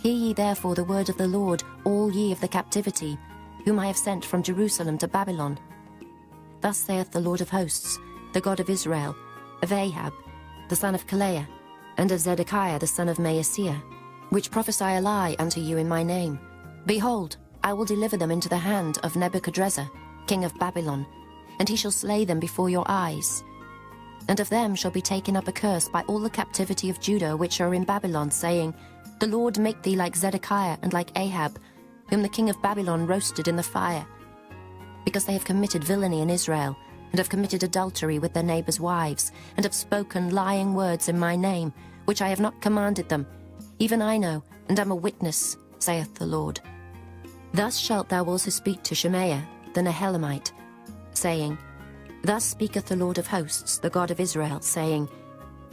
Hear ye therefore the word of the Lord, all ye of the captivity, whom I have sent from Jerusalem to Babylon. Thus saith the Lord of hosts, the God of Israel, of Ahab, the son of Kalaiah, and of Zedekiah the son of Maaseiah, which prophesy a lie unto you in my name. Behold, I will deliver them into the hand of Nebuchadrezzar, king of Babylon, and he shall slay them before your eyes. And of them shall be taken up a curse by all the captivity of Judah which are in Babylon, saying, The Lord make thee like Zedekiah and like Ahab, whom the king of Babylon roasted in the fire. Because they have committed villainy in Israel, and have committed adultery with their neighbours' wives, and have spoken lying words in my name, which I have not commanded them, even I know, and am a witness, saith the Lord. Thus shalt thou also speak to Shemaiah the Nehelamite, saying, Thus speaketh the Lord of hosts, the God of Israel, saying,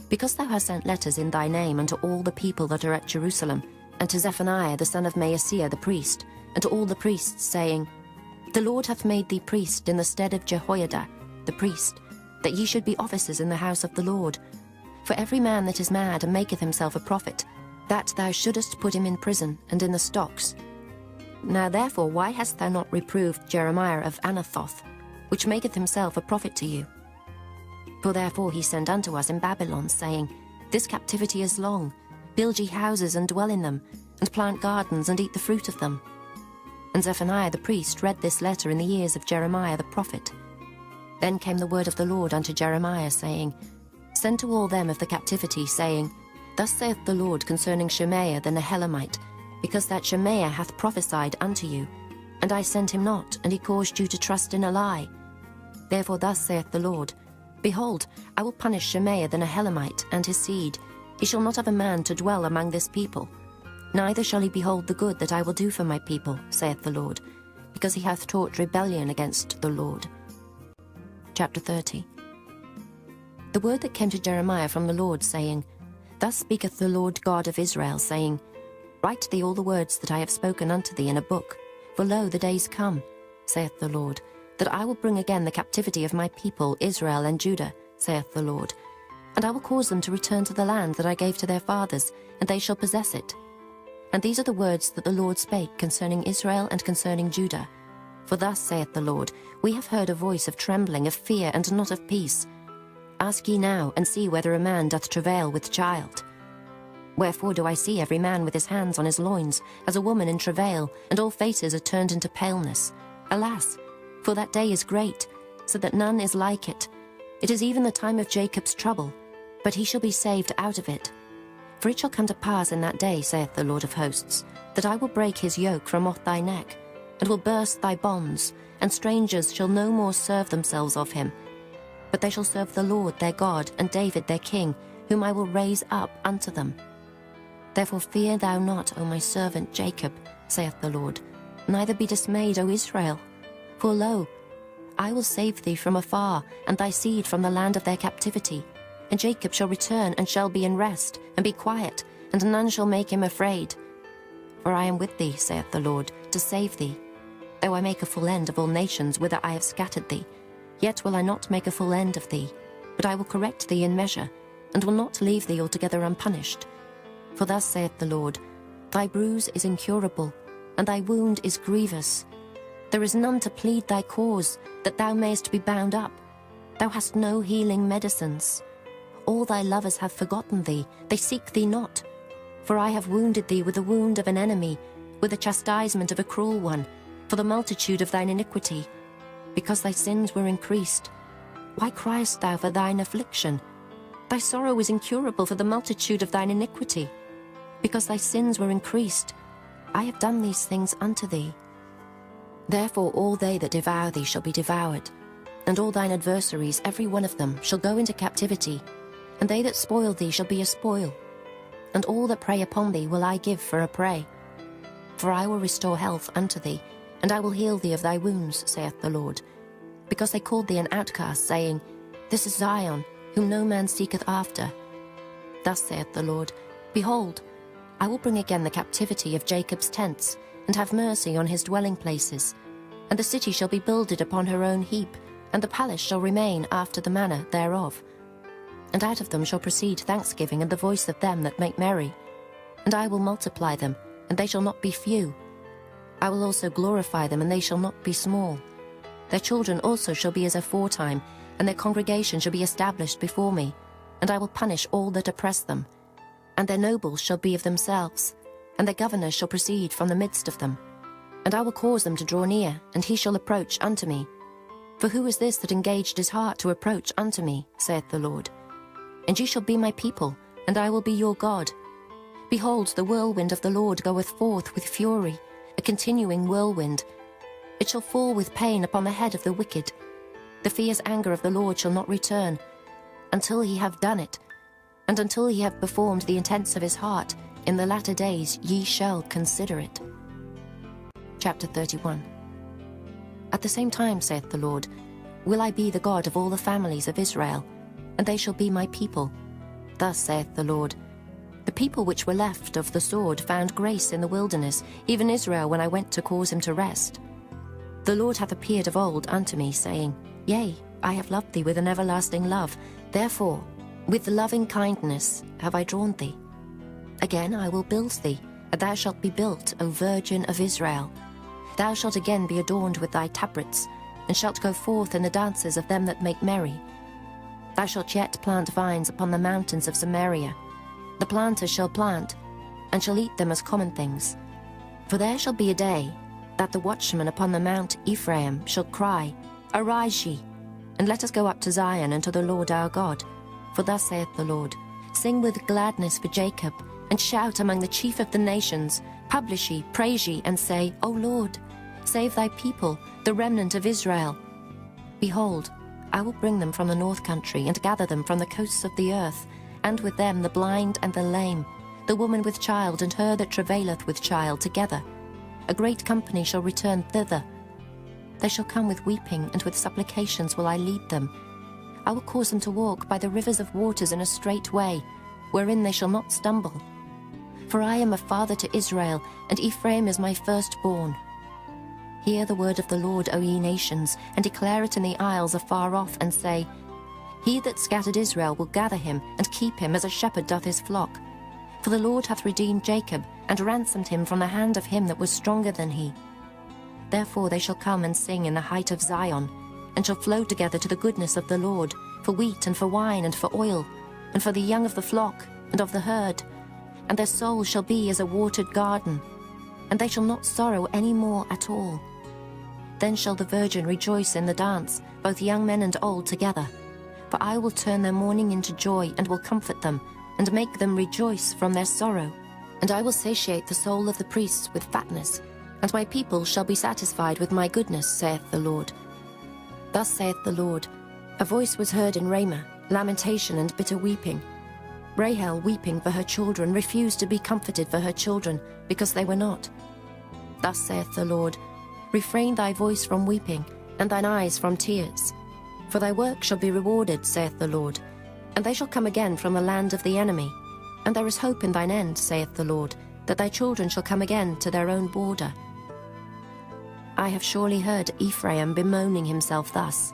Because thou hast sent letters in thy name unto all the people that are at Jerusalem, and to Zephaniah the son of Maaseiah the priest, and to all the priests, saying, The Lord hath made thee priest in the stead of Jehoiada the priest, that ye should be officers in the house of the Lord. For every man that is mad and maketh himself a prophet, that thou shouldest put him in prison and in the stocks. Now therefore why hast thou not reproved Jeremiah of Anathoth, which maketh himself a prophet to you? For therefore he sent unto us in Babylon, saying, This captivity is long. Build ye houses and dwell in them, and plant gardens and eat the fruit of them. And Zephaniah the priest read this letter in the ears of Jeremiah the prophet. Then came the word of the Lord unto Jeremiah, saying, Send to all them of the captivity, saying, Thus saith the Lord concerning Shemaiah the Nehelamite, because that Shemaiah hath prophesied unto you, and I sent him not, and he caused you to trust in a lie. Therefore thus saith the Lord, Behold, I will punish Shemaiah the Nehelamite and his seed. He shall not have a man to dwell among this people, neither shall he behold the good that I will do for my people, saith the Lord, because he hath taught rebellion against the Lord. Chapter 30. The word that came to Jeremiah from the Lord, saying, Thus speaketh the Lord God of Israel, saying, Write thee all the words that I have spoken unto thee in a book, for lo, the days come, saith the Lord, that I will bring again the captivity of my people Israel and Judah, saith the Lord, and I will cause them to return to the land that I gave to their fathers, and they shall possess it. And these are the words that the Lord spake concerning Israel and concerning Judah. For thus saith the Lord, We have heard a voice of trembling, of fear, and not of peace. Ask ye now, and see whether a man doth travail with child. Wherefore do I see every man with his hands on his loins, as a woman in travail, and all faces are turned into paleness? Alas, for that day is great, so that none is like it. It is even the time of Jacob's trouble, but he shall be saved out of it. For it shall come to pass in that day, saith the Lord of hosts, that I will break his yoke from off thy neck, and will burst thy bonds, and strangers shall no more serve themselves of him. But they shall serve the Lord their God, and David their king, whom I will raise up unto them. Therefore fear thou not, O my servant Jacob, saith the Lord, neither be dismayed, O Israel. For lo, I will save thee from afar, and thy seed from the land of their captivity. And Jacob shall return, and shall be in rest, and be quiet, and none shall make him afraid. For I am with thee, saith the Lord, to save thee. Though I make a full end of all nations whither I have scattered thee, yet will I not make a full end of thee, but I will correct thee in measure, and will not leave thee altogether unpunished. For thus saith the Lord, Thy bruise is incurable, and thy wound is grievous. There is none to plead thy cause, that thou mayest be bound up. Thou hast no healing medicines. All thy lovers have forgotten thee, they seek thee not. For I have wounded thee with the wound of an enemy, with the chastisement of a cruel one, for the multitude of thine iniquity, because thy sins were increased. Why criest thou for thine affliction? Thy sorrow is incurable for the multitude of thine iniquity, because thy sins were increased. I have done these things unto thee. Therefore all they that devour thee shall be devoured, and all thine adversaries, every one of them, shall go into captivity, and they that spoil thee shall be a spoil, and all that prey upon thee will I give for a prey. For I will restore health unto thee, and I will heal thee of thy wounds, saith the Lord. Because they called thee an outcast, saying, This is Zion, whom no man seeketh after. Thus saith the Lord, Behold, I will bring again the captivity of Jacob's tents, and have mercy on his dwelling places. And the city shall be builded upon her own heap, and the palace shall remain after the manner thereof. And out of them shall proceed thanksgiving and the voice of them that make merry. And I will multiply them, and they shall not be few. I will also glorify them, and they shall not be small. Their children also shall be as aforetime, and their congregation shall be established before me. And I will punish all that oppress them. And their nobles shall be of themselves, and their governors shall proceed from the midst of them. And I will cause them to draw near, and he shall approach unto me. For who is this that engaged his heart to approach unto me, saith the Lord? And ye shall be my people, and I will be your God. Behold, the whirlwind of the Lord goeth forth with fury, a continuing whirlwind. It shall fall with pain upon the head of the wicked. The fierce anger of the Lord shall not return, until he have done it, and until he have performed the intents of his heart. In the latter days ye shall consider it. Chapter 31. At the same time, saith the Lord, will I be the God of all the families of Israel, and they shall be my people. Thus saith the Lord, the people which were left of the sword found grace in the wilderness, even Israel, when I went to cause him to rest. The Lord hath appeared of old unto me, saying, Yea, I have loved thee with an everlasting love. Therefore, with loving kindness have I drawn thee. Again I will build thee, and thou shalt be built, O Virgin of Israel. Thou shalt again be adorned with thy tabrets, and shalt go forth in the dances of them that make merry. Thou shalt yet plant vines upon the mountains of Samaria. The planters shall plant, and shall eat them as common things. For there shall be a day that the watchman upon the mount Ephraim shall cry, Arise ye, and let us go up to Zion and to the Lord our God. For thus saith the Lord, Sing with gladness for Jacob, and shout among the chief of the nations. Publish ye, praise ye, and say, O Lord, save thy people, the remnant of Israel. Behold, I will bring them from the north country, and gather them from the coasts of the earth, and with them the blind and the lame, the woman with child, and her that travaileth with child together. A great company shall return thither. They shall come with weeping, and with supplications will I lead them. I will cause them to walk by the rivers of waters in a straight way, wherein they shall not stumble. For I am a father to Israel, and Ephraim is my firstborn. Hear the word of the Lord, O ye nations, and declare it in the isles afar off, and say, He that scattered Israel will gather him, and keep him as a shepherd doth his flock. For the Lord hath redeemed Jacob, and ransomed him from the hand of him that was stronger than he. Therefore they shall come and sing in the height of Zion, and shall flow together to the goodness of the Lord, for wheat and for wine and for oil, and for the young of the flock and of the herd. And their soul shall be as a watered garden, and they shall not sorrow any more at all. Then shall the virgin rejoice in the dance, both young men and old together. For I will turn their mourning into joy, and will comfort them, and make them rejoice from their sorrow. And I will satiate the soul of the priests with fatness, and my people shall be satisfied with my goodness, saith the Lord. Thus saith the Lord, a voice was heard in Ramah, lamentation and bitter weeping. Rahel, weeping for her children, refused to be comforted for her children, because they were not. Thus saith the Lord, refrain thy voice from weeping, and thine eyes from tears. For thy work shall be rewarded, saith the Lord, and they shall come again from the land of the enemy. And there is hope in thine end, saith the Lord, that thy children shall come again to their own border. I have surely heard Ephraim bemoaning himself thus.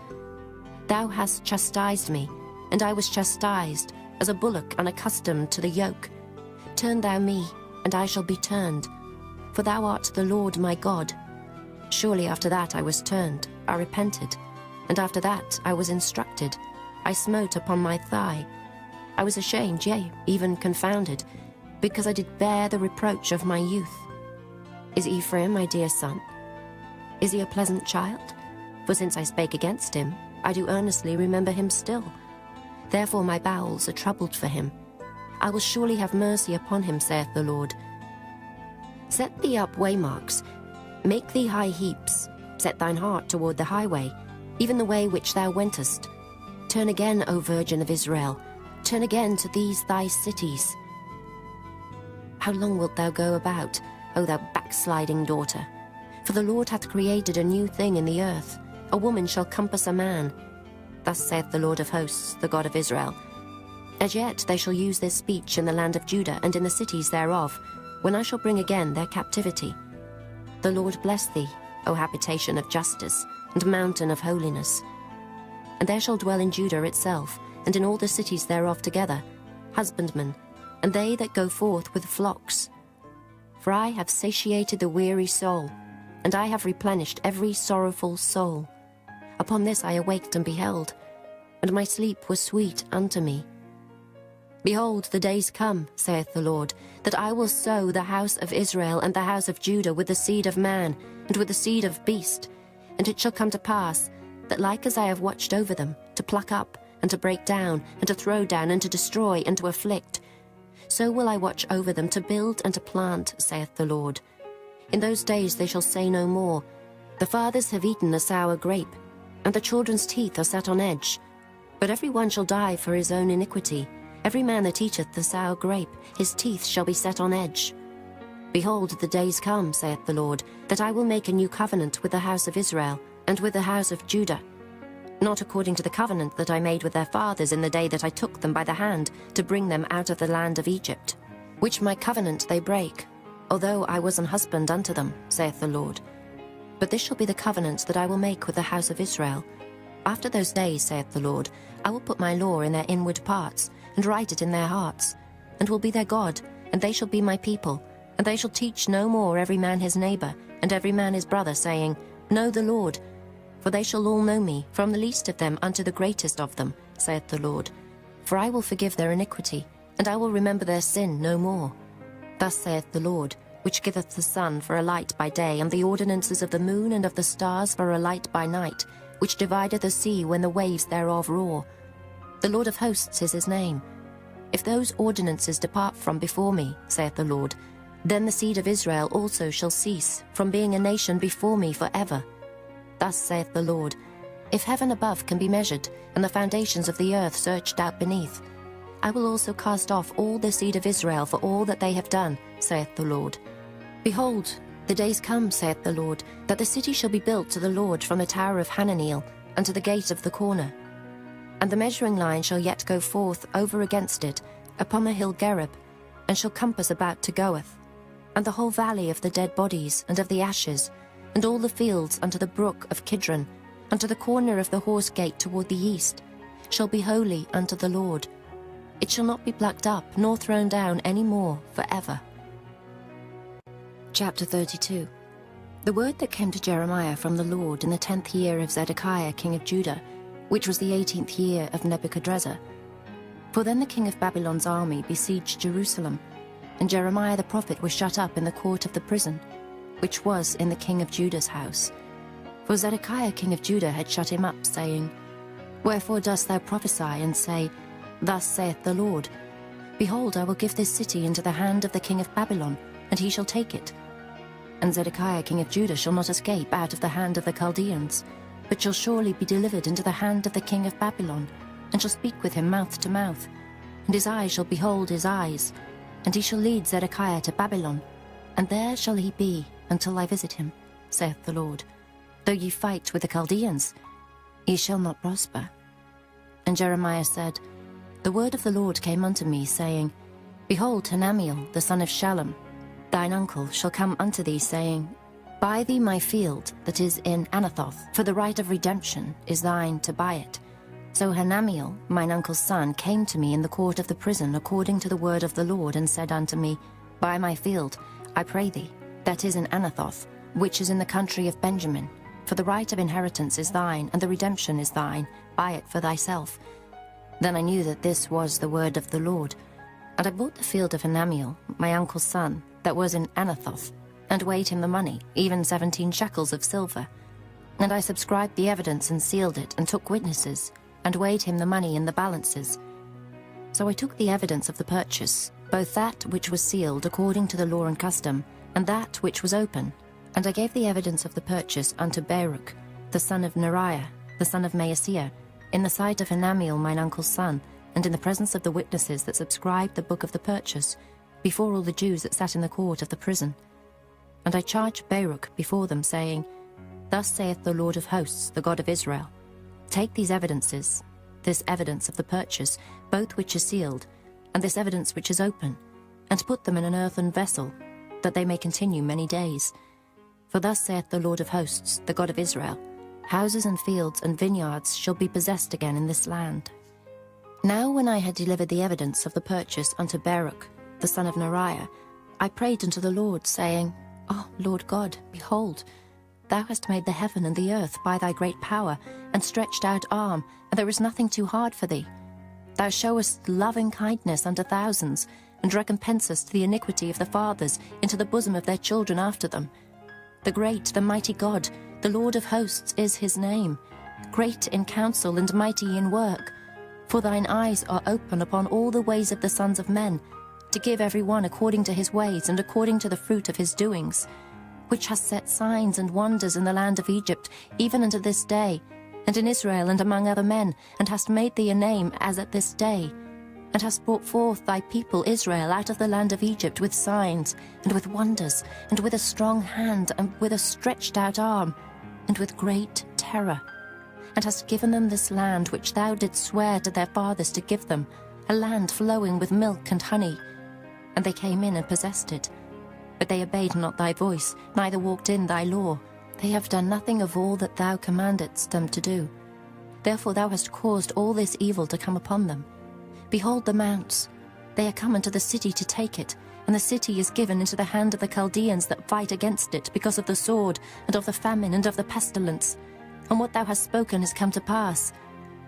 Thou hast chastised me, and I was chastised, as a bullock unaccustomed to the yoke. Turn thou me, and I shall be turned, for thou art the Lord my God. Surely after that I was turned, I repented, and after that I was instructed. I smote upon my thigh. I was ashamed, yea, even confounded, because I did bear the reproach of my youth. Is Ephraim my dear son? Is he a pleasant child? For since I spake against him, I do earnestly remember him still. Therefore my bowels are troubled for him. I will surely have mercy upon him, saith the Lord. Set thee up waymarks, make thee high heaps, set thine heart toward the highway, even the way which thou wentest. Turn again, O Virgin of Israel, turn again to these thy cities. How long wilt thou go about, O thou backsliding daughter? For the Lord hath created a new thing in the earth. A woman shall compass a man. Thus saith the Lord of hosts, the God of Israel. As yet they shall use this speech in the land of Judah and in the cities thereof, when I shall bring again their captivity. The Lord bless thee, O habitation of justice, and mountain of holiness. And there shall dwell in Judah itself, and in all the cities thereof together, husbandmen, and they that go forth with flocks. For I have satiated the weary soul, and I have replenished every sorrowful soul. Upon this I awaked and beheld, and my sleep was sweet unto me. Behold, the days come, saith the Lord, that I will sow the house of Israel and the house of Judah with the seed of man, and with the seed of beast. And it shall come to pass, that like as I have watched over them, to pluck up, and to break down, and to throw down, and to destroy, and to afflict, so will I watch over them to build and to plant, saith the Lord. In those days they shall say no more, the fathers have eaten a sour grape, and the children's teeth are set on edge. But every one shall die for his own iniquity. Every man that eateth the sour grape, his teeth shall be set on edge. Behold, the days come, saith the Lord, that I will make a new covenant with the house of Israel, and with the house of Judah, not according to the covenant that I made with their fathers in the day that I took them by the hand to bring them out of the land of Egypt, which my covenant they break, although I was an husband unto them, saith the Lord. But this shall be the covenant that I will make with the house of Israel. After those days, saith the Lord, I will put my law in their inward parts, and write it in their hearts, and will be their God, and they shall be my people. And they shall teach no more every man his neighbor, and every man his brother, saying, Know the Lord. For they shall all know me, from the least of them unto the greatest of them, saith the Lord. For I will forgive their iniquity, and I will remember their sin no more. Thus saith the Lord, which giveth the sun for a light by day, and the ordinances of the moon and of the stars for a light by night, which divideth the sea when the waves thereof roar. The Lord of hosts is his name. If those ordinances depart from before me, saith the Lord, then the seed of Israel also shall cease from being a nation before me forever. Thus saith the Lord, if heaven above can be measured, and the foundations of the earth searched out beneath, I will also cast off all the seed of Israel for all that they have done, saith the Lord. Behold, the days come, saith the Lord, that the city shall be built to the Lord from the tower of Hananeel unto the gate of the corner. And the measuring line shall yet go forth over against it upon the hill Gerib, and shall compass about to Goeth, and the whole valley of the dead bodies and of the ashes, and all the fields unto the brook of Kidron, unto the corner of the horse gate toward the east, shall be holy unto the Lord. It shall not be plucked up, nor thrown down any more forever. Chapter 32. The word that came to Jeremiah from the Lord in the 10th year of Zedekiah king of Judah, which was the 18th year of Nebuchadrezzar. For then the king of Babylon's army besieged Jerusalem, and Jeremiah the prophet was shut up in the court of the prison, which was in the king of Judah's house. For Zedekiah king of Judah had shut him up, saying, Wherefore dost thou prophesy, and say, Thus saith the Lord, Behold, I will give this city into the hand of the king of Babylon, and he shall take it. And Zedekiah king of Judah shall not escape out of the hand of the Chaldeans, but shall surely be delivered into the hand of the king of Babylon, and shall speak with him mouth to mouth, and his eyes shall behold his eyes, and he shall lead Zedekiah to Babylon, and there shall he be until I visit him, saith the Lord. Though ye fight with the Chaldeans, ye shall not prosper. And Jeremiah said, The word of the Lord came unto me, saying, Behold, Hanamiel, the son of Shallum, thine uncle, shall come unto thee, saying, Buy thee my field that is in Anathoth, for the right of redemption is thine to buy it. So Hanamiel, mine uncle's son, came to me in the court of the prison according to the word of the Lord, and said unto me, Buy my field, I pray thee, that is in Anathoth, which is in the country of Benjamin. For the right of inheritance is thine, and the redemption is thine. Buy it for thyself. Then I knew that this was the word of the Lord. And I bought the field of Hanamiel, my uncle's son, that was in Anathoth, and weighed him the money, even 17 shekels of silver. And I subscribed the evidence and sealed it, and took witnesses, and weighed him the money in the balances. So I took the evidence of the purchase, both that which was sealed according to the law and custom, and that which was open, and I gave the evidence of the purchase unto Baruch, the son of Neriah, the son of Maaseiah, in the sight of Hanamiel mine uncle's son, and in the presence of the witnesses that subscribed the book of the purchase, before all the Jews that sat in the court of the prison. And I charged Baruch before them, saying, Thus saith the Lord of hosts, the God of Israel, Take these evidences, this evidence of the purchase, both which is sealed, and this evidence which is open, and put them in an earthen vessel, that they may continue many days. For thus saith the Lord of hosts, the God of Israel, Houses and fields and vineyards shall be possessed again in this land. Now when I had delivered the evidence of the purchase unto Baruch, the son of Neriah, I prayed unto the Lord, saying, O Lord God, behold, thou hast made the heaven and the earth by thy great power, and stretched out arm, and there is nothing too hard for thee. Thou showest loving kindness unto thousands, and recompensest the iniquity of the fathers into the bosom of their children after them. The great, the mighty God, the Lord of hosts is his name, great in counsel and mighty in work. For thine eyes are open upon all the ways of the sons of men, to give every one according to his ways and according to the fruit of his doings, which hast set signs and wonders in the land of Egypt, even unto this day, and in Israel and among other men, and hast made thee a name as at this day, and hast brought forth thy people Israel out of the land of Egypt with signs, and with wonders, and with a strong hand, and with a stretched out arm, and with great terror, and hast given them this land which thou didst swear to their fathers to give them, a land flowing with milk and honey. And they came in and possessed it. But they obeyed not thy voice, neither walked in thy law. They have done nothing of all that thou commandedst them to do. Therefore thou hast caused all this evil to come upon them. Behold the mounts, they are come into the city to take it, and the city is given into the hand of the Chaldeans that fight against it, because of the sword, and of the famine, and of the pestilence. And what thou hast spoken is come to pass.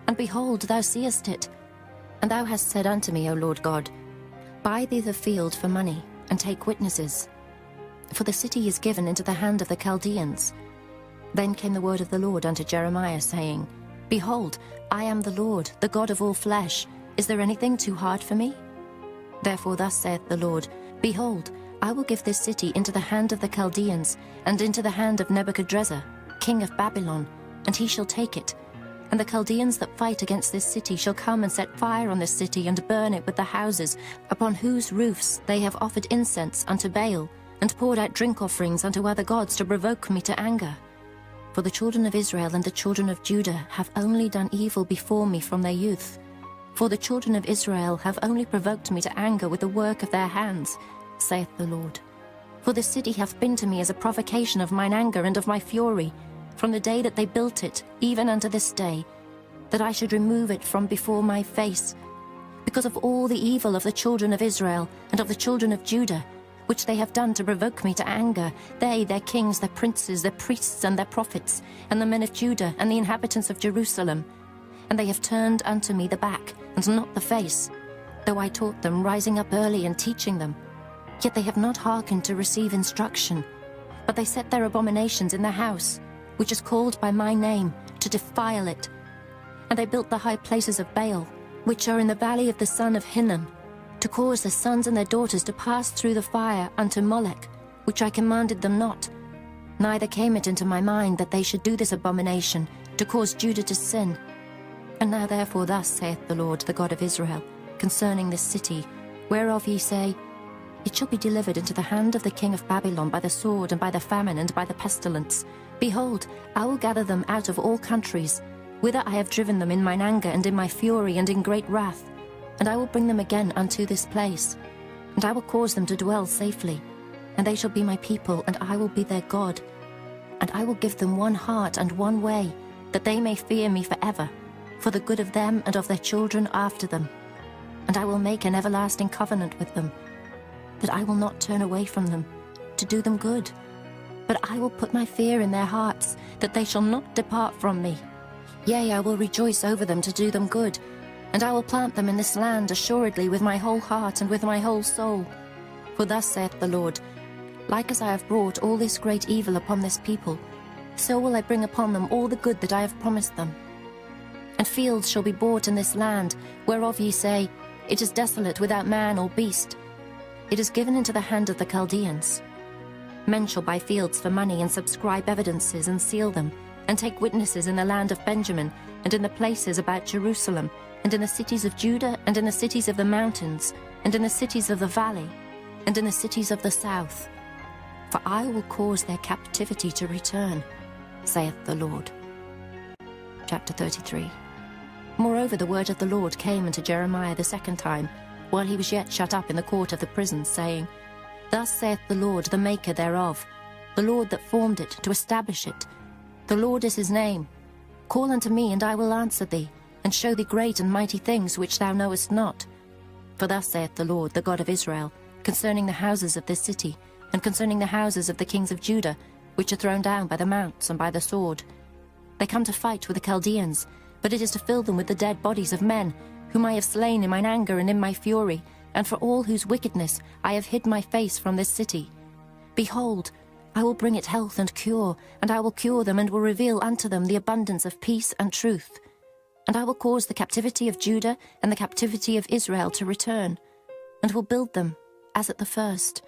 And behold, thou seest it. And thou hast said unto me, O Lord God, Buy thee the field for money, and take witnesses. For the city is given into the hand of the Chaldeans. Then came the word of the Lord unto Jeremiah, saying, Behold, I am the Lord, the God of all flesh. Is there anything too hard for me? Therefore thus saith the Lord, Behold, I will give this city into the hand of the Chaldeans, and into the hand of Nebuchadrezzar, king of Babylon, and he shall take it. And the Chaldeans that fight against this city shall come and set fire on this city, and burn it with the houses, upon whose roofs they have offered incense unto Baal, and poured out drink offerings unto other gods to provoke me to anger. For the children of Israel and the children of Judah have only done evil before me from their youth. For the children of Israel have only provoked me to anger with the work of their hands, saith the Lord. For the city hath been to me as a provocation of mine anger and of my fury, from the day that they built it, even unto this day, that I should remove it from before my face. because of all the evil of the children of Israel and of the children of Judah, which they have done to provoke me to anger, they, their kings, their princes, their priests, and their prophets, and the men of Judah, and the inhabitants of Jerusalem. And they have turned unto me the back, and not the face, though I taught them, rising up early and teaching them. Yet they have not hearkened to receive instruction, but they set their abominations in the house, which is called by my name, to defile it. And they built the high places of Baal, which are in the valley of the son of Hinnom, to cause their sons and their daughters to pass through the fire unto Molech, which I commanded them not. Neither came it into my mind that they should do this abomination, to cause Judah to sin. And now therefore thus saith the Lord, the God of Israel, concerning this city, whereof ye say, It shall be delivered into the hand of the king of Babylon by the sword, and by the famine, and by the pestilence. Behold, I will gather them out of all countries, whither I have driven them in mine anger, and in my fury, and in great wrath. And I will bring them again unto this place, and I will cause them to dwell safely. And they shall be my people, and I will be their God. And I will give them one heart and one way, that they may fear me forever, for the good of them and of their children after them. And I will make an everlasting covenant with them, that I will not turn away from them, to do them good. But I will put my fear in their hearts, that they shall not depart from me. Yea, I will rejoice over them to do them good, and I will plant them in this land assuredly with my whole heart and with my whole soul. For thus saith the Lord, Like as I have brought all this great evil upon this people, so will I bring upon them all the good that I have promised them. And fields shall be bought in this land, whereof ye say, It is desolate without man or beast. It is given into the hand of the Chaldeans. Men shall buy fields for money, and subscribe evidences, and seal them, and take witnesses in the land of Benjamin, and in the places about Jerusalem, and in the cities of Judah, and in the cities of the mountains, and in the cities of the valley, and in the cities of the south. For I will cause their captivity to return, saith the Lord. Chapter 33. Moreover, the word of the Lord came unto Jeremiah the second time, while he was yet shut up in the court of the prison, saying, Thus saith the Lord, the maker thereof, the Lord that formed it, to establish it. The Lord is his name. Call unto me, and I will answer thee, and show thee great and mighty things which thou knowest not. For thus saith the Lord, the God of Israel, concerning the houses of this city, and concerning the houses of the kings of Judah, which are thrown down by the mounts and by the sword. They come to fight with the Chaldeans, but it is to fill them with the dead bodies of men, whom I have slain in mine anger and in my fury, and for all whose wickedness I have hid my face from this city. Behold, I will bring it health and cure, and I will cure them, and will reveal unto them the abundance of peace and truth. And I will cause the captivity of Judah and the captivity of Israel to return, and will build them as at the first.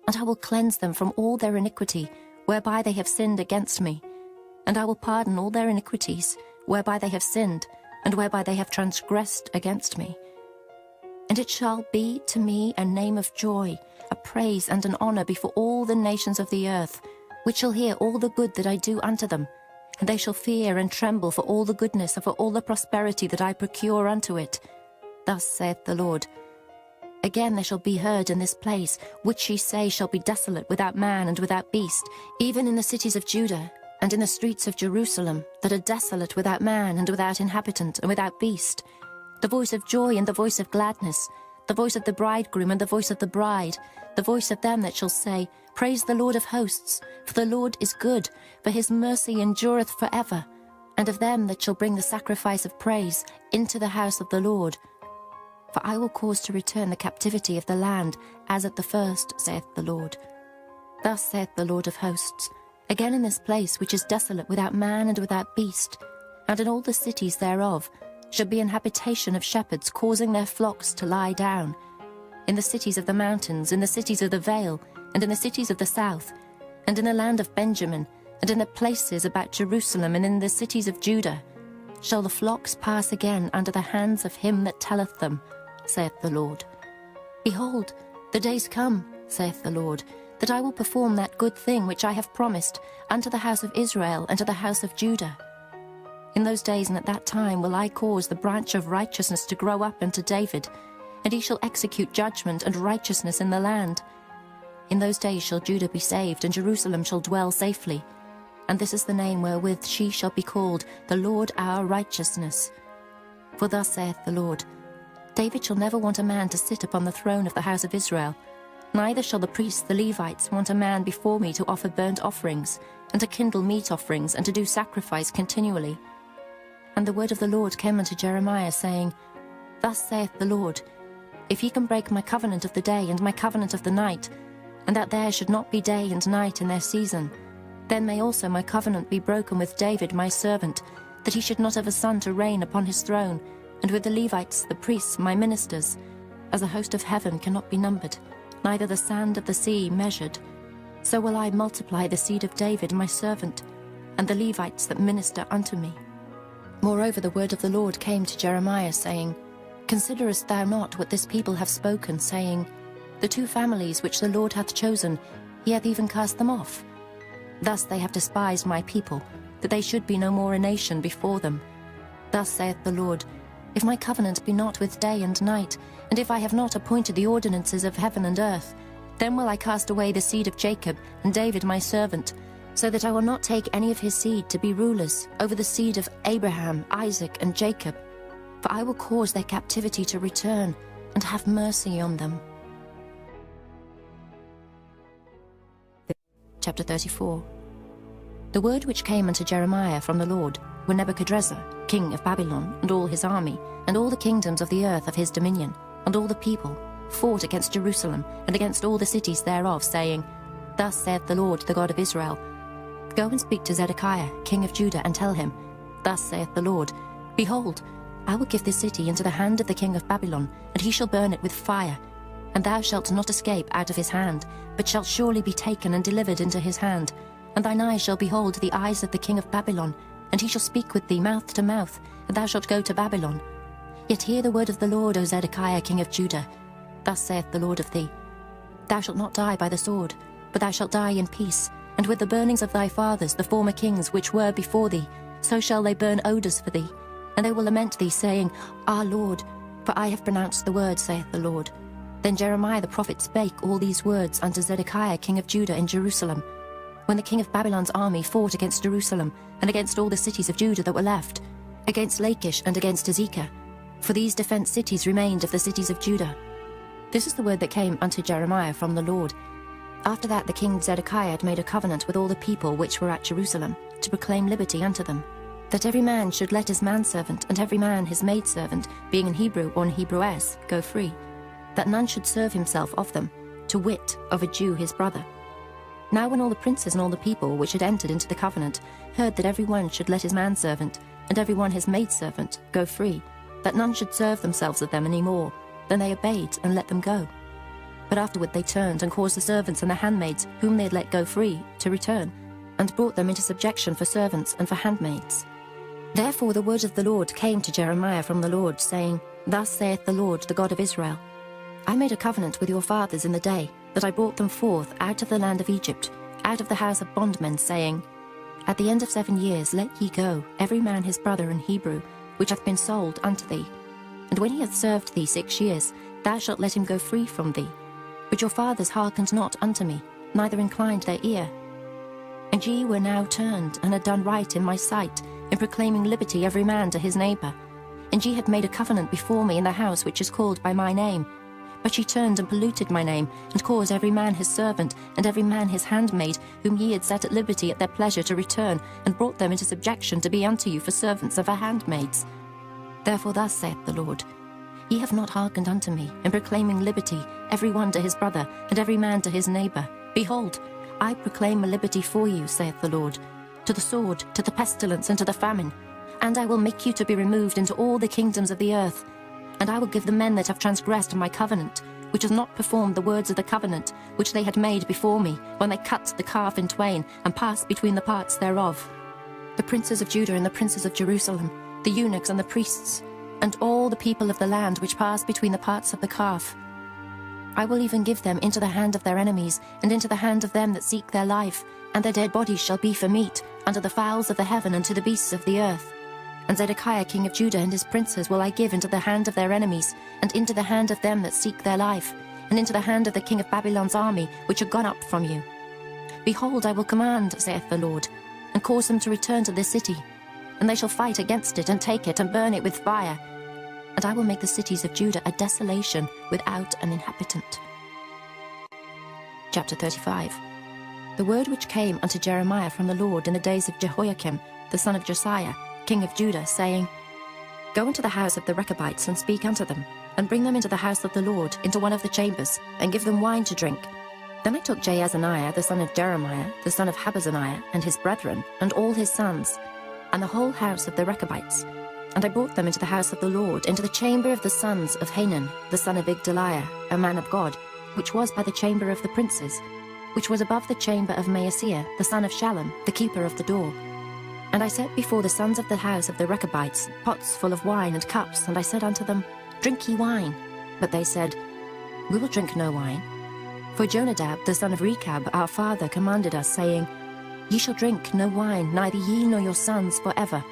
And I will cleanse them from all their iniquity, whereby they have sinned against me. And I will pardon all their iniquities, whereby they have sinned, and whereby they have transgressed against me. And it shall be to me a name of joy, a praise and an honor before all the nations of the earth, which shall hear all the good that I do unto them. And they shall fear and tremble for all the goodness and for all the prosperity that I procure unto it. Thus saith the Lord. Again there shall be heard in this place, which ye say shall be desolate without man and without beast, even in the cities of Judah, and in the streets of Jerusalem, that are desolate without man and without inhabitant and without beast, the voice of joy and the voice of gladness, the voice of the bridegroom and the voice of the bride, the voice of them that shall say, Praise the Lord of hosts, for the Lord is good, for his mercy endureth forever, and of them that shall bring the sacrifice of praise into the house of the Lord. For I will cause to return the captivity of the land, as at the first, saith the Lord. Thus saith the Lord of hosts, Again in this place which is desolate without man and without beast, and in all the cities thereof, shall be an habitation of shepherds causing their flocks to lie down. In the cities of the mountains, in the cities of the vale, and in the cities of the south, and in the land of Benjamin, and in the places about Jerusalem, and in the cities of Judah, shall the flocks pass again under the hands of him that telleth them, saith the Lord. Behold, the days come, saith the Lord, that I will perform that good thing which I have promised unto the house of Israel and to the house of Judah. In those days and at that time will I cause the branch of righteousness to grow up unto David, and he shall execute judgment and righteousness in the land. In those days shall Judah be saved, and Jerusalem shall dwell safely. And this is the name wherewith she shall be called, the Lord our righteousness. For thus saith the Lord, David shall never want a man to sit upon the throne of the house of Israel, neither shall the priests, the Levites, want a man before me to offer burnt offerings, and to kindle meat offerings, and to do sacrifice continually. And the word of the Lord came unto Jeremiah, saying, Thus saith the Lord, If ye can break my covenant of the day and my covenant of the night, and that there should not be day and night in their season, then may also my covenant be broken with David my servant, that he should not have a son to reign upon his throne, and with the Levites, the priests, my ministers, as the host of heaven cannot be numbered, neither the sand of the sea measured. So will I multiply the seed of David my servant, and the Levites that minister unto me. Moreover the word of the Lord came to Jeremiah, saying, Considerest thou not what this people have spoken, saying, The two families which the Lord hath chosen, he hath even cast them off. Thus they have despised my people, that they should be no more a nation before them. Thus saith the Lord, If my covenant be not with day and night, and if I have not appointed the ordinances of heaven and earth, then will I cast away the seed of Jacob and David my servant, so that I will not take any of his seed to be rulers over the seed of Abraham, Isaac, and Jacob. For I will cause their captivity to return, and have mercy on them. Chapter 34. The word which came unto Jeremiah from the Lord, when Nebuchadrezzar, king of Babylon, and all his army, and all the kingdoms of the earth of his dominion, and all the people, fought against Jerusalem, and against all the cities thereof, saying, Thus saith the Lord, the God of Israel, Go and speak to Zedekiah, king of Judah, and tell him, Thus saith the Lord, Behold, I will give this city into the hand of the king of Babylon, and he shall burn it with fire. And thou shalt not escape out of his hand, but shalt surely be taken and delivered into his hand. And thine eyes shall behold the eyes of the king of Babylon, and he shall speak with thee mouth to mouth, and thou shalt go to Babylon. Yet hear the word of the Lord, O Zedekiah, king of Judah. Thus saith the Lord of thee, Thou shalt not die by the sword, but thou shalt die in peace, and with the burnings of thy fathers, the former kings which were before thee, so shall they burn odours for thee. And they will lament thee, saying, Our Lord, for I have pronounced the word, saith the Lord. Then Jeremiah the prophet spake all these words unto Zedekiah king of Judah in Jerusalem, when the king of Babylon's army fought against Jerusalem, and against all the cities of Judah that were left, against Lachish and against Azekah. For these defenced cities remained of the cities of Judah. This is the word that came unto Jeremiah from the Lord. After that the king Zedekiah had made a covenant with all the people which were at Jerusalem, to proclaim liberty unto them, that every man should let his manservant and every man his maidservant, being an Hebrew or an Hebrewess, go free, that none should serve himself of them, to wit, of a Jew his brother. Now when all the princes and all the people which had entered into the covenant heard that every one should let his manservant and every one his maidservant go free, that none should serve themselves of them any more, then they obeyed and let them go. But afterward they turned and caused the servants and the handmaids whom they had let go free to return, and brought them into subjection for servants and for handmaids. Therefore the word of the Lord came to Jeremiah from the Lord, saying, Thus saith the Lord, the God of Israel, I made a covenant with your fathers in the day that I brought them forth out of the land of Egypt, out of the house of bondmen, saying, At the end of 7 years let ye go, every man his brother in Hebrew, which hath been sold unto thee. And when he hath served thee 6 years, thou shalt let him go free from thee. But your fathers hearkened not unto me, neither inclined their ear. And ye were now turned, and had done right in my sight, in proclaiming liberty every man to his neighbour. And ye had made a covenant before me in the house which is called by my name. But ye turned and polluted my name, and caused every man his servant, and every man his handmaid, whom ye had set at liberty at their pleasure to return, and brought them into subjection to be unto you for servants and for handmaids. Therefore thus saith the Lord, Ye have not hearkened unto me, in proclaiming liberty, every one to his brother, and every man to his neighbour. Behold, I proclaim a liberty for you, saith the Lord, to the sword, to the pestilence, and to the famine. And I will make you to be removed into all the kingdoms of the earth. And I will give the men that have transgressed my covenant, which have not performed the words of the covenant, which they had made before me, when they cut the calf in twain, and passed between the parts thereof, the princes of Judah and the princes of Jerusalem, the eunuchs and the priests, and all the people of the land which passed between the parts of the calf. I will even give them into the hand of their enemies, and into the hand of them that seek their life, and their dead bodies shall be for meat, unto the fowls of the heaven and to the beasts of the earth. And Zedekiah king of Judah and his princes will I give into the hand of their enemies, and into the hand of them that seek their life, and into the hand of the king of Babylon's army, which are gone up from you. Behold, I will command, saith the Lord, and cause them to return to this city, and they shall fight against it, and take it, and burn it with fire. and I will make the cities of Judah a desolation without an inhabitant. Chapter 35. The word which came unto Jeremiah from the Lord in the days of Jehoiakim, the son of Josiah, king of Judah, saying, Go into the house of the Rechabites, and speak unto them, and bring them into the house of the Lord, into one of the chambers, and give them wine to drink. Then I took Jaazaniah, the son of Jeremiah, the son of Habazaniah, and his brethren, and all his sons, and the whole house of the Rechabites, and I brought them into the house of the Lord, into the chamber of the sons of Hanan, the son of Igdaliah, a man of God, which was by the chamber of the princes, which was above the chamber of Maaseiah, the son of Shallum, the keeper of the door. And I set before the sons of the house of the Rechabites pots full of wine and cups, and I said unto them, Drink ye wine. But they said, We will drink no wine. For Jonadab, the son of Rechab, our father, commanded us, saying, Ye shall drink no wine, neither ye nor your sons forever.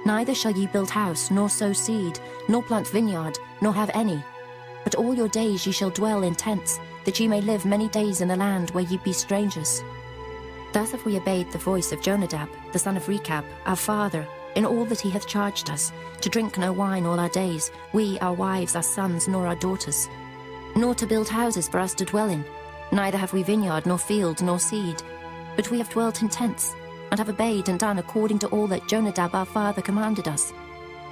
Neither shall ye build house, nor sow seed, nor plant vineyard, nor have any. But all your days ye shall dwell in tents, that ye may live many days in the land where ye be strangers. Thus have we obeyed the voice of Jonadab, the son of Rechab, our father, in all that he hath charged us, to drink no wine all our days, we, our wives, our sons, nor our daughters, nor to build houses for us to dwell in. Neither have we vineyard, nor field, nor seed, but we have dwelt in tents, and have obeyed and done according to all that Jonadab our father commanded us.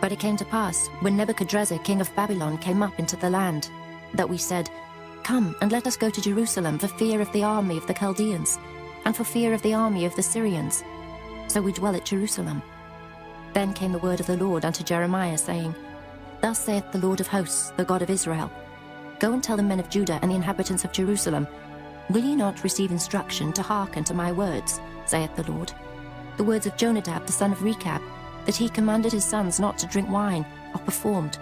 But it came to pass, when Nebuchadrezzar king of Babylon came up into the land, that we said, Come, and let us go to Jerusalem for fear of the army of the Chaldeans, and for fear of the army of the Syrians. So we dwell at Jerusalem. Then came the word of the Lord unto Jeremiah, saying, Thus saith the Lord of hosts, the God of Israel, Go and tell the men of Judah and the inhabitants of Jerusalem, Will ye not receive instruction to hearken to my words, saith the Lord? The words of Jonadab the son of Rechab, that he commanded his sons not to drink wine, are performed.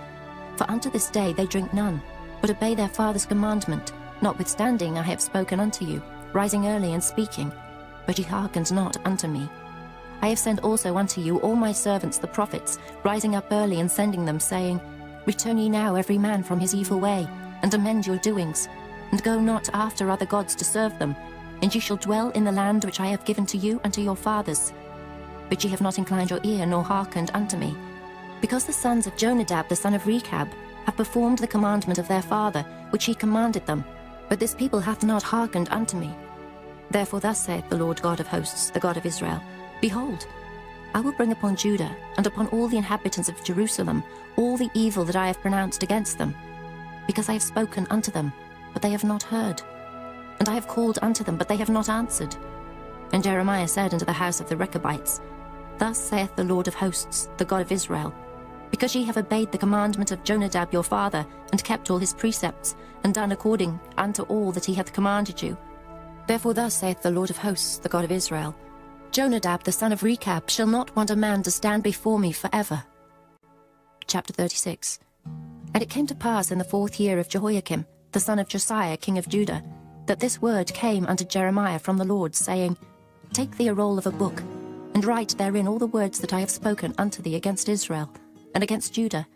For unto this day they drink none, but obey their father's commandment, notwithstanding I have spoken unto you, rising early and speaking, but ye hearkened not unto me. I have sent also unto you all my servants the prophets, rising up early and sending them, saying, Return ye now every man from his evil way, and amend your doings, and go not after other gods to serve them, and ye shall dwell in the land which I have given to you and to your fathers. But ye have not inclined your ear, nor hearkened unto me, because the sons of Jonadab the son of Rechab have performed the commandment of their father, which he commanded them, but this people hath not hearkened unto me. Therefore thus saith the Lord God of hosts, the God of Israel, Behold, I will bring upon Judah, and upon all the inhabitants of Jerusalem, all the evil that I have pronounced against them, because I have spoken unto them, but they have not heard, and I have called unto them, but they have not answered. And Jeremiah said unto the house of the Rechabites, Thus saith the Lord of hosts, the God of Israel, Because ye have obeyed the commandment of Jonadab your father, and kept all his precepts, and done according unto all that he hath commanded you. Therefore thus saith the Lord of hosts, the God of Israel, Jonadab the son of Rechab shall not want a man to stand before me forever. Chapter 36. And it came to pass in the 4th year of Jehoiakim, the son of Josiah king of Judah, that this word came unto Jeremiah from the Lord, saying, Take thee a roll of a book, and write therein all the words that I have spoken unto thee against Israel, and against Judah,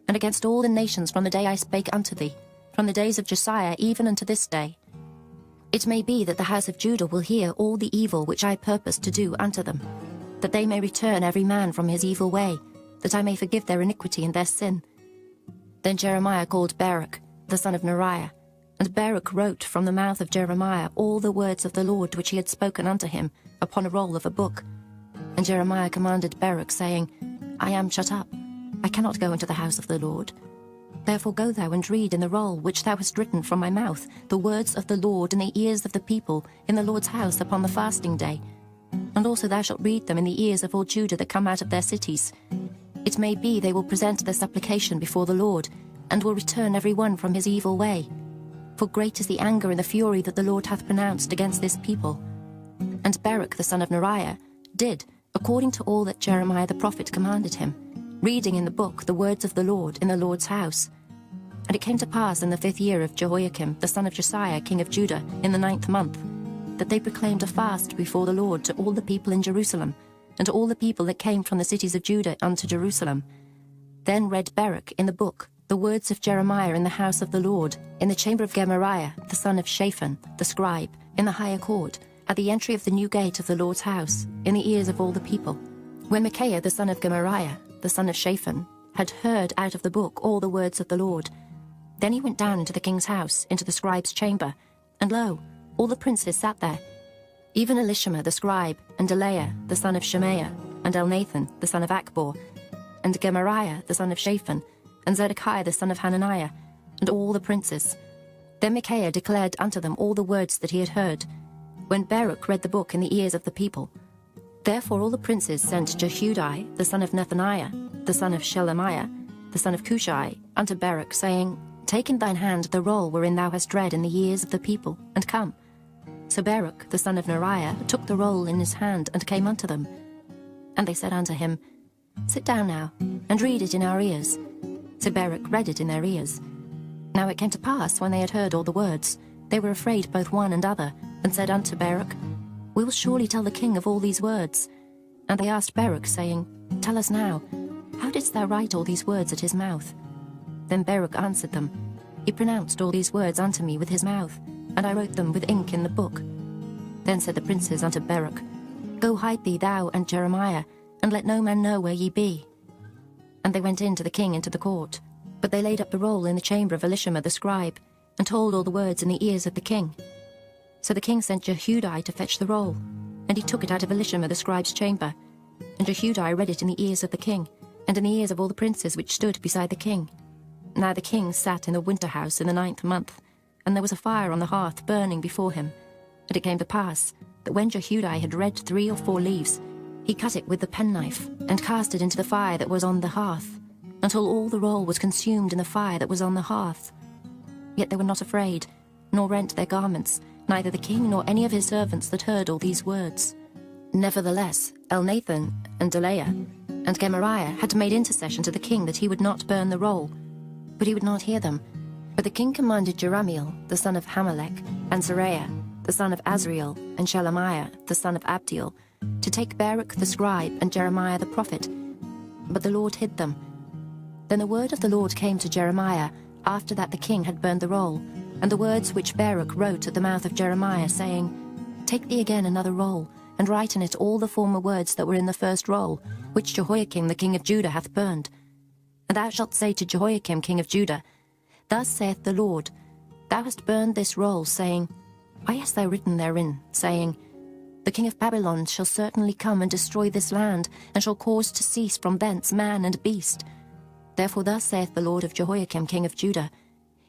and against all the nations from the day I spake unto thee, from the days of Josiah even unto this day. It may be that the house of Judah will hear all the evil which I purpose to do unto them, that they may return every man from his evil way, that I may forgive their iniquity and their sin. Then Jeremiah called Baruch, the son of Neriah, and Baruch wrote from the mouth of Jeremiah all the words of the Lord which he had spoken unto him upon a roll of a book. And Jeremiah commanded Baruch, saying, I am shut up, I cannot go into the house of the Lord. Therefore go thou and read in the roll which thou hast written from my mouth the words of the Lord in the ears of the people in the Lord's house upon the fasting day. And also thou shalt read them in the ears of all Judah that come out of their cities. It may be they will present their supplication before the Lord, and will return every one from his evil way. For great is the anger and the fury that the Lord hath pronounced against this people. And Baruch the son of Neriah did according to all that Jeremiah the prophet commanded him, reading in the book the words of the Lord in the Lord's house. And it came to pass in the 5th year of Jehoiakim, the son of Josiah, king of Judah, in the 9th month, that they proclaimed a fast before the Lord to all the people in Jerusalem, and to all the people that came from the cities of Judah unto Jerusalem. Then read Baruch in the book the words of Jeremiah in the house of the Lord, in the chamber of Gemariah, the son of Shaphan, the scribe, in the higher court, at the entry of the new gate of the Lord's house, in the ears of all the people. When Micaiah the son of Gemariah, the son of Shaphan, had heard out of the book all the words of the Lord. Then he went down into the king's house, into the scribe's chamber, and lo, all the princes sat there, even Elishama the scribe, and Delaiah the son of Shemaiah, and Elnathan the son of Achbor, and Gemariah the son of Shaphan, and Zedekiah the son of Hananiah, and all the princes. Then Micaiah declared unto them all the words that he had heard, when Baruch read the book in the ears of the people. Therefore all the princes sent Jehudi the son of Nethaniah, the son of Shelemiah, the son of Cushai, unto Baruch, saying, Take in thine hand the roll wherein thou hast read in the ears of the people, and come. So Baruch the son of Neriah took the roll in his hand, and came unto them. And they said unto him, Sit down now, and read it in our ears. So Baruch read it in their ears. Now it came to pass, when they had heard all the words, they were afraid both one and other, and said unto Baruch, We will surely tell the king of all these words. And they asked Baruch, saying, Tell us now, how didst thou write all these words at his mouth? Then Baruch answered them, He pronounced all these words unto me with his mouth, and I wrote them with ink in the book. Then said the princes unto Baruch, Go hide thee thou and Jeremiah, and let no man know where ye be. And they went in to the king into the court, but they laid up the roll in the chamber of Elishama the scribe, and told all the words in the ears of the king. So the king sent Jehudi to fetch the roll, and he took it out of Elishama the scribe's chamber. And Jehudi read it in the ears of the king, and in the ears of all the princes which stood beside the king. Now the king sat in the winter house in the 9th month, and there was a fire on the hearth burning before him. And it came to pass, that when Jehudi had read 3 or 4 leaves, he cut it with the penknife, and cast it into the fire that was on the hearth, until all the roll was consumed in the fire that was on the hearth. Yet they were not afraid, nor rent their garments, neither the king nor any of his servants that heard all these words. Nevertheless, Elnathan and Delaiah and Gemariah had made intercession to the king that he would not burn the roll, but he would not hear them. But the king commanded Jerahmeel the son of Hamelech, and Seraiah the son of Azriel, and Shelemiah the son of Abdiel, to take Baruch the scribe and Jeremiah the prophet. But the Lord hid them. Then the word of the Lord came to Jeremiah, after that the king had burned the roll, and the words which Baruch wrote at the mouth of Jeremiah, saying, Take thee again another roll, and write in it all the former words that were in the first roll, which Jehoiakim the king of Judah hath burned. And thou shalt say to Jehoiakim king of Judah, Thus saith the Lord, Thou hast burned this roll, saying, Why hast thou written therein, saying, The king of Babylon shall certainly come and destroy this land, and shall cause to cease from thence man and beast. Therefore thus saith the Lord of Jehoiakim king of Judah,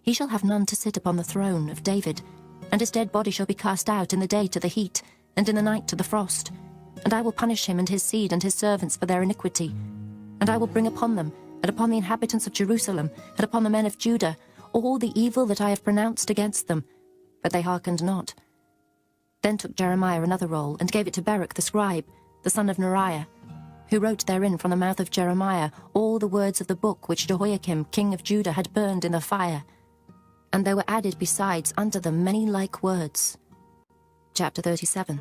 He shall have none to sit upon the throne of David, and his dead body shall be cast out in the day to the heat, and in the night to the frost. And I will punish him and his seed and his servants for their iniquity. And I will bring upon them, and upon the inhabitants of Jerusalem, and upon the men of Judah, all the evil that I have pronounced against them. But they hearkened not. Then took Jeremiah another roll, and gave it to Baruch the scribe, the son of Neriah, who wrote therein from the mouth of Jeremiah all the words of the book which Jehoiakim king of Judah had burned in the fire. And there were added besides unto them many like words. Chapter 37.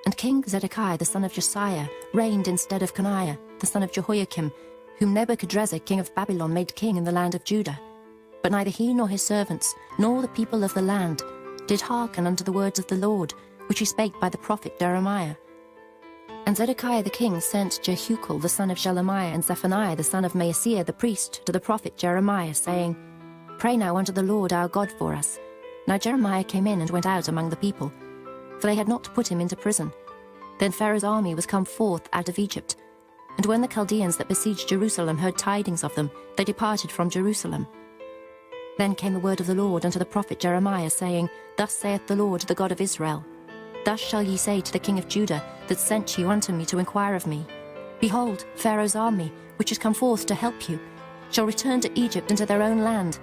And King Zedekiah the son of Josiah reigned instead of Coniah the son of Jehoiakim, whom Nebuchadrezzar king of Babylon made king in the land of Judah. But neither he nor his servants, nor the people of the land, did hearken unto the words of the Lord, which he spake by the prophet Jeremiah. And Zedekiah the king sent Jehucal the son of Shelemiah and Zephaniah the son of Maaseiah the priest to the prophet Jeremiah, saying, Pray now unto the Lord our God for us. Now Jeremiah came in and went out among the people, for they had not put him into prison. Then Pharaoh's army was come forth out of Egypt. And when the Chaldeans that besieged Jerusalem heard tidings of them, they departed from Jerusalem. Then came the word of the Lord unto the prophet Jeremiah, saying, Thus saith the Lord, the God of Israel, Thus shall ye say to the king of Judah, that sent you unto me to inquire of me, Behold, Pharaoh's army, which is come forth to help you, shall return to Egypt into their own land.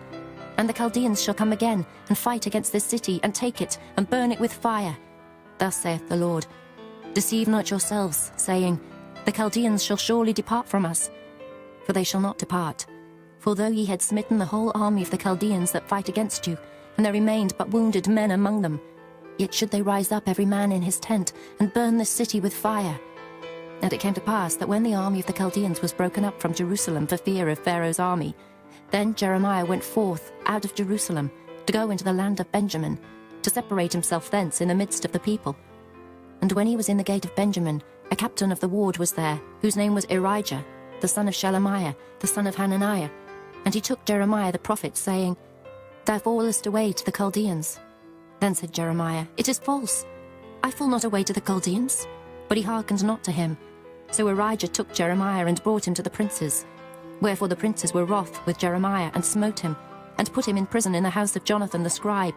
And the Chaldeans shall come again, and fight against this city, and take it, and burn it with fire. Thus saith the Lord, Deceive not yourselves, saying, The Chaldeans shall surely depart from us. For they shall not depart. For though ye had smitten the whole army of the Chaldeans that fight against you, and there remained but wounded men among them, yet should they rise up every man in his tent, and burn this city with fire. And it came to pass that when the army of the Chaldeans was broken up from Jerusalem for fear of Pharaoh's army, then Jeremiah went forth out of Jerusalem to go into the land of Benjamin, to separate himself thence in the midst of the people. And when he was in the gate of Benjamin, a captain of the ward was there, whose name was Irijah, the son of Shelemiah, the son of Hananiah, and he took Jeremiah the prophet, saying, Thou fallest away to the Chaldeans. Then said Jeremiah, It is false. I fall not away to the Chaldeans. But he hearkened not to him. So Arijah took Jeremiah and brought him to the princes. Wherefore the princes were wroth with Jeremiah, and smote him, and put him in prison in the house of Jonathan the scribe,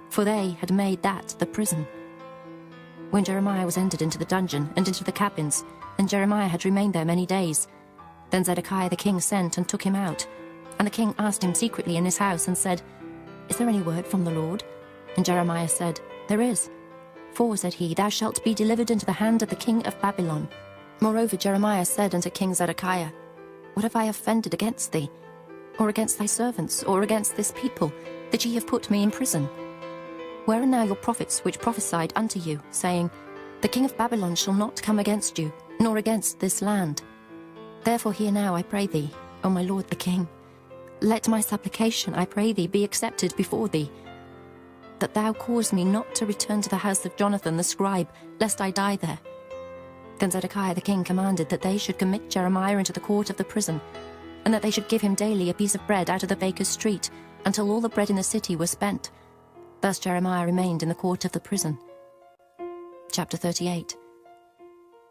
for they had made that the prison. When Jeremiah was entered into the dungeon and into the cabins, and Jeremiah had remained there many days, then Zedekiah the king sent and took him out. And the king asked him secretly in his house, and said, Is there any word from the Lord? And Jeremiah said, There is. For, said he, Thou shalt be delivered into the hand of the king of Babylon. Moreover Jeremiah said unto King Zedekiah, What have I offended against thee, or against thy servants, or against this people, that ye have put me in prison? Where are now your prophets which prophesied unto you, saying, The king of Babylon shall not come against you, nor against this land? Therefore hear now, I pray thee, O my lord the king. Let my supplication, I pray thee, be accepted before thee, that thou cause me not to return to the house of Jonathan the scribe, lest I die there. Then Zedekiah the king commanded that they should commit Jeremiah into the court of the prison, and that they should give him daily a piece of bread out of the baker's street, until all the bread in the city was spent. Thus Jeremiah remained in the court of the prison. Chapter 38.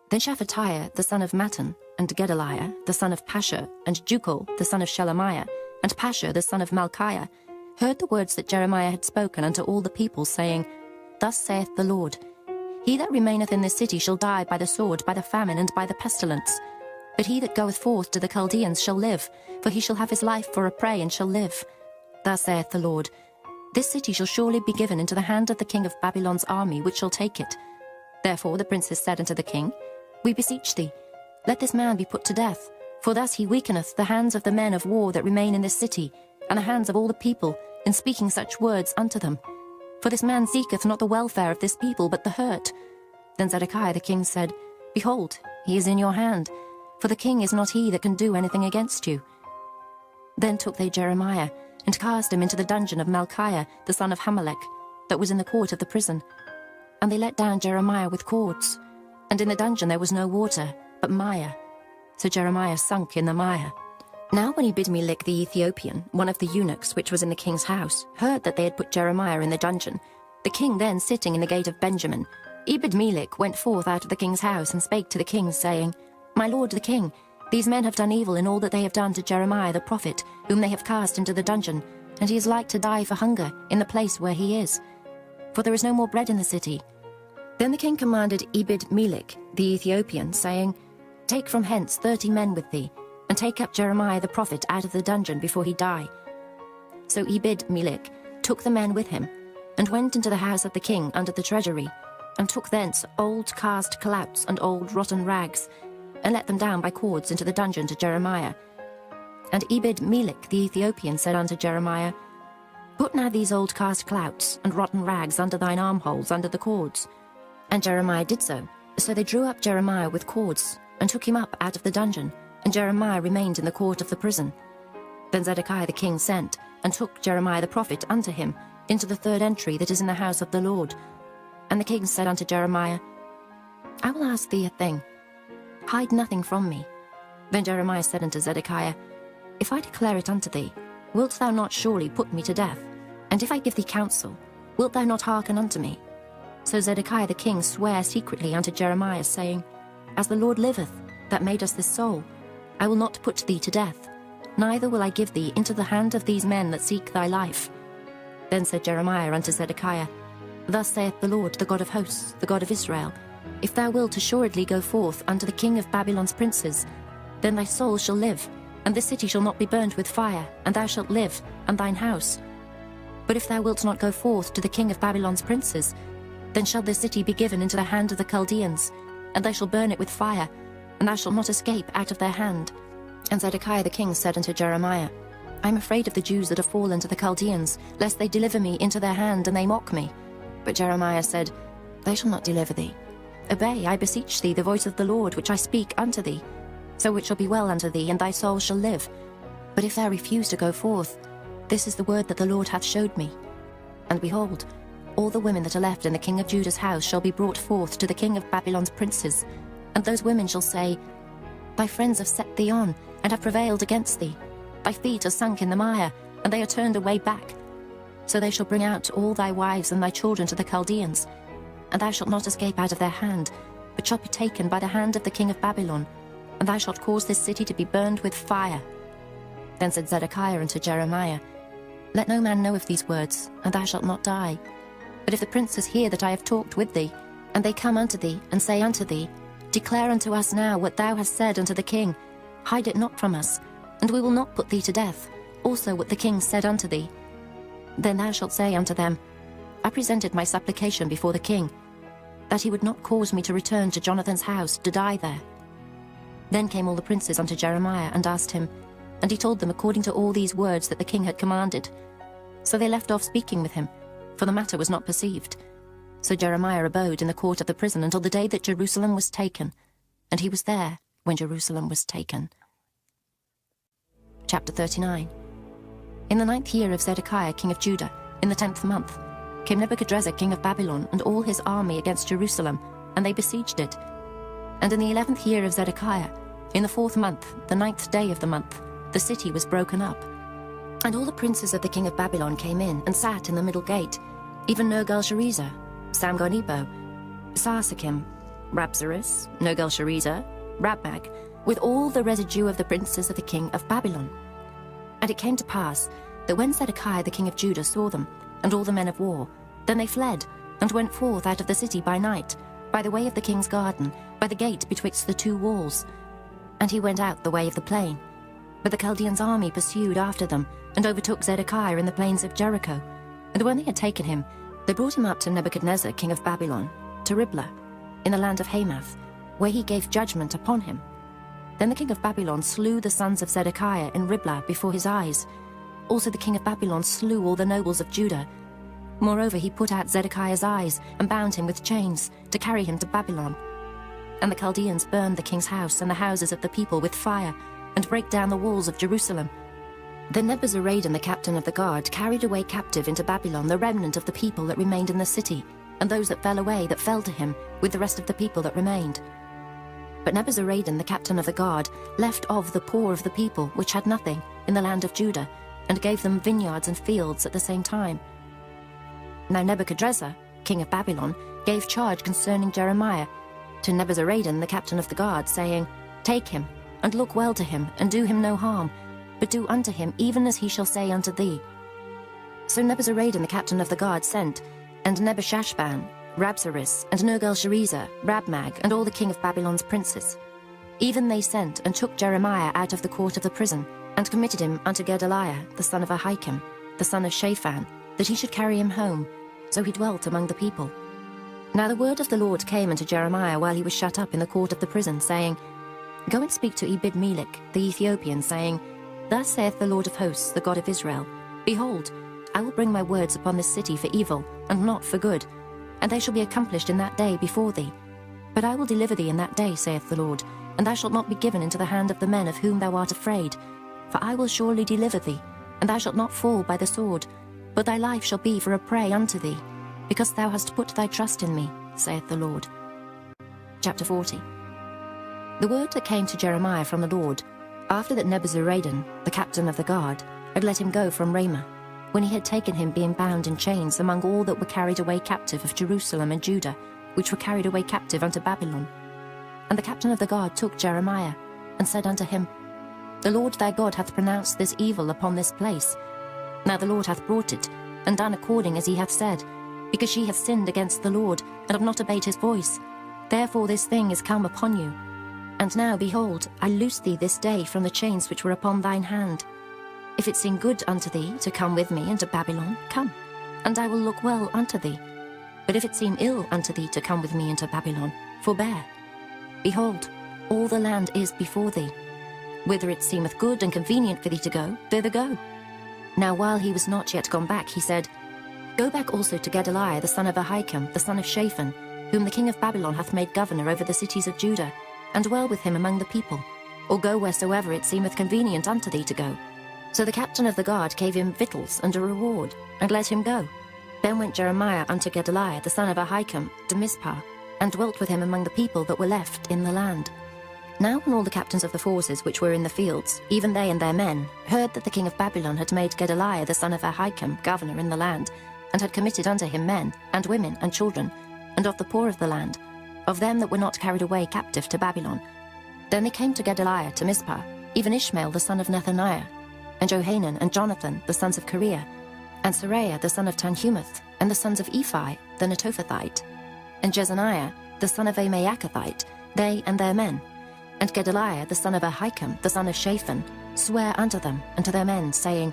Then Shephatiah the son of Mattan, and Gedaliah the son of Pashur, and Jukal the son of Shelemiah, and Pashur the son of Malchiah, heard the words that Jeremiah had spoken unto all the people, saying, Thus saith the Lord, He that remaineth in this city shall die by the sword, by the famine, and by the pestilence. But he that goeth forth to the Chaldeans shall live, for he shall have his life for a prey, and shall live. Thus saith the Lord, This city shall surely be given into the hand of the king of Babylon's army, which shall take it. Therefore the princes said unto the king, We beseech thee, let this man be put to death, for thus he weakeneth the hands of the men of war that remain in this city, and the hands of all the people, in speaking such words unto them. For this man seeketh not the welfare of this people, but the hurt. Then Zedekiah the king said, Behold, he is in your hand, for the king is not he that can do anything against you. Then took they Jeremiah, and cast him into the dungeon of Malchiah the son of Hamelech, that was in the court of the prison. And they let down Jeremiah with cords, and in the dungeon there was no water, but mire. So Jeremiah sunk in the mire. Now when Ebed-melech the Ethiopian, one of the eunuchs which was in the king's house, heard that they had put Jeremiah in the dungeon, the king then sitting in the gate of Benjamin, Ebed-melech went forth out of the king's house, and spake to the king, saying, My lord the king, these men have done evil in all that they have done to Jeremiah the prophet, whom they have cast into the dungeon, and he is like to die for hunger in the place where he is. For there is no more bread in the city. Then the king commanded Ebed-melech the Ethiopian, saying, Take from hence 30 men with thee, and take up Jeremiah the prophet out of the dungeon before he die. So Ebed-melech took the men with him, and went into the house of the king under the treasury, and took thence old cast clouts and old rotten rags, and let them down by cords into the dungeon to Jeremiah. And Ebed-melech the Ethiopian said unto Jeremiah, Put now these old cast clouts and rotten rags under thine armholes under the cords. And Jeremiah did so. So they drew up Jeremiah with cords, and took him up out of the dungeon, and Jeremiah remained in the court of the prison. Then Zedekiah the king sent, and took Jeremiah the prophet unto him, into the third entry that is in the house of the Lord. And the king said unto Jeremiah, I will ask thee a thing. Hide nothing from me. Then Jeremiah said unto Zedekiah, If I declare it unto thee, wilt thou not surely put me to death? And if I give thee counsel, wilt thou not hearken unto me? So Zedekiah the king sware secretly unto Jeremiah, saying, As the Lord liveth, that made us this soul, I will not put thee to death, neither will I give thee into the hand of these men that seek thy life. Then said Jeremiah unto Zedekiah, Thus saith the Lord, the God of hosts, the God of Israel, If thou wilt assuredly go forth unto the king of Babylon's princes, then thy soul shall live, and this city shall not be burnt with fire, and thou shalt live, and thine house. But if thou wilt not go forth to the king of Babylon's princes, then shall this city be given into the hand of the Chaldeans, and they shall burn it with fire, and thou shalt not escape out of their hand. And Zedekiah the king said unto Jeremiah, I am afraid of the Jews that have fallen to the Chaldeans, lest they deliver me into their hand, and they mock me. But Jeremiah said, They shall not deliver thee. Obey, I beseech thee, the voice of the Lord, which I speak unto thee. So it shall be well unto thee, and thy soul shall live. But if thou refuse to go forth, this is the word that the Lord hath showed me. And behold, all the women that are left in the king of Judah's house shall be brought forth to the king of Babylon's princes, and those women shall say, Thy friends have set thee on, and have prevailed against thee. Thy feet are sunk in the mire, and they are turned away back. So they shall bring out all thy wives and thy children to the Chaldeans, and thou shalt not escape out of their hand, but shalt be taken by the hand of the king of Babylon, and thou shalt cause this city to be burned with fire. Then said Zedekiah unto Jeremiah, Let no man know of these words, and thou shalt not die. But if the princes hear that I have talked with thee, and they come unto thee, and say unto thee, Declare unto us now what thou hast said unto the king, hide it not from us, and we will not put thee to death, also what the king said unto thee. Then thou shalt say unto them, I presented my supplication before the king, that he would not cause me to return to Jonathan's house to die there. Then came all the princes unto Jeremiah, and asked him, and he told them according to all these words that the king had commanded. So they left off speaking with him, for the matter was not perceived. So Jeremiah abode in the court of the prison until the day that Jerusalem was taken, and he was there when Jerusalem was taken. Chapter 39. In the 9th year of Zedekiah king of Judah, in the 10th month, came Nebuchadrezzar king of Babylon and all his army against Jerusalem, and they besieged it. And in the 11th year of Zedekiah, in the 4th month, the 9th day of the month, the city was broken up. And all the princes of the king of Babylon came in and sat in the middle gate, even Nergal-Sharezer, Samgar-Nebo, Sarsakim, Rabsaris, Nergal-Sharezer, Rabmag, with all the residue of the princes of the king of Babylon. And it came to pass that when Zedekiah the king of Judah saw them, and all the men of war, then they fled, and went forth out of the city by night, by the way of the king's garden, by the gate betwixt the two walls. And he went out the way of the plain. But the Chaldeans' army pursued after them, and overtook Zedekiah in the plains of Jericho. And when they had taken him, they brought him up to Nebuchadnezzar king of Babylon, to Riblah, in the land of Hamath, where he gave judgment upon him. Then the king of Babylon slew the sons of Zedekiah in Riblah before his eyes. Also the king of Babylon slew all the nobles of Judah. Moreover, he put out Zedekiah's eyes, and bound him with chains, to carry him to Babylon. And the Chaldeans burned the king's house and the houses of the people with fire, and brake down the walls of Jerusalem. Then Nebuzaradan the captain of the guard carried away captive into Babylon the remnant of the people that remained in the city, and those that fell away that fell to him, with the rest of the people that remained. But Nebuzaradan the captain of the guard left of the poor of the people, which had nothing, in the land of Judah, and gave them vineyards and fields at the same time. Now Nebuchadrezzar, king of Babylon, gave charge concerning Jeremiah to Nebuzaradan the captain of the guard, saying, Take him, and look well to him, and do him no harm, but do unto him even as he shall say unto thee. So Nebuzaradan the captain of the guard sent, and Nebushashban, Rabsaris, and Nergal-Sharezer, Rabmag, and all the king of Babylon's princes. Even they sent, and took Jeremiah out of the court of the prison, and committed him unto Gedaliah, the son of Ahikam, the son of Shaphan, that he should carry him home. So he dwelt among the people. Now the word of the Lord came unto Jeremiah while he was shut up in the court of the prison, saying, Go and speak to Ebed-Melech the Ethiopian, saying, Thus saith the Lord of hosts, the God of Israel, Behold, I will bring my words upon this city for evil, and not for good, and they shall be accomplished in that day before thee. But I will deliver thee in that day, saith the Lord, and thou shalt not be given into the hand of the men of whom thou art afraid. For I will surely deliver thee, and thou shalt not fall by the sword, but thy life shall be for a prey unto thee, because thou hast put thy trust in me, saith the Lord. Chapter 40. The word that came to Jeremiah from the Lord, after that Nebuzaradan, the captain of the guard, had let him go from Ramah, when he had taken him being bound in chains among all that were carried away captive of Jerusalem and Judah, which were carried away captive unto Babylon. And the captain of the guard took Jeremiah, and said unto him, The Lord thy God hath pronounced this evil upon this place. Now the Lord hath brought it, and done according as he hath said, because ye have sinned against the Lord, and have not obeyed his voice. Therefore this thing is come upon you. And now, behold, I loose thee this day from the chains which were upon thine hand. If it seem good unto thee to come with me into Babylon, come, and I will look well unto thee. But if it seem ill unto thee to come with me into Babylon, forbear. Behold, all the land is before thee. Whither it seemeth good and convenient for thee to go, thither go. Now while he was not yet gone back, he said, Go back also to Gedaliah the son of Ahikam, the son of Shaphan, whom the king of Babylon hath made governor over the cities of Judah, and dwell with him among the people, or go wheresoever it seemeth convenient unto thee to go. So the captain of the guard gave him victuals and a reward, and let him go. Then went Jeremiah unto Gedaliah the son of Ahikam to Mizpah, and dwelt with him among the people that were left in the land. Now when all the captains of the forces which were in the fields, even they and their men, heard that the king of Babylon had made Gedaliah the son of Ahikam governor in the land, and had committed unto him men, and women, and children, and of the poor of the land, of them that were not carried away captive to Babylon, then they came to Gedaliah to Mizpah, even Ishmael the son of Nethaniah, and Johanan and Jonathan the sons of Kareah, and Seraiah the son of Tanhumeth, and the sons of Ephi the Netophathite, and Jezaniah the son of a Maachathite, they and their men. And Gedaliah the son of Ahikam the son of Shaphan sware unto them and to their men, saying,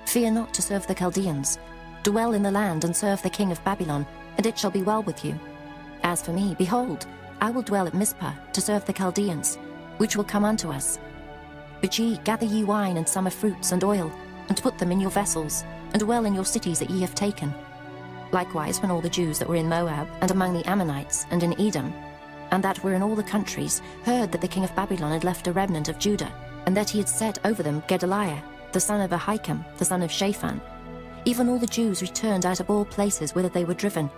Fear not to serve the Chaldeans. Dwell in the land and serve the king of Babylon, and it shall be well with you. As for me, behold, I will dwell at Mizpah to serve the Chaldeans, which will come unto us. But ye gather ye wine and summer fruits and oil, and put them in your vessels, and dwell in your cities that ye have taken. Likewise when all the Jews that were in Moab, and among the Ammonites, and in Edom, and that were in all the countries, heard that the king of Babylon had left a remnant of Judah, and that he had set over them Gedaliah, the son of Ahikam, the son of Shaphan, even all the Jews returned out of all places whither they were driven,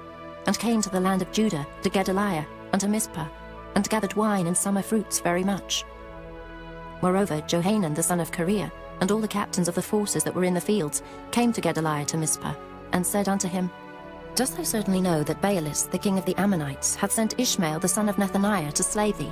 and came to the land of Judah, to Gedaliah, unto Mizpah, and gathered wine and summer fruits very much. Moreover, Johanan the son of Kareah, and all the captains of the forces that were in the fields, came to Gedaliah to Mizpah, and said unto him, Dost thou certainly know that Baalis, the king of the Ammonites, hath sent Ishmael the son of Nethaniah to slay thee?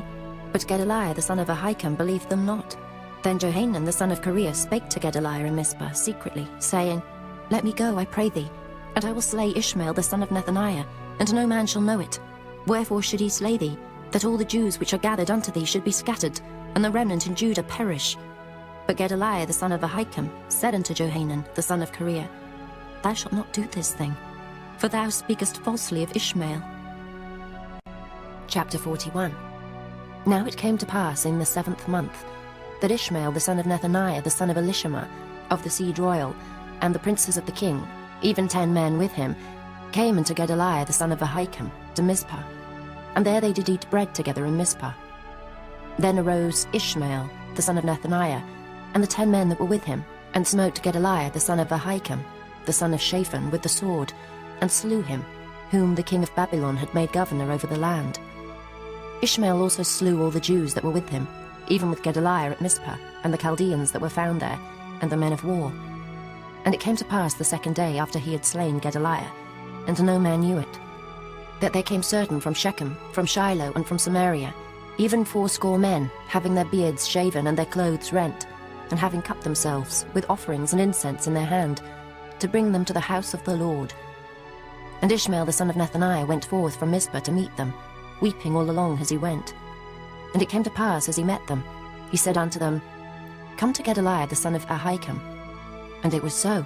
But Gedaliah the son of Ahikam believed them not. Then Johanan the son of Kareah spake to Gedaliah in Mizpah secretly, saying, Let me go, I pray thee, and I will slay Ishmael the son of Nethaniah, and no man shall know it. Wherefore should he slay thee, that all the Jews which are gathered unto thee should be scattered, and the remnant in Judah perish? But Gedaliah the son of Ahikam said unto Johanan the son of Kareah, Thou shalt not do this thing, for thou speakest falsely of Ishmael. Chapter 41. Now it came to pass in the 7th month, that Ishmael the son of Nethaniah the son of Elishama, of the seed royal, and the princes of the king, even 10 men with him, came unto Gedaliah the son of Ahikam to Mizpah, and there they did eat bread together in Mizpah. Then arose Ishmael the son of Nethaniah, and the 10 men that were with him, and smote Gedaliah the son of Ahikam, the son of Shaphan, with the sword, and slew him, whom the king of Babylon had made governor over the land. Ishmael also slew all the Jews that were with him, even with Gedaliah at Mizpah, and the Chaldeans that were found there, and the men of war. And it came to pass the 2nd day after he had slain Gedaliah, and no man knew it, that there came certain from Shechem, from Shiloh, and from Samaria, even 80 men, having their beards shaven and their clothes rent, and having cut themselves, with offerings and incense in their hand, to bring them to the house of the Lord. And Ishmael the son of Nethaniah went forth from Mizpah to meet them, weeping all along as he went. And it came to pass as he met them, he said unto them, Come to Gedaliah the son of Ahikam. And it was so,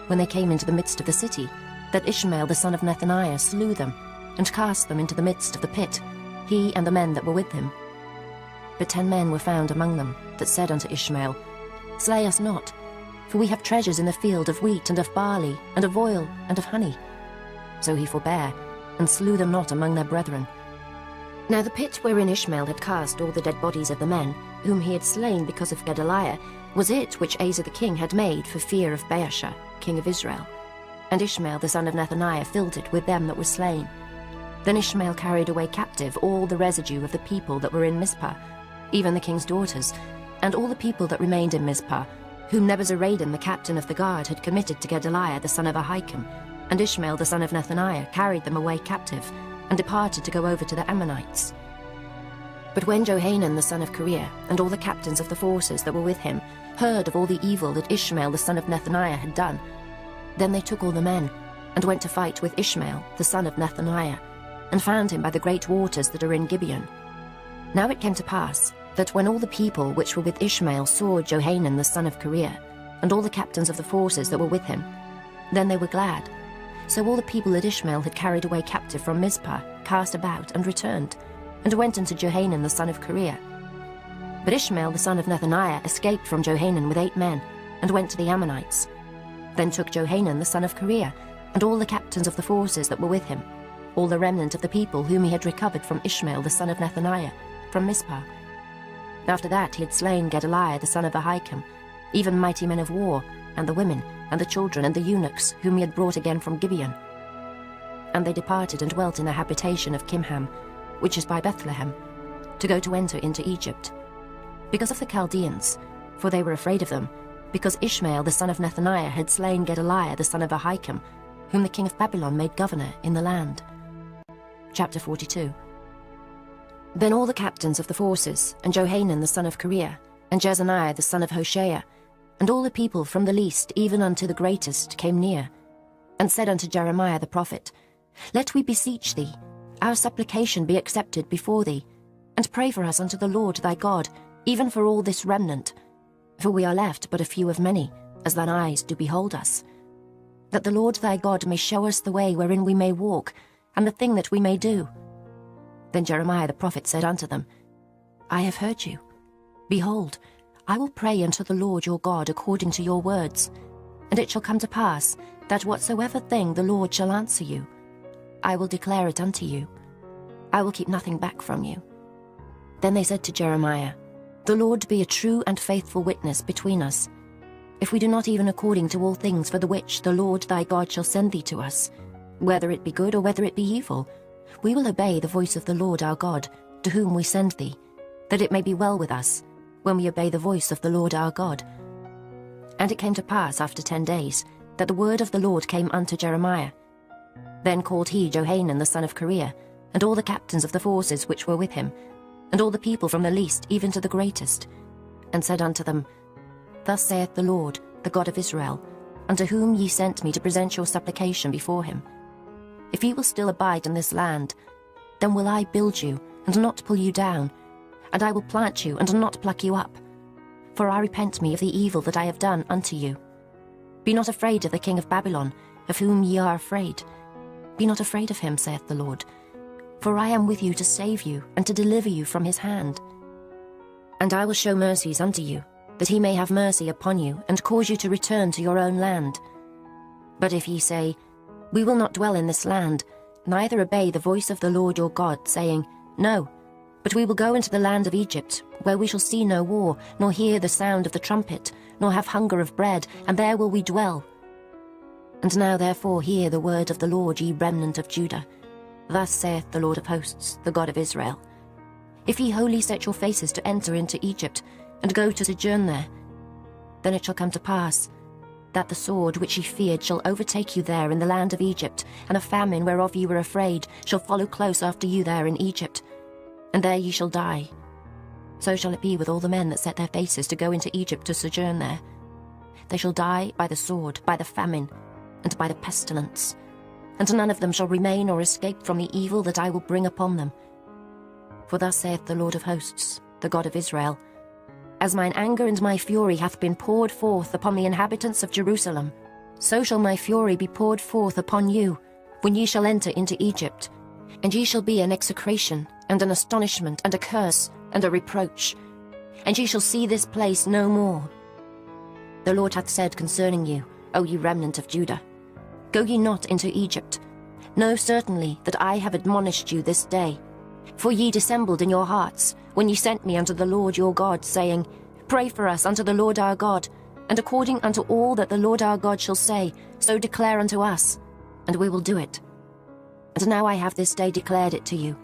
when they came into the midst of the city, that Ishmael the son of Nethaniah slew them, and cast them into the midst of the pit, he and the men that were with him. But 10 men were found among them, that said unto Ishmael, Slay us not, for we have treasures in the field of wheat and of barley, and of oil, and of honey. So he forbare, and slew them not among their brethren. Now the pit wherein Ishmael had cast all the dead bodies of the men, whom he had slain because of Gedaliah, was it which Asa the king had made for fear of Baasha, king of Israel. And Ishmael the son of Nethaniah filled it with them that were slain. Then Ishmael carried away captive all the residue of the people that were in Mizpah, even the king's daughters, and all the people that remained in Mizpah, whom Nebuzaradan the captain of the guard had committed to Gedaliah the son of Ahikam. And Ishmael the son of Nethaniah carried them away captive, and departed to go over to the Ammonites. But when Johanan the son of Kareah, and all the captains of the forces that were with him, heard of all the evil that Ishmael the son of Nethaniah had done, then they took all the men, and went to fight with Ishmael the son of Nethaniah, and found him by the great waters that are in Gibeon. Now it came to pass, that when all the people which were with Ishmael saw Johanan the son of Kareah, and all the captains of the forces that were with him, then they were glad. So all the people that Ishmael had carried away captive from Mizpah cast about and returned, and went unto Johanan the son of Kareah. But Ishmael the son of Nethaniah escaped from Johanan with 8 men, and went to the Ammonites. Then took Johanan the son of Kareah, and all the captains of the forces that were with him, all the remnant of the people whom he had recovered from Ishmael the son of Nethaniah, from Mizpah. After that he had slain Gedaliah the son of Ahikam, even mighty men of war, and the women, and the children, and the eunuchs, whom he had brought again from Gibeon. And they departed and dwelt in the habitation of Kimham, which is by Bethlehem, to go to enter into Egypt, because of the Chaldeans, for they were afraid of them, because Ishmael the son of Nethaniah had slain Gedaliah the son of Ahikam, whom the king of Babylon made governor in the land. Chapter 42. Then all the captains of the forces, and Johanan the son of Kareah, and Jezaniah the son of Hoshea, and all the people from the least even unto the greatest came near, and said unto Jeremiah the prophet, Let we beseech thee, our supplication be accepted before thee, and pray for us unto the Lord thy God, even for all this remnant. For we are left but a few of many, as thine eyes do behold us. That the Lord thy God may show us the way wherein we may walk, and the thing that we may do. Then Jeremiah the prophet said unto them, I have heard you. Behold, I will pray unto the Lord your God according to your words, and it shall come to pass, that whatsoever thing the Lord shall answer you, I will declare it unto you. I will keep nothing back from you. Then they said to Jeremiah, The Lord be a true and faithful witness between us, if we do not even according to all things for the which the Lord thy God shall send thee to us, whether it be good or whether it be evil, we will obey the voice of the Lord our God, to whom we send thee, that it may be well with us, when we obey the voice of the Lord our God. And it came to pass after 10 days, that the word of the Lord came unto Jeremiah. Then called he Johanan the son of Kareah, and all the captains of the forces which were with him, and all the people from the least even to the greatest, and said unto them, Thus saith the Lord, the God of Israel, unto whom ye sent me to present your supplication before him. If ye will still abide in this land, then will I build you, and not pull you down, and I will plant you, and not pluck you up. For I repent me of the evil that I have done unto you. Be not afraid of the king of Babylon, of whom ye are afraid. Be not afraid of him, saith the Lord. For I am with you to save you, and to deliver you from his hand. And I will show mercies unto you, that he may have mercy upon you, and cause you to return to your own land. But if ye say, We will not dwell in this land, neither obey the voice of the Lord your God, saying, No, but we will go into the land of Egypt, where we shall see no war, nor hear the sound of the trumpet, nor have hunger of bread, and there will we dwell. And now therefore hear the word of the Lord, ye remnant of Judah. Thus saith the Lord of hosts, the God of Israel, If ye wholly set your faces to enter into Egypt, and go to sojourn there, then it shall come to pass, that the sword which ye feared shall overtake you there in the land of Egypt, and a famine whereof ye were afraid shall follow close after you there in Egypt, and there ye shall die. So shall it be with all the men that set their faces to go into Egypt to sojourn there. They shall die by the sword, by the famine, and by the pestilence, and none of them shall remain or escape from the evil that I will bring upon them. For thus saith the Lord of hosts, the God of Israel, As mine anger and my fury hath been poured forth upon the inhabitants of Jerusalem, so shall my fury be poured forth upon you, when ye shall enter into Egypt, and ye shall be an execration, and an astonishment, and a curse, and a reproach, and ye shall see this place no more. The Lord hath said concerning you, O ye remnant of Judah, Go ye not into Egypt. Know certainly that I have admonished you this day. For ye dissembled in your hearts, when ye sent me unto the Lord your God, saying, Pray for us unto the Lord our God, and according unto all that the Lord our God shall say, so declare unto us, and we will do it. And now I have this day declared it to you.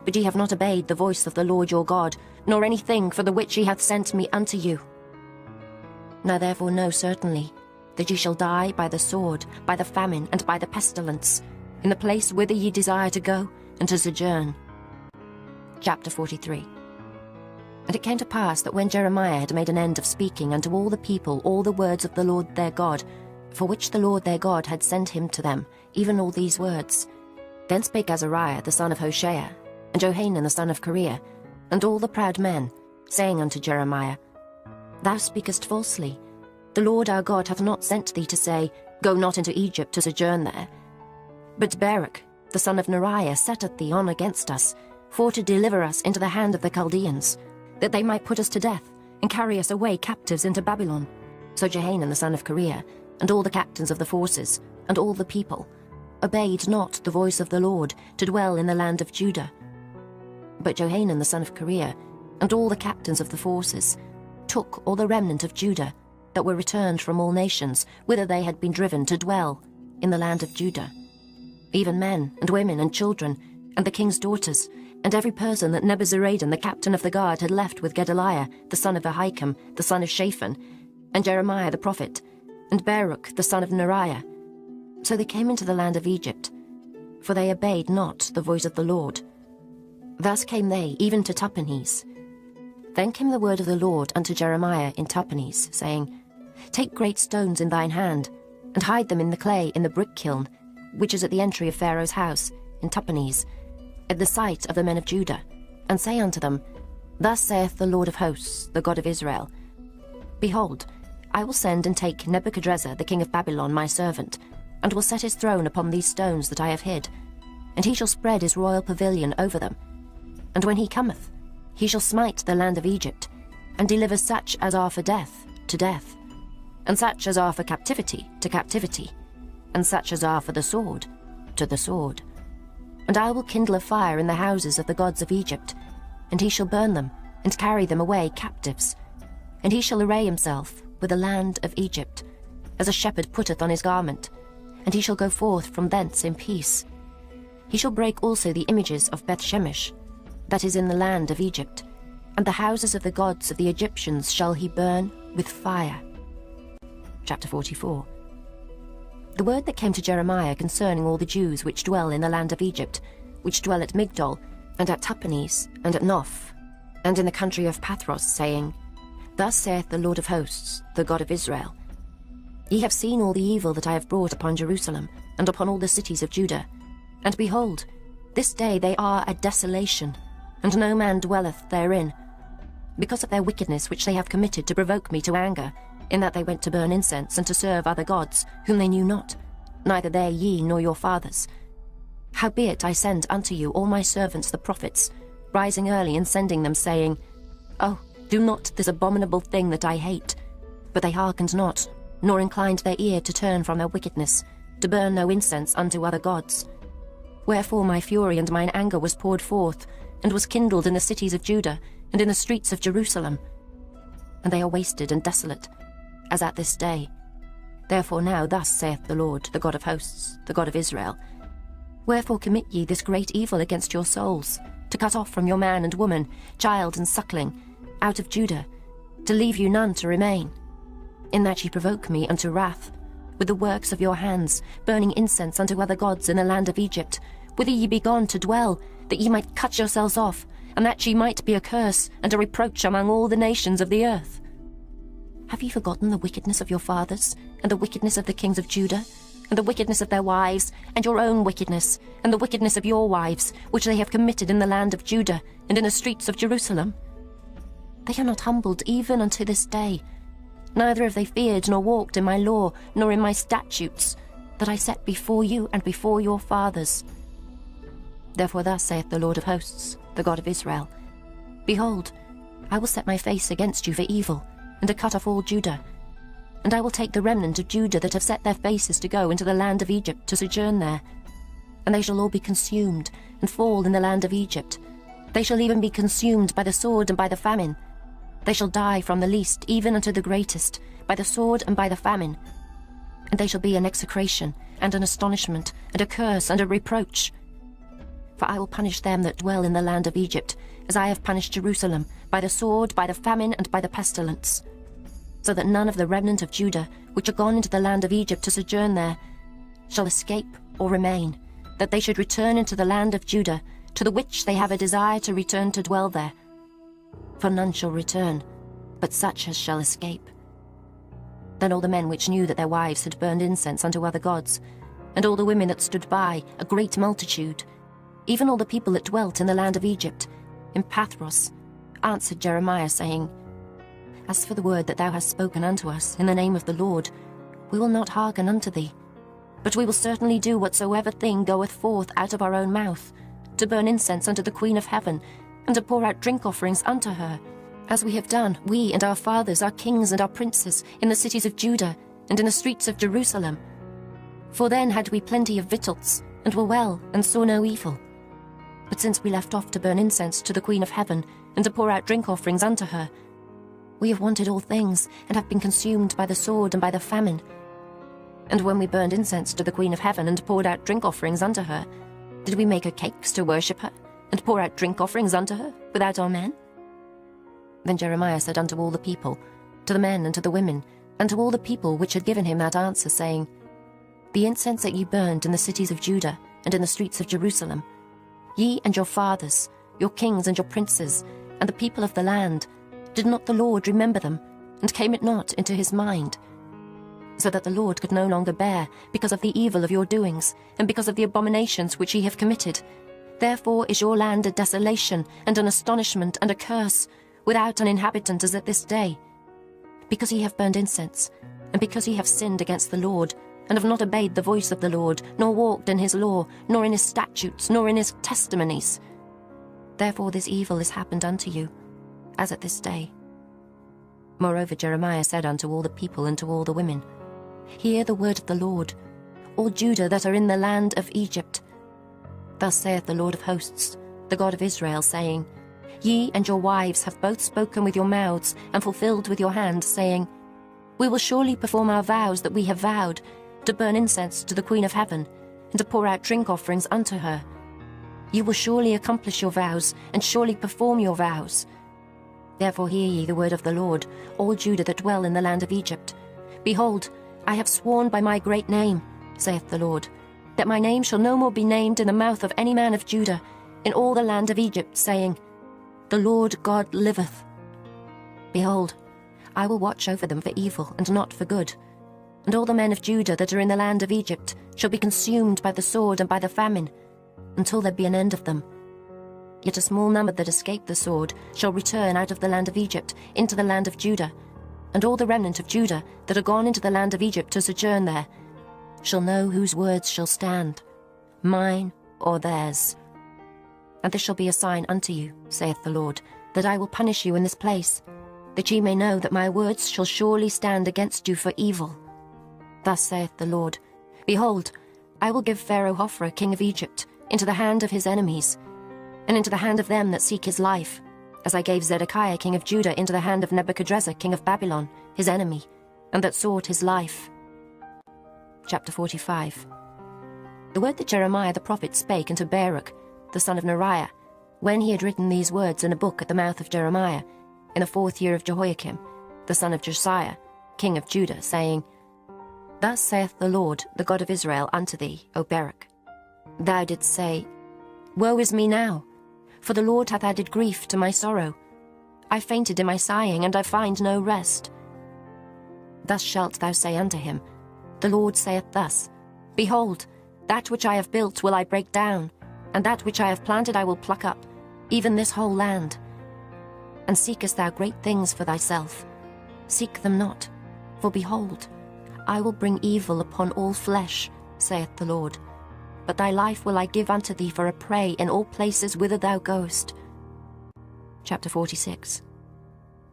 But ye have not obeyed the voice of the Lord your God, nor anything for the which he hath sent me unto you. Now therefore know certainly, that ye shall die by the sword, by the famine, and by the pestilence, in the place whither ye desire to go, and to sojourn. Chapter 43. And it came to pass that when Jeremiah had made an end of speaking unto all the people all the words of the Lord their God, for which the Lord their God had sent him to them, even all these words, then spake Azariah the son of Hoshea, and Johanan the son of Kareah, and all the proud men, saying unto Jeremiah, Thou speakest falsely. The Lord our God hath not sent thee to say, Go not into Egypt to sojourn there. But Baruch, the son of Neriah, setteth thee on against us, for to deliver us into the hand of the Chaldeans, that they might put us to death, and carry us away captives into Babylon. So Johanan the son of Kareah, and all the captains of the forces, and all the people, obeyed not the voice of the Lord, to dwell in the land of Judah. But Johanan the son of Kareah, and all the captains of the forces, took all the remnant of Judah, that were returned from all nations, whither they had been driven to dwell, in the land of Judah, even men and women and children, and the king's daughters, and every person that Nebuzaradan the captain of the guard had left with Gedaliah the son of Ahikam the son of Shaphan, and Jeremiah the prophet, and Baruch the son of Neriah. So they came into the land of Egypt, for they obeyed not the voice of the Lord. Thus came they even to Tahpanhes. Then came the word of the Lord unto Jeremiah in Tahpanhes, saying, Take great stones in thine hand, and hide them in the clay in the brick kiln, which is at the entry of Pharaoh's house, in Tahpanhes, at the sight of the men of Judah, and say unto them, Thus saith the Lord of hosts, the God of Israel, Behold, I will send and take Nebuchadrezzar the king of Babylon my servant, and will set his throne upon these stones that I have hid, and he shall spread his royal pavilion over them. And when he cometh, he shall smite the land of Egypt, and deliver such as are for death to death, and such as are for captivity to captivity, and such as are for the sword to the sword. And I will kindle a fire in the houses of the gods of Egypt, and he shall burn them, and carry them away captives. And he shall array himself with the land of Egypt, as a shepherd putteth on his garment, and he shall go forth from thence in peace. He shall break also the images of Bethshemesh, that is in the land of Egypt, and the houses of the gods of the Egyptians shall he burn with fire. Chapter 44. The word that came to Jeremiah concerning all the Jews which dwell in the land of Egypt, which dwell at Migdol, and at Tahpanhes, and at Noph, and in the country of Pathros, saying, Thus saith the Lord of hosts, the God of Israel, Ye have seen all the evil that I have brought upon Jerusalem, and upon all the cities of Judah. And behold, this day they are a desolation, and no man dwelleth therein, because of their wickedness which they have committed to provoke me to anger, in that they went to burn incense and to serve other gods, whom they knew not, neither they ye nor your fathers. Howbeit I send unto you all my servants the prophets, rising early and sending them, saying, Oh, do not this abominable thing that I hate. But they hearkened not, nor inclined their ear to turn from their wickedness, to burn no incense unto other gods. Wherefore my fury and mine anger was poured forth, and was kindled in the cities of Judah, and in the streets of Jerusalem. And they are wasted and desolate, as at this day. Therefore now thus saith the Lord, the God of hosts, the God of Israel, Wherefore commit ye this great evil against your souls, to cut off from your man and woman, child and suckling, out of Judah, to leave you none to remain? In that ye provoke me unto wrath, with the works of your hands, burning incense unto other gods in the land of Egypt, whither ye be gone to dwell, that ye might cut yourselves off, and that ye might be a curse and a reproach among all the nations of the earth. Have ye forgotten the wickedness of your fathers, and the wickedness of the kings of Judah, and the wickedness of their wives, and your own wickedness, and the wickedness of your wives, which they have committed in the land of Judah, and in the streets of Jerusalem? They are not humbled even unto this day, neither have they feared nor walked in my law, nor in my statutes, that I set before you and before your fathers. Therefore thus saith the Lord of hosts, the God of Israel, Behold, I will set my face against you for evil, and to cut off all Judah. And I will take the remnant of Judah that have set their faces to go into the land of Egypt to sojourn there. And they shall all be consumed, and fall in the land of Egypt. They shall even be consumed by the sword and by the famine. They shall die from the least even unto the greatest, by the sword and by the famine. And they shall be an execration, and an astonishment, and a curse, and a reproach. For I will punish them that dwell in the land of Egypt, as I have punished Jerusalem, by the sword, by the famine, and by the pestilence. So that none of the remnant of Judah, which are gone into the land of Egypt to sojourn there, shall escape or remain, that they should return into the land of Judah, to the which they have a desire to return to dwell there. For none shall return, but such as shall escape. Then all the men which knew that their wives had burned incense unto other gods, and all the women that stood by, a great multitude, even all the people that dwelt in the land of Egypt, in Pathros, answered Jeremiah, saying, As for the word that thou hast spoken unto us in the name of the Lord, we will not hearken unto thee, but we will certainly do whatsoever thing goeth forth out of our own mouth, to burn incense unto the Queen of heaven, and to pour out drink offerings unto her, as we have done, we and our fathers, our kings and our princes, in the cities of Judah, and in the streets of Jerusalem. For then had we plenty of victuals, and were well, and saw no evil. But since we left off to burn incense to the Queen of heaven, and to pour out drink offerings unto her, we have wanted all things, and have been consumed by the sword and by the famine. And when we burned incense to the Queen of heaven, and poured out drink offerings unto her, did we make her cakes to worship her, and pour out drink offerings unto her without our men? Then Jeremiah said unto all the people, to the men and to the women, and to all the people which had given him that answer, saying, The incense that ye burned in the cities of Judah and in the streets of Jerusalem, ye and your fathers, your kings and your princes, and the people of the land, did not the Lord remember them, and came it not into his mind? So that the Lord could no longer bear, because of the evil of your doings, and because of the abominations which ye have committed. Therefore is your land a desolation, and an astonishment, and a curse, without an inhabitant as at this day. Because ye have burned incense, and because ye have sinned against the Lord, and have not obeyed the voice of the Lord, nor walked in his law, nor in his statutes, nor in his testimonies. Therefore this evil is happened unto you, as at this day. Moreover Jeremiah said unto all the people and to all the women, Hear the word of the Lord, all Judah that are in the land of Egypt. Thus saith the Lord of hosts, the God of Israel, saying, Ye and your wives have both spoken with your mouths, and fulfilled with your hand, saying, We will surely perform our vows that we have vowed, to burn incense to the Queen of Heaven, and to pour out drink offerings unto her. You will surely accomplish your vows, and surely perform your vows. Therefore hear ye the word of the Lord, all Judah that dwell in the land of Egypt. Behold, I have sworn by my great name, saith the Lord, that my name shall no more be named in the mouth of any man of Judah, in all the land of Egypt, saying, The Lord God liveth. Behold, I will watch over them for evil, and not for good. And all the men of Judah that are in the land of Egypt shall be consumed by the sword and by the famine, until there be an end of them. Yet a small number that escape the sword shall return out of the land of Egypt into the land of Judah, and all the remnant of Judah that are gone into the land of Egypt to sojourn there shall know whose words shall stand, mine or theirs. And this shall be a sign unto you, saith the Lord, that I will punish you in this place, that ye may know that my words shall surely stand against you for evil. Thus saith the Lord, Behold, I will give Pharaoh Hophra, king of Egypt, into the hand of his enemies, and into the hand of them that seek his life, as I gave Zedekiah king of Judah into the hand of Nebuchadrezzar king of Babylon, his enemy, and that sought his life. Chapter 45. The word that Jeremiah the prophet spake unto Baruch, the son of Neriah, when he had written these words in a book at the mouth of Jeremiah, in the 4th year of Jehoiakim, the son of Josiah, king of Judah, saying, Thus saith the Lord, the God of Israel, unto thee, O Baruch. Thou didst say, Woe is me now, for the Lord hath added grief to my sorrow. I fainted in my sighing, and I find no rest. Thus shalt thou say unto him, The Lord saith thus, Behold, that which I have built will I break down, and that which I have planted I will pluck up, even this whole land. And seekest thou great things for thyself? Seek them not, for behold, I will bring evil upon all flesh, saith the Lord. But thy life will I give unto thee for a prey in all places whither thou goest. Chapter 46.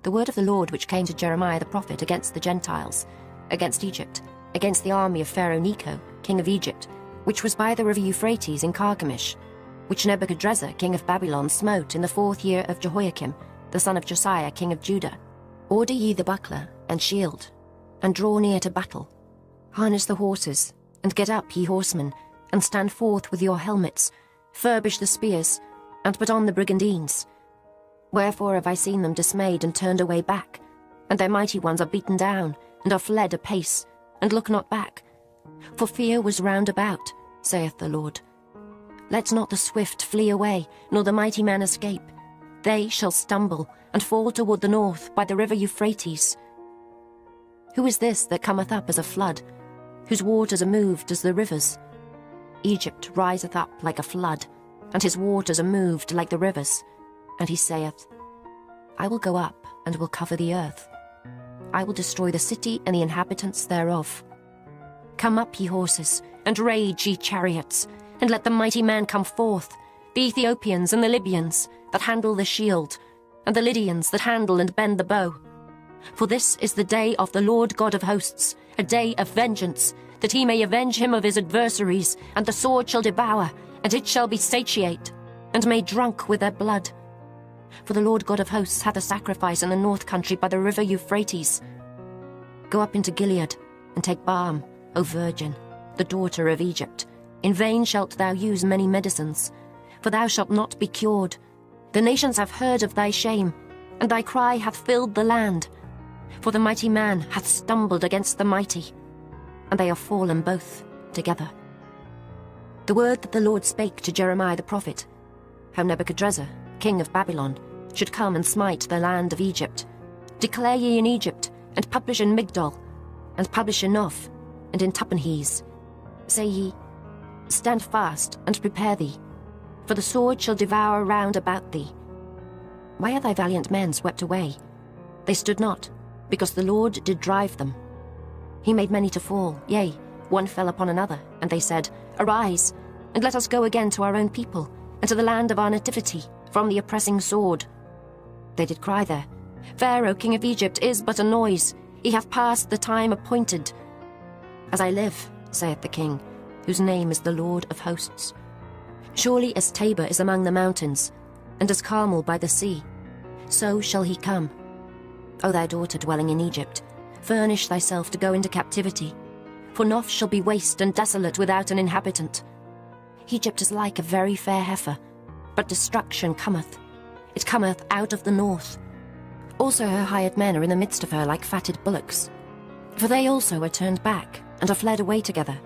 The word of the Lord which came to Jeremiah the prophet against the Gentiles, against Egypt, against the army of Pharaoh Necho, king of Egypt, which was by the river Euphrates in Carchemish, which Nebuchadrezzar, king of Babylon, smote in the 4th year of Jehoiakim, the son of Josiah, king of Judah. Order ye the buckler and shield, and draw near to battle. Harness the horses, and get up, ye horsemen, and stand forth with your helmets, furbish the spears, and put on the brigandines. Wherefore have I seen them dismayed and turned away back, and their mighty ones are beaten down, and are fled apace, and look not back. For fear was round about, saith the Lord. Let not the swift flee away, nor the mighty man escape. They shall stumble, and fall toward the north by the river Euphrates. Who is this that cometh up as a flood, whose waters are moved as the rivers? Egypt riseth up like a flood, and his waters are moved like the rivers. And he saith, I will go up, and will cover the earth. I will destroy the city and the inhabitants thereof. Come up, ye horses, and rage, ye chariots, and let the mighty man come forth, the Ethiopians and the Libyans, that handle the shield, and the Lydians that handle and bend the bow. For this is the day of the Lord God of hosts, a day of vengeance, that he may avenge him of his adversaries, and the sword shall devour, and it shall be satiate, and made drunk with their blood. For the Lord God of hosts hath a sacrifice in the north country by the river Euphrates. Go up into Gilead, and take balm, O virgin, the daughter of Egypt. In vain shalt thou use many medicines, for thou shalt not be cured. The nations have heard of thy shame, and thy cry hath filled the land. For the mighty man hath stumbled against the mighty, and they are fallen both together. The word that the Lord spake to Jeremiah the prophet, how Nebuchadrezzar, king of Babylon, should come and smite the land of Egypt. Declare ye in Egypt, and publish in Migdol, and publish in Noph, and in Tahpanhes. Say ye, stand fast, and prepare thee, for the sword shall devour round about thee. Why are thy valiant men swept away? They stood not, because the Lord did drive them. He made many to fall, yea, one fell upon another, and they said, Arise, and let us go again to our own people, and to the land of our nativity, from the oppressing sword. They did cry there, Pharaoh, king of Egypt, is but a noise. He hath passed the time appointed. As I live, saith the king, whose name is the Lord of hosts. Surely as Tabor is among the mountains, and as Carmel by the sea, so shall he come. O thou daughter dwelling in Egypt, furnish thyself to go into captivity, for Noph shall be waste and desolate without an inhabitant. Egypt is like a very fair heifer, but destruction cometh. It cometh out of the north. Also her hired men are in the midst of her like fatted bullocks. For they also are turned back, and are fled away together.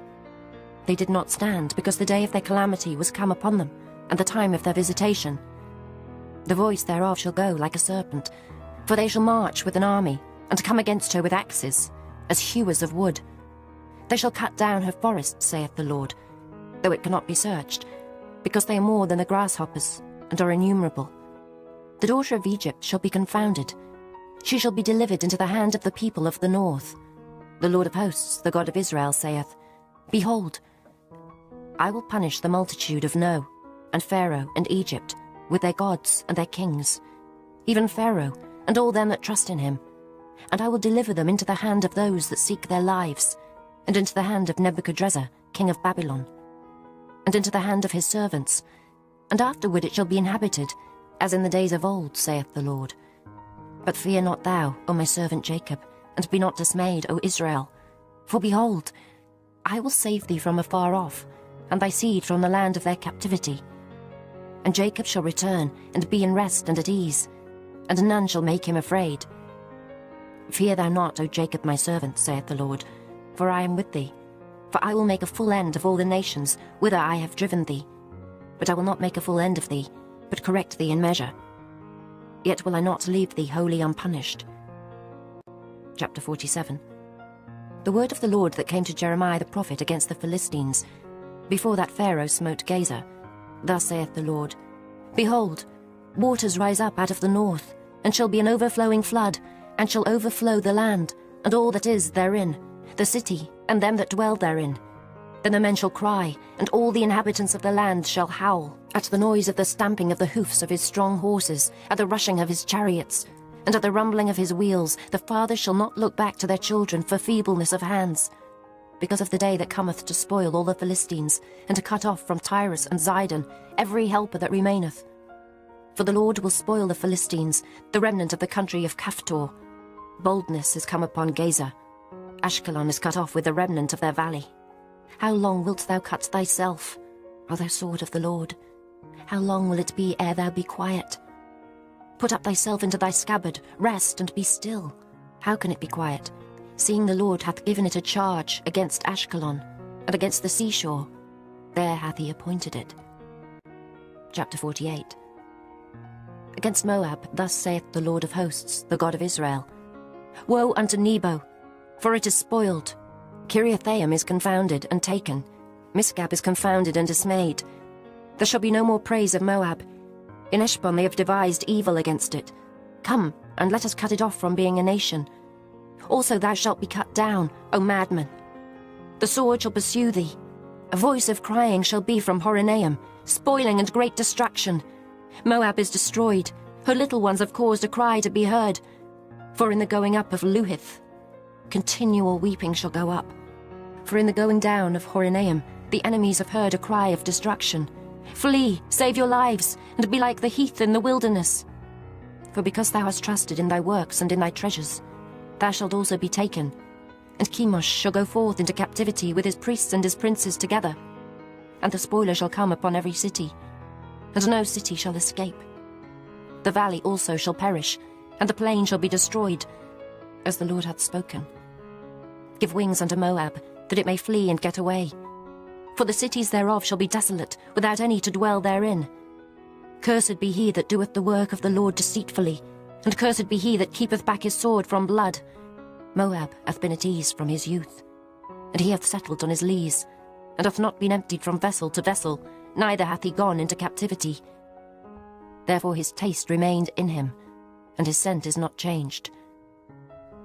They did not stand, because the day of their calamity was come upon them, and the time of their visitation. The voice thereof shall go like a serpent, for they shall march with an army, and come against her with axes, as hewers of wood. They shall cut down her forests, saith the Lord, though it cannot be searched, because they are more than the grasshoppers, and are innumerable. The daughter of Egypt shall be confounded. She shall be delivered into the hand of the people of the north. The Lord of hosts, the God of Israel, saith, Behold, I will punish the multitude of No, and Pharaoh, and Egypt, with their gods and their kings, even Pharaoh, and all them that trust in him. And I will deliver them into the hand of those that seek their lives, and into the hand of Nebuchadrezzar, king of Babylon, and into the hand of his servants. And afterward it shall be inhabited, as in the days of old, saith the Lord. But fear not thou, O my servant Jacob, and be not dismayed, O Israel. For behold, I will save thee from afar off, and thy seed from the land of their captivity. And Jacob shall return, and be in rest and at ease, and none shall make him afraid. Fear thou not, O Jacob my servant, saith the Lord, for I am with thee. For I will make a full end of all the nations whither I have driven thee. But I will not make a full end of thee, but correct thee in measure. Yet will I not leave thee wholly unpunished. Chapter 47. The word of the Lord that came to Jeremiah the prophet against the Philistines, before that Pharaoh smote Gaza. Thus saith the Lord, Behold, waters rise up out of the north, and shall be an overflowing flood, and shall overflow the land, and all that is therein, the city, and them that dwell therein. Then the men shall cry, and all the inhabitants of the land shall howl, at the noise of the stamping of the hoofs of his strong horses, at the rushing of his chariots, and at the rumbling of his wheels. The fathers shall not look back to their children for feebleness of hands, because of the day that cometh to spoil all the Philistines, and to cut off from Tyrus and Zidon every helper that remaineth. For the Lord will spoil the Philistines, the remnant of the country of Caphtor. Boldness is come upon Gaza. Ashkelon is cut off with the remnant of their valley. How long wilt thou cut thyself, O thou sword of the Lord? How long will it be ere thou be quiet? Put up thyself into thy scabbard, rest and be still. How can it be quiet, seeing the Lord hath given it a charge against Ashkelon, and against the seashore? There hath he appointed it. Chapter 48. Against Moab thus saith the Lord of hosts, the God of Israel, Woe unto Nebo, for it is spoiled. Kiriathaim is confounded and taken. Misgab is confounded and dismayed. There shall be no more praise of Moab. In Eshbon they have devised evil against it. Come, and let us cut it off from being a nation. Also thou shalt be cut down, O madman. The sword shall pursue thee. A voice of crying shall be from Horonaim, spoiling and great destruction. Moab is destroyed. Her little ones have caused a cry to be heard. For in the going up of Luhith, continual weeping shall go up. For in the going down of Horonaim, the enemies have heard a cry of destruction. Flee, save your lives, and be like the heath in the wilderness. For because thou hast trusted in thy works and in thy treasures, thou shalt also be taken. And Chemosh shall go forth into captivity with his priests and his princes together. And the spoiler shall come upon every city. and no city shall escape. The valley also shall perish, and the plain shall be destroyed, as the Lord hath spoken. Give wings unto Moab, that it may flee and get away. For the cities thereof shall be desolate, without any to dwell therein. Cursed be he that doeth the work of the Lord deceitfully, and cursed be he that keepeth back his sword from blood. Moab hath been at ease from his youth, and he hath settled on his lees, and hath not been emptied from vessel to vessel, neither hath he gone into captivity. Therefore his taste remained in him, and his scent is not changed.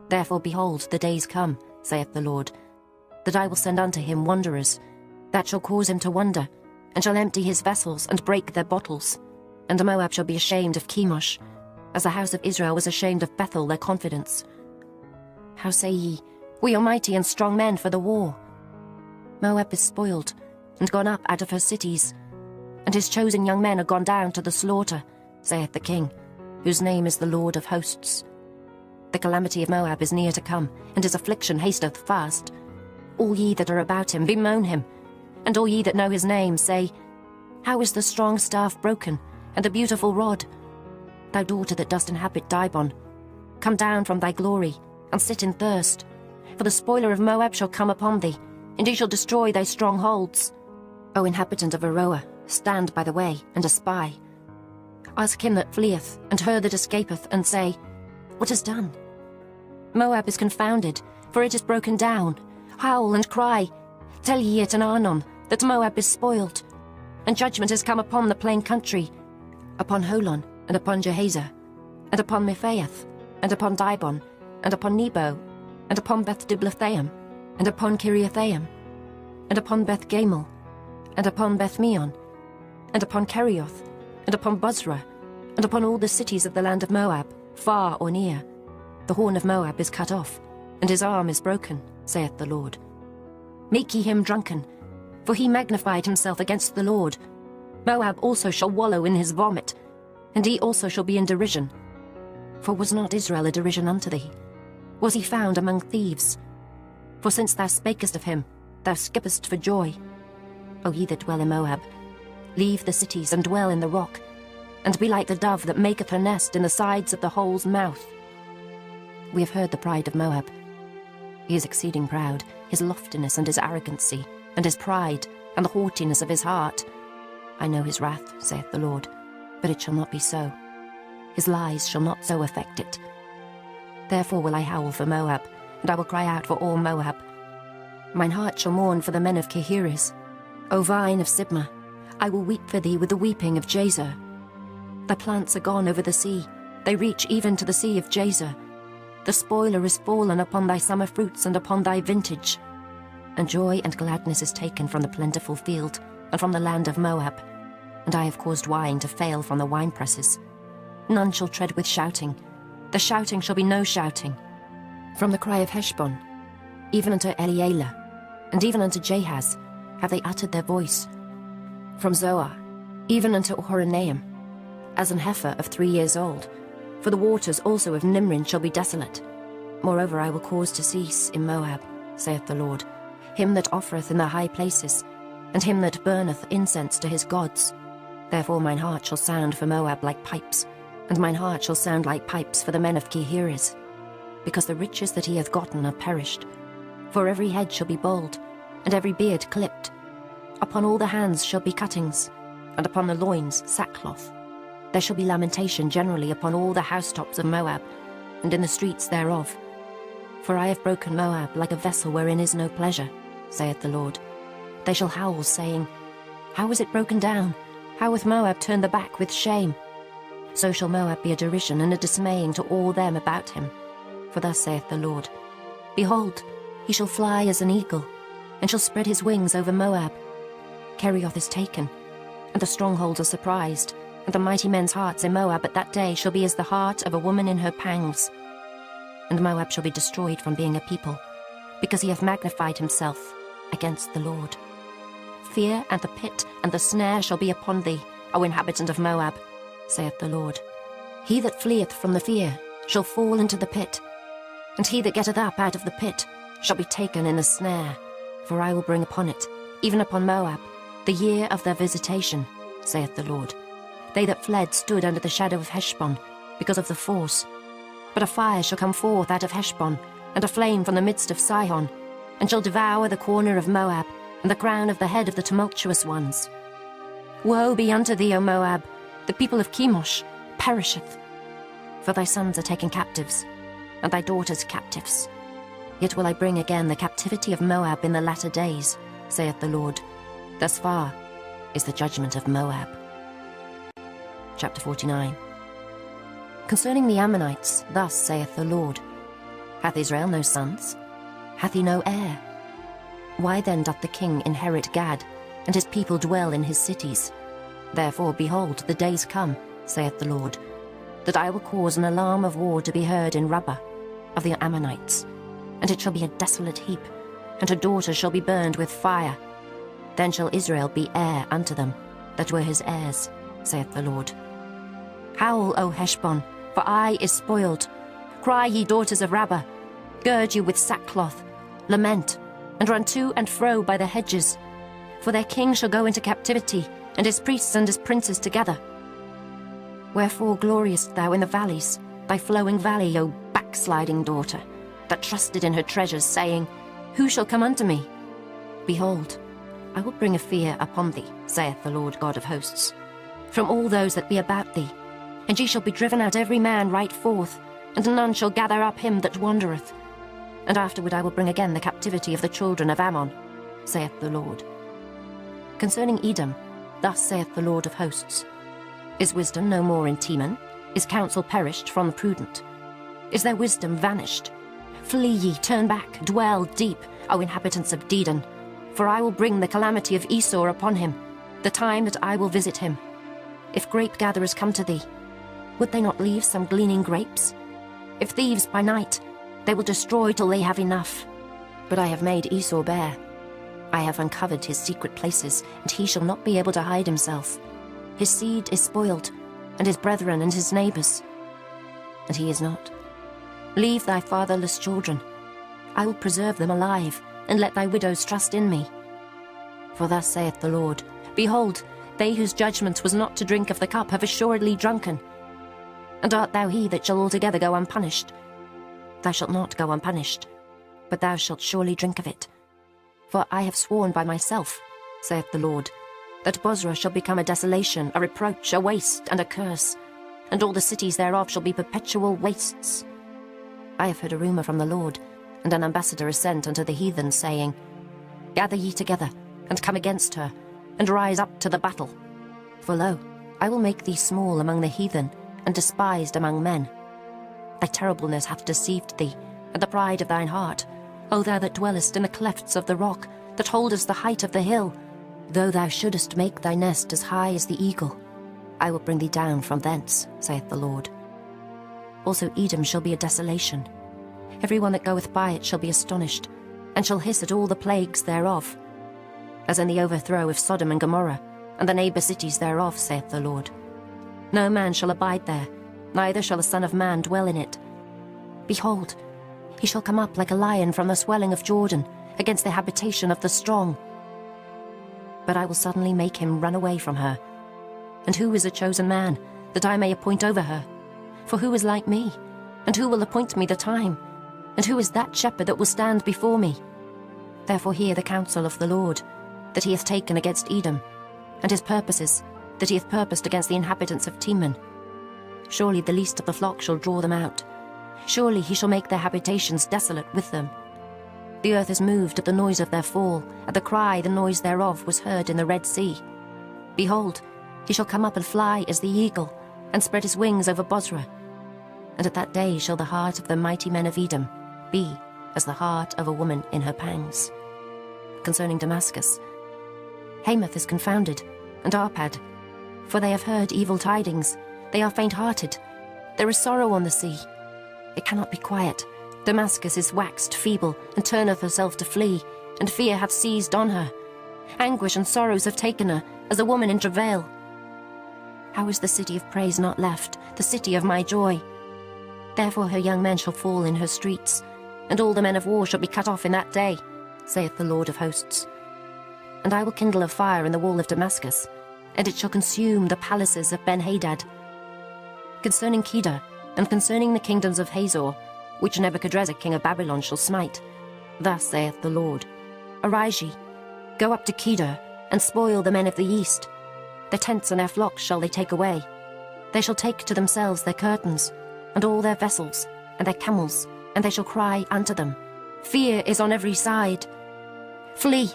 Therefore, behold, the days come, saith the Lord, that I will send unto him wanderers, that shall cause him to wander, and shall empty his vessels, and break their bottles. And Moab shall be ashamed of Chemosh, as the house of Israel was ashamed of Bethel, their confidence. How say ye, we are mighty and strong men for the war? Moab is spoiled, and gone up out of her cities, and his chosen young men are gone down to the slaughter, saith the King, whose name is the Lord of hosts. The calamity of Moab is near to come, and his affliction hasteth fast. All ye that are about him, bemoan him, and all ye that know his name, say, How is the strong staff broken, and the beautiful rod? Thou daughter that dost inhabit Dibon, come down from thy glory, and sit in thirst. For the spoiler of Moab shall come upon thee, and he shall destroy thy strongholds. O inhabitant of Aroer, stand by the way, and espy. Ask him that fleeth, and her that escapeth, and say, What is done? Moab is confounded, for it is broken down. Howl and cry, tell ye it in Arnon, that Moab is spoiled. And judgment is come upon the plain country, upon Holon, and upon Jehazer, and upon Mephaeth, and upon Dibon, and upon Nebo, and upon Beth-diblathaim, and upon Kiriathaim, and upon Beth-gamel, and upon Beth-meon, and upon Kerioth, and upon Bozrah, and upon all the cities of the land of Moab, far or near. The horn of Moab is cut off, and his arm is broken, saith the Lord. Make ye him drunken, for he magnified himself against the Lord. Moab also shall wallow in his vomit, and he also shall be in derision. For was not Israel a derision unto thee? Was he found among thieves? For since thou spakest of him, thou skippest for joy. O ye that dwell in Moab, leave the cities and dwell in the rock, and be like the dove that maketh her nest in the sides of the hole's mouth. We have heard the pride of Moab. He is exceeding proud, his loftiness and his arrogancy, and his pride, and the haughtiness of his heart. I know his wrath, saith the Lord, but it shall not be so. His lies shall not so affect it. Therefore will I howl for Moab, and I will cry out for all Moab. Mine heart shall mourn for the men of Kehires. O vine of Sibmah, I will weep for thee with the weeping of Jazer. Thy plants are gone over the sea, they reach even to the sea of Jazer. The spoiler is fallen upon thy summer fruits and upon thy vintage. And joy and gladness is taken from the plentiful field, and from the land of Moab. And I have caused wine to fail from the winepresses. None shall tread with shouting. The shouting shall be no shouting. From the cry of Heshbon, even unto Elealeh, and even unto Jahaz, have they uttered their voice. From Zoar, even unto Horonaim, as an heifer of 3 years old. For the waters also of Nimrin shall be desolate. Moreover, I will cause to cease in Moab, saith the Lord, him that offereth in the high places, and him that burneth incense to his gods. Therefore mine heart shall sound for Moab like pipes, and mine heart shall sound like pipes for the men of Kehires, because the riches that he hath gotten are perished. For every head shall be bald, and every beard clipped. Upon all the hands shall be cuttings, and upon the loins sackcloth. There shall be lamentation generally upon all the housetops of Moab, and in the streets thereof. For I have broken Moab like a vessel wherein is no pleasure, saith the Lord. They shall howl, saying, How is it broken down? How hath Moab turned the back with shame? So shall Moab be a derision and a dismaying to all them about him. For thus saith the Lord, Behold, he shall fly as an eagle, and shall spread his wings over Moab. Kerioth is taken, and the strongholds are surprised, and the mighty men's hearts in Moab at that day shall be as the heart of a woman in her pangs. And Moab shall be destroyed from being a people, because he hath magnified himself against the Lord. Fear and the pit and the snare shall be upon thee, O inhabitant of Moab, saith the Lord. He that fleeth from the fear shall fall into the pit, and he that getteth up out of the pit shall be taken in the snare. For I will bring upon it, even upon Moab, the year of their visitation, saith the Lord. they that fled stood under the shadow of Heshbon, because of the force. But a fire shall come forth out of Heshbon, and a flame from the midst of Sihon, and shall devour the corner of Moab, and the crown of the head of the tumultuous ones. Woe be unto thee, O Moab! The people of Chemosh perisheth. For thy sons are taken captives, and thy daughters captives. Yet will I bring again the captivity of Moab in the latter days, saith the Lord. Thus far is the judgment of Moab. Chapter 49. Concerning the Ammonites, thus saith the Lord, Hath Israel no sons? Hath he no heir? Why then doth the king inherit Gad, and his people dwell in his cities? Therefore, behold, the days come, saith the Lord, that I will cause an alarm of war to be heard in Rabbah of the Ammonites, and it shall be a desolate heap, and her daughters shall be burned with fire. Then shall Israel be heir unto them, that were his heirs, saith the Lord. Howl, O Heshbon, for Ai is spoiled. Cry, ye daughters of Rabbah, gird you with sackcloth, lament, and run to and fro by the hedges. For their king shall go into captivity, and his priests and his princes together. Wherefore gloriest thou in the valleys, thy flowing valley, O backsliding daughter, that trusted in her treasures, saying, Who shall come unto me? Behold, I will bring a fear upon thee, saith the Lord God of hosts, from all those that be about thee. And ye shall be driven out every man right forth, and none shall gather up him that wandereth. And afterward I will bring again the captivity of the children of Ammon, saith the Lord. Concerning Edom, thus saith the Lord of hosts, Is wisdom no more in Teman? Is counsel perished from the prudent? Is their wisdom vanished? Flee ye, turn back, dwell deep, O inhabitants of Dedan, for I will bring the calamity of Esau upon him, the time that I will visit him. If grape gatherers come to thee, would they not leave some gleaning grapes? If thieves by night, they will destroy till they have enough. But I have made Esau bare. I have uncovered his secret places, and he shall not be able to hide himself. His seed is spoiled, and his brethren and his neighbors. And he is not. Leave thy fatherless children. I will preserve them alive, and let thy widows trust in me. For thus saith the Lord, Behold, they whose judgment was not to drink of the cup have assuredly drunken. And art thou he that shall altogether go unpunished? Thou shalt not go unpunished, but thou shalt surely drink of it. For I have sworn by myself, saith the Lord, that Bozrah shall become a desolation, a reproach, a waste, and a curse, and all the cities thereof shall be perpetual wastes. I have heard a rumour from the Lord, and an ambassador is sent unto the heathen, saying, Gather ye together, and come against her, and rise up to the battle. For lo, I will make thee small among the heathen, and despised among men. Thy terribleness hath deceived thee, and the pride of thine heart, O thou that dwellest in the clefts of the rock, that holdest the height of the hill. Though thou shouldest make thy nest as high as the eagle, I will bring thee down from thence, saith the Lord. Also Edom shall be a desolation. Every one that goeth by it shall be astonished, and shall hiss at all the plagues thereof, as in the overthrow of Sodom and Gomorrah, and the neighbour cities thereof, saith the Lord. No man shall abide there, neither shall a son of man dwell in it. Behold, he shall come up like a lion from the swelling of Jordan, against the habitation of the strong. But I will suddenly make him run away from her. And who is a chosen man, that I may appoint over her? For who is like me? And who will appoint me the time? And who is that shepherd that will stand before me? Therefore hear the counsel of the Lord, that he hath taken against Edom, and his purposes, that he hath purposed against the inhabitants of Teman. Surely the least of the flock shall draw them out. Surely he shall make their habitations desolate with them. The earth is moved at the noise of their fall, at the cry the noise thereof was heard in the Red Sea. Behold, he shall come up and fly as the eagle, and spread his wings over Bozrah. And at that day shall the heart of the mighty men of Edom be as the heart of a woman in her pangs. Concerning Damascus, Hamath is confounded, and Arpad, for they have heard evil tidings. They are faint-hearted. There is sorrow on the sea. It cannot be quiet. Damascus is waxed feeble, and turneth herself to flee, and fear hath seized on her. Anguish and sorrows have taken her, as a woman in travail. How is the city of praise not left, the city of my joy? Therefore her young men shall fall in her streets, and all the men of war shall be cut off in that day, saith the Lord of hosts. And I will kindle a fire in the wall of Damascus, and it shall consume the palaces of Ben-Hadad. Concerning Kedar, and concerning the kingdoms of Hazor, which Nebuchadrezzar king of Babylon shall smite, thus saith the Lord, Arise ye, go up to Kedar, and spoil the men of the east. Their tents and their flocks shall they take away. They shall take to themselves their curtains, and all their vessels, and their camels, and they shall cry unto them, Fear is on every side. Flee,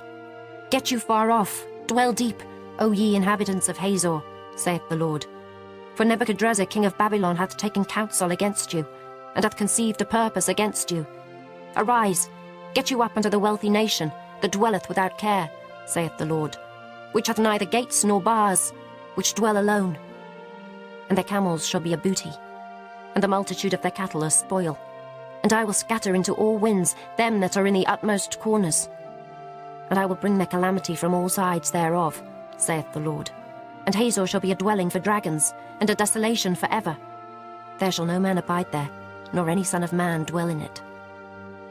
get you far off, dwell deep, O ye inhabitants of Hazor, saith the Lord. For Nebuchadrezzar king of Babylon hath taken counsel against you, and hath conceived a purpose against you. Arise, get you up unto the wealthy nation, that dwelleth without care, saith the Lord, which hath neither gates nor bars, which dwell alone. And their camels shall be a booty, and the multitude of their cattle a spoil. And I will scatter into all winds them that are in the utmost corners. And I will bring their calamity from all sides thereof, saith the Lord. And Hazor shall be a dwelling for dragons, and a desolation for ever. There shall no man abide there, nor any son of man dwell in it.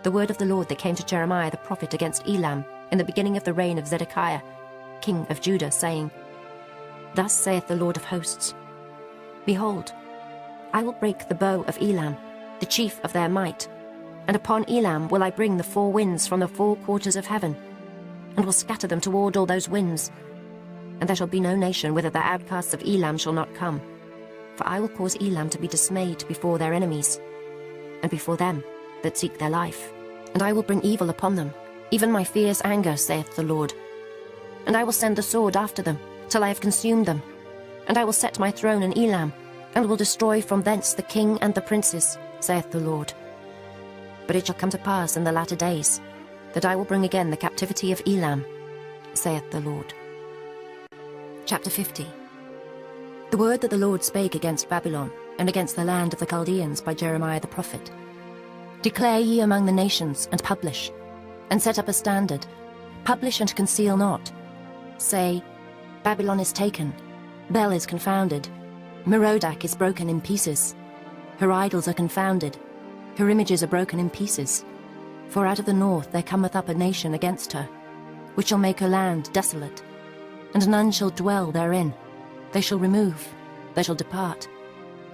The word of the Lord that came to Jeremiah the prophet against Elam in the beginning of the reign of Zedekiah, king of Judah, saying, Thus saith the Lord of hosts, Behold, I will break the bow of Elam, the chief of their might, and upon Elam will I bring the four winds from the four quarters of heaven, and will scatter them toward all those winds. And there shall be no nation whither the outcasts of Elam shall not come. For I will cause Elam to be dismayed before their enemies, and before them that seek their life. And I will bring evil upon them, even my fierce anger, saith the Lord. And I will send the sword after them, till I have consumed them. And I will set my throne in Elam, and will destroy from thence the king and the princes, saith the Lord. But it shall come to pass in the latter days, that I will bring again the captivity of Elam, saith the Lord. Chapter 50. The word that the Lord spake against Babylon, and against the land of the Chaldeans by Jeremiah the prophet. Declare ye among the nations, and publish, and set up a standard. Publish and conceal not. Say, Babylon is taken, Bel is confounded, Merodach is broken in pieces. Her idols are confounded, her images are broken in pieces. For out of the north there cometh up a nation against her, which shall make her land desolate, and none shall dwell therein. They shall remove, they shall depart,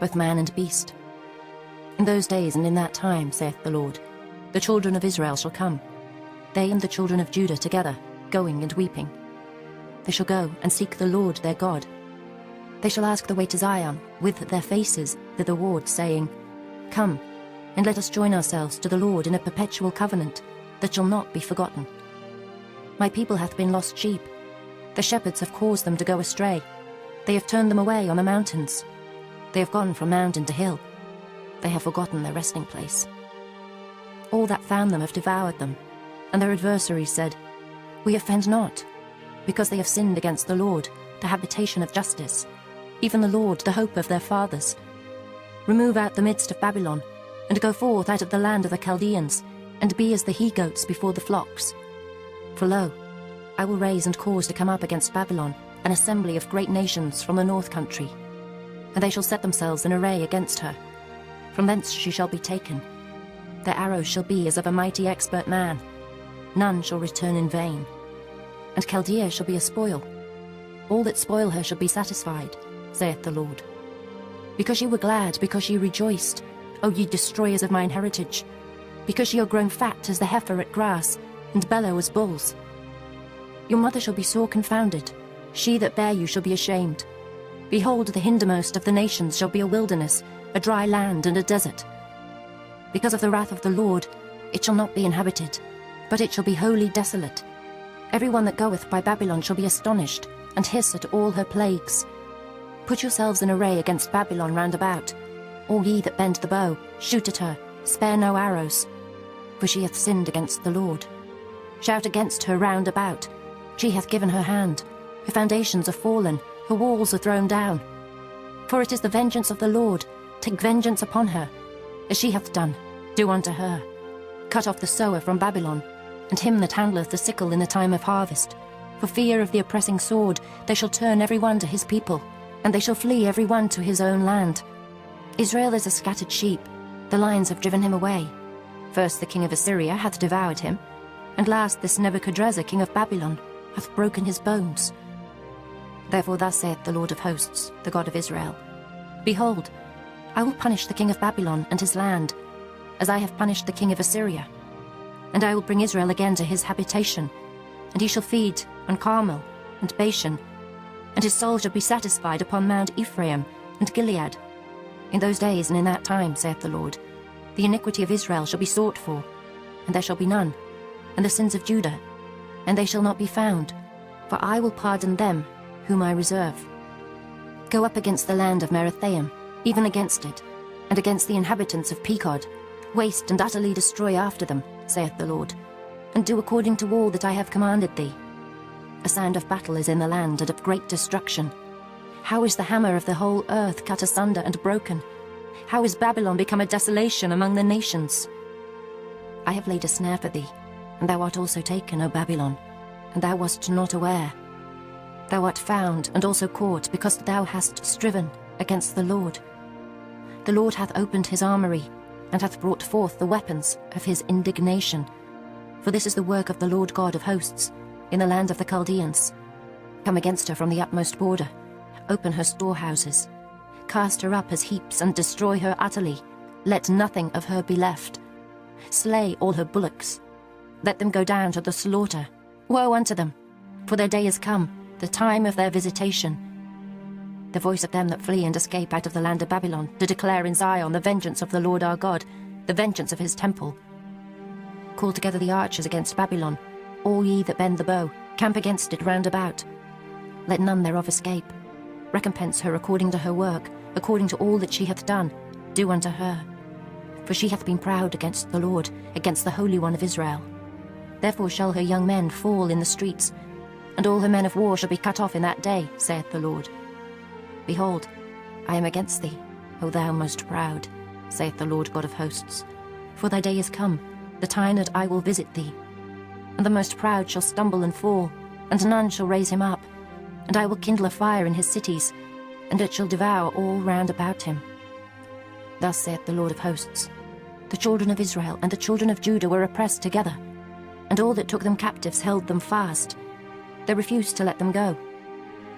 both man and beast. In those days and in that time, saith the Lord, the children of Israel shall come, they and the children of Judah together, going and weeping. They shall go and seek the Lord their God. They shall ask the way to Zion, with their faces thitherward, saying, Come, and let us join ourselves to the Lord in a perpetual covenant, that shall not be forgotten. My people hath been lost sheep. The shepherds have caused them to go astray. They have turned them away on the mountains. They have gone from mountain to hill. They have forgotten their resting place. All that found them have devoured them, and their adversaries said, We offend not, because they have sinned against the Lord, the habitation of justice, even the Lord, the hope of their fathers. Remove out the midst of Babylon, and go forth out of the land of the Chaldeans, and be as the he-goats before the flocks. For lo, I will raise and cause to come up against Babylon an assembly of great nations from the north country, and they shall set themselves in array against her. From thence she shall be taken. Their arrows shall be as of a mighty expert man. None shall return in vain. And Chaldea shall be a spoil. All that spoil her shall be satisfied, saith the Lord. Because ye were glad, because ye rejoiced, O ye destroyers of mine heritage, because ye are grown fat as the heifer at grass, and bellow as bulls. Your mother shall be sore confounded, she that bare you shall be ashamed. Behold, the hindermost of the nations shall be a wilderness, a dry land and a desert. Because of the wrath of the Lord, it shall not be inhabited, but it shall be wholly desolate. Every one that goeth by Babylon shall be astonished, and hiss at all her plagues. Put yourselves in array against Babylon round about. All ye that bend the bow, shoot at her, spare no arrows. For she hath sinned against the Lord. Shout against her round about. She hath given her hand. Her foundations are fallen, her walls are thrown down. For it is the vengeance of the Lord. Take vengeance upon her. As she hath done, do unto her. Cut off the sower from Babylon, and him that handleth the sickle in the time of harvest. For fear of the oppressing sword, they shall turn every one to his people, and they shall flee every one to his own land. Israel is a scattered sheep, the lions have driven him away. First the king of Assyria hath devoured him, and last this Nebuchadrezzar king of Babylon hath broken his bones. Therefore thus saith the Lord of hosts, the God of Israel, Behold, I will punish the king of Babylon and his land, as I have punished the king of Assyria. And I will bring Israel again to his habitation, and he shall feed on Carmel and Bashan, and his soul shall be satisfied upon Mount Ephraim and Gilead. In those days and in that time, saith the Lord, the iniquity of Israel shall be sought for, and there shall be none, and the sins of Judah, and they shall not be found, for I will pardon them whom I reserve. Go up against the land of Merathaim, even against it, and against the inhabitants of Pekod, waste and utterly destroy after them, saith the Lord, and do according to all that I have commanded thee. A sound of battle is in the land, and of great destruction. How is the hammer of the whole earth cut asunder and broken? How is Babylon become a desolation among the nations? I have laid a snare for thee, and thou art also taken, O Babylon, and thou wast not aware. Thou art found and also caught, because thou hast striven against the Lord. The Lord hath opened his armory, and hath brought forth the weapons of his indignation. For this is the work of the Lord God of hosts, in the land of the Chaldeans. Come against her from the utmost border, open her storehouses, cast her up as heaps, and destroy her utterly. Let nothing of her be left. Slay all her bullocks. Let them go down to the slaughter. Woe unto them, for their day is come, the time of their visitation. The voice of them that flee and escape out of the land of Babylon, to declare in Zion the vengeance of the Lord our God, the vengeance of his temple. Call together the archers against Babylon, all ye that bend the bow, camp against it round about. Let none thereof escape. Recompense her according to her work, according to all that she hath done, do unto her. For she hath been proud against the Lord, against the Holy One of Israel. Therefore shall her young men fall in the streets, and all her men of war shall be cut off in that day, saith the Lord. Behold, I am against thee, O thou most proud, saith the Lord God of hosts. For thy day is come, the time that I will visit thee. And the most proud shall stumble and fall, and none shall raise him up. And I will kindle a fire in his cities, and it shall devour all round about him. Thus saith the Lord of hosts, the children of Israel and the children of Judah were oppressed together, and all that took them captives held them fast. They refused to let them go.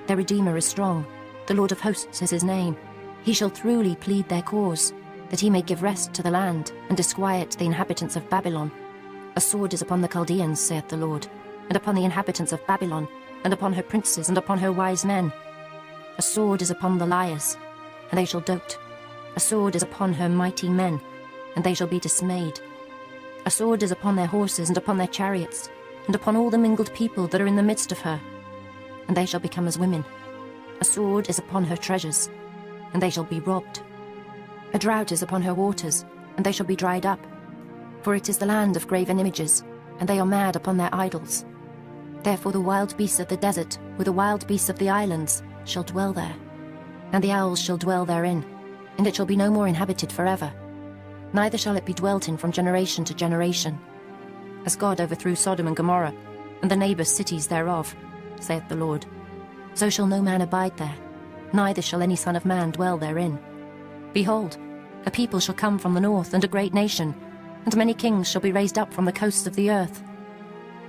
Their Redeemer is strong, the Lord of hosts is his name. He shall truly plead their cause, that he may give rest to the land, and disquiet the inhabitants of Babylon. A sword is upon the Chaldeans, saith the Lord, and upon the inhabitants of Babylon, and upon her princes, and upon her wise men. A sword is upon the liars, and they shall dote. A sword is upon her mighty men, and they shall be dismayed. A sword is upon their horses, and upon their chariots, and upon all the mingled people that are in the midst of her, and they shall become as women. A sword is upon her treasures, and they shall be robbed. A drought is upon her waters, and they shall be dried up. For it is the land of graven images, and they are mad upon their idols. Therefore the wild beasts of the desert, with the wild beasts of the islands, shall dwell there, and the owls shall dwell therein, and it shall be no more inhabited forever. Neither shall it be dwelt in from generation to generation. As God overthrew Sodom and Gomorrah, and the neighbour cities thereof, saith the Lord, so shall no man abide there, neither shall any son of man dwell therein. Behold, a people shall come from the north, and a great nation, and many kings shall be raised up from the coasts of the earth.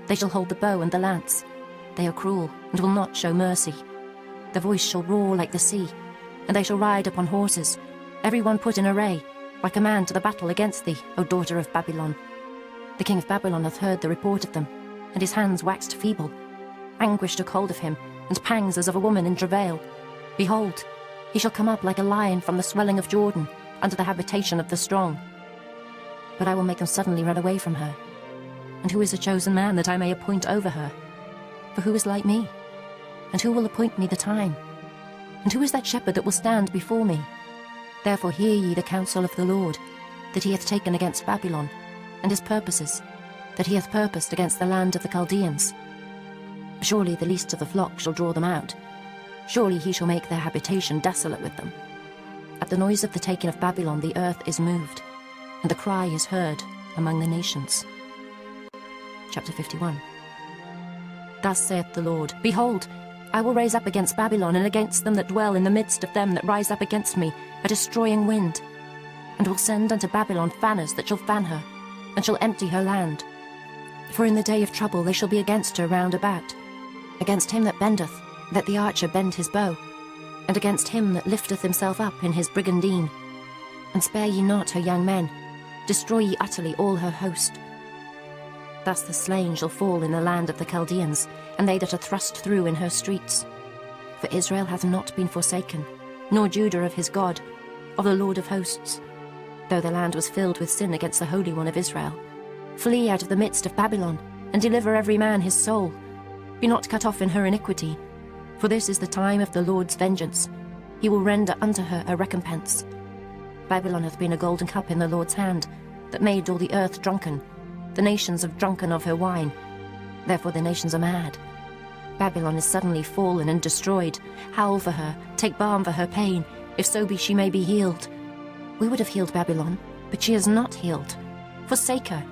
They shall hold the bow and the lance. They are cruel, and will not show mercy. Their voice shall roar like the sea, and they shall ride upon horses, every one put in array, like a man to the battle against thee, O daughter of Babylon. The king of Babylon hath heard the report of them, and his hands waxed feeble. Anguish took hold of him, and pangs as of a woman in travail. Behold, he shall come up like a lion from the swelling of Jordan, unto the habitation of the strong. But I will make them suddenly run away from her. And who is a chosen man that I may appoint over her? For who is like me? And who will appoint me the time? And who is that shepherd that will stand before me? Therefore hear ye the counsel of the Lord, that he hath taken against Babylon, and his purposes, that he hath purposed against the land of the Chaldeans. Surely the least of the flock shall draw them out. Surely he shall make their habitation desolate with them. At the noise of the taking of Babylon the earth is moved, and the cry is heard among the nations. Chapter 51. Thus saith the Lord, Behold, I will raise up against Babylon, and against them that dwell in the midst of them that rise up against me, a destroying wind, and will send unto Babylon fanners that shall fan her, and shall empty her land. For in the day of trouble they shall be against her round about, against him that bendeth, Let the archer bend his bow, and against him that lifteth himself up in his brigandine. And spare ye not her young men, destroy ye utterly all her host. Thus the slain shall fall in the land of the Chaldeans, and they that are thrust through in her streets. For Israel hath not been forsaken, nor Judah of his God, of the Lord of hosts, though the land was filled with sin against the Holy One of Israel. Flee out of the midst of Babylon, and deliver every man his soul. Be not cut off in her iniquity, for this is the time of the Lord's vengeance. He will render unto her a recompense. Babylon hath been a golden cup in the Lord's hand, that made all the earth drunken. The nations have drunken of her wine, therefore the nations are mad. Babylon is suddenly fallen and destroyed. Howl for her, take balm for her pain, if so be she may be healed. We would have healed Babylon, but she is not healed. Forsake her,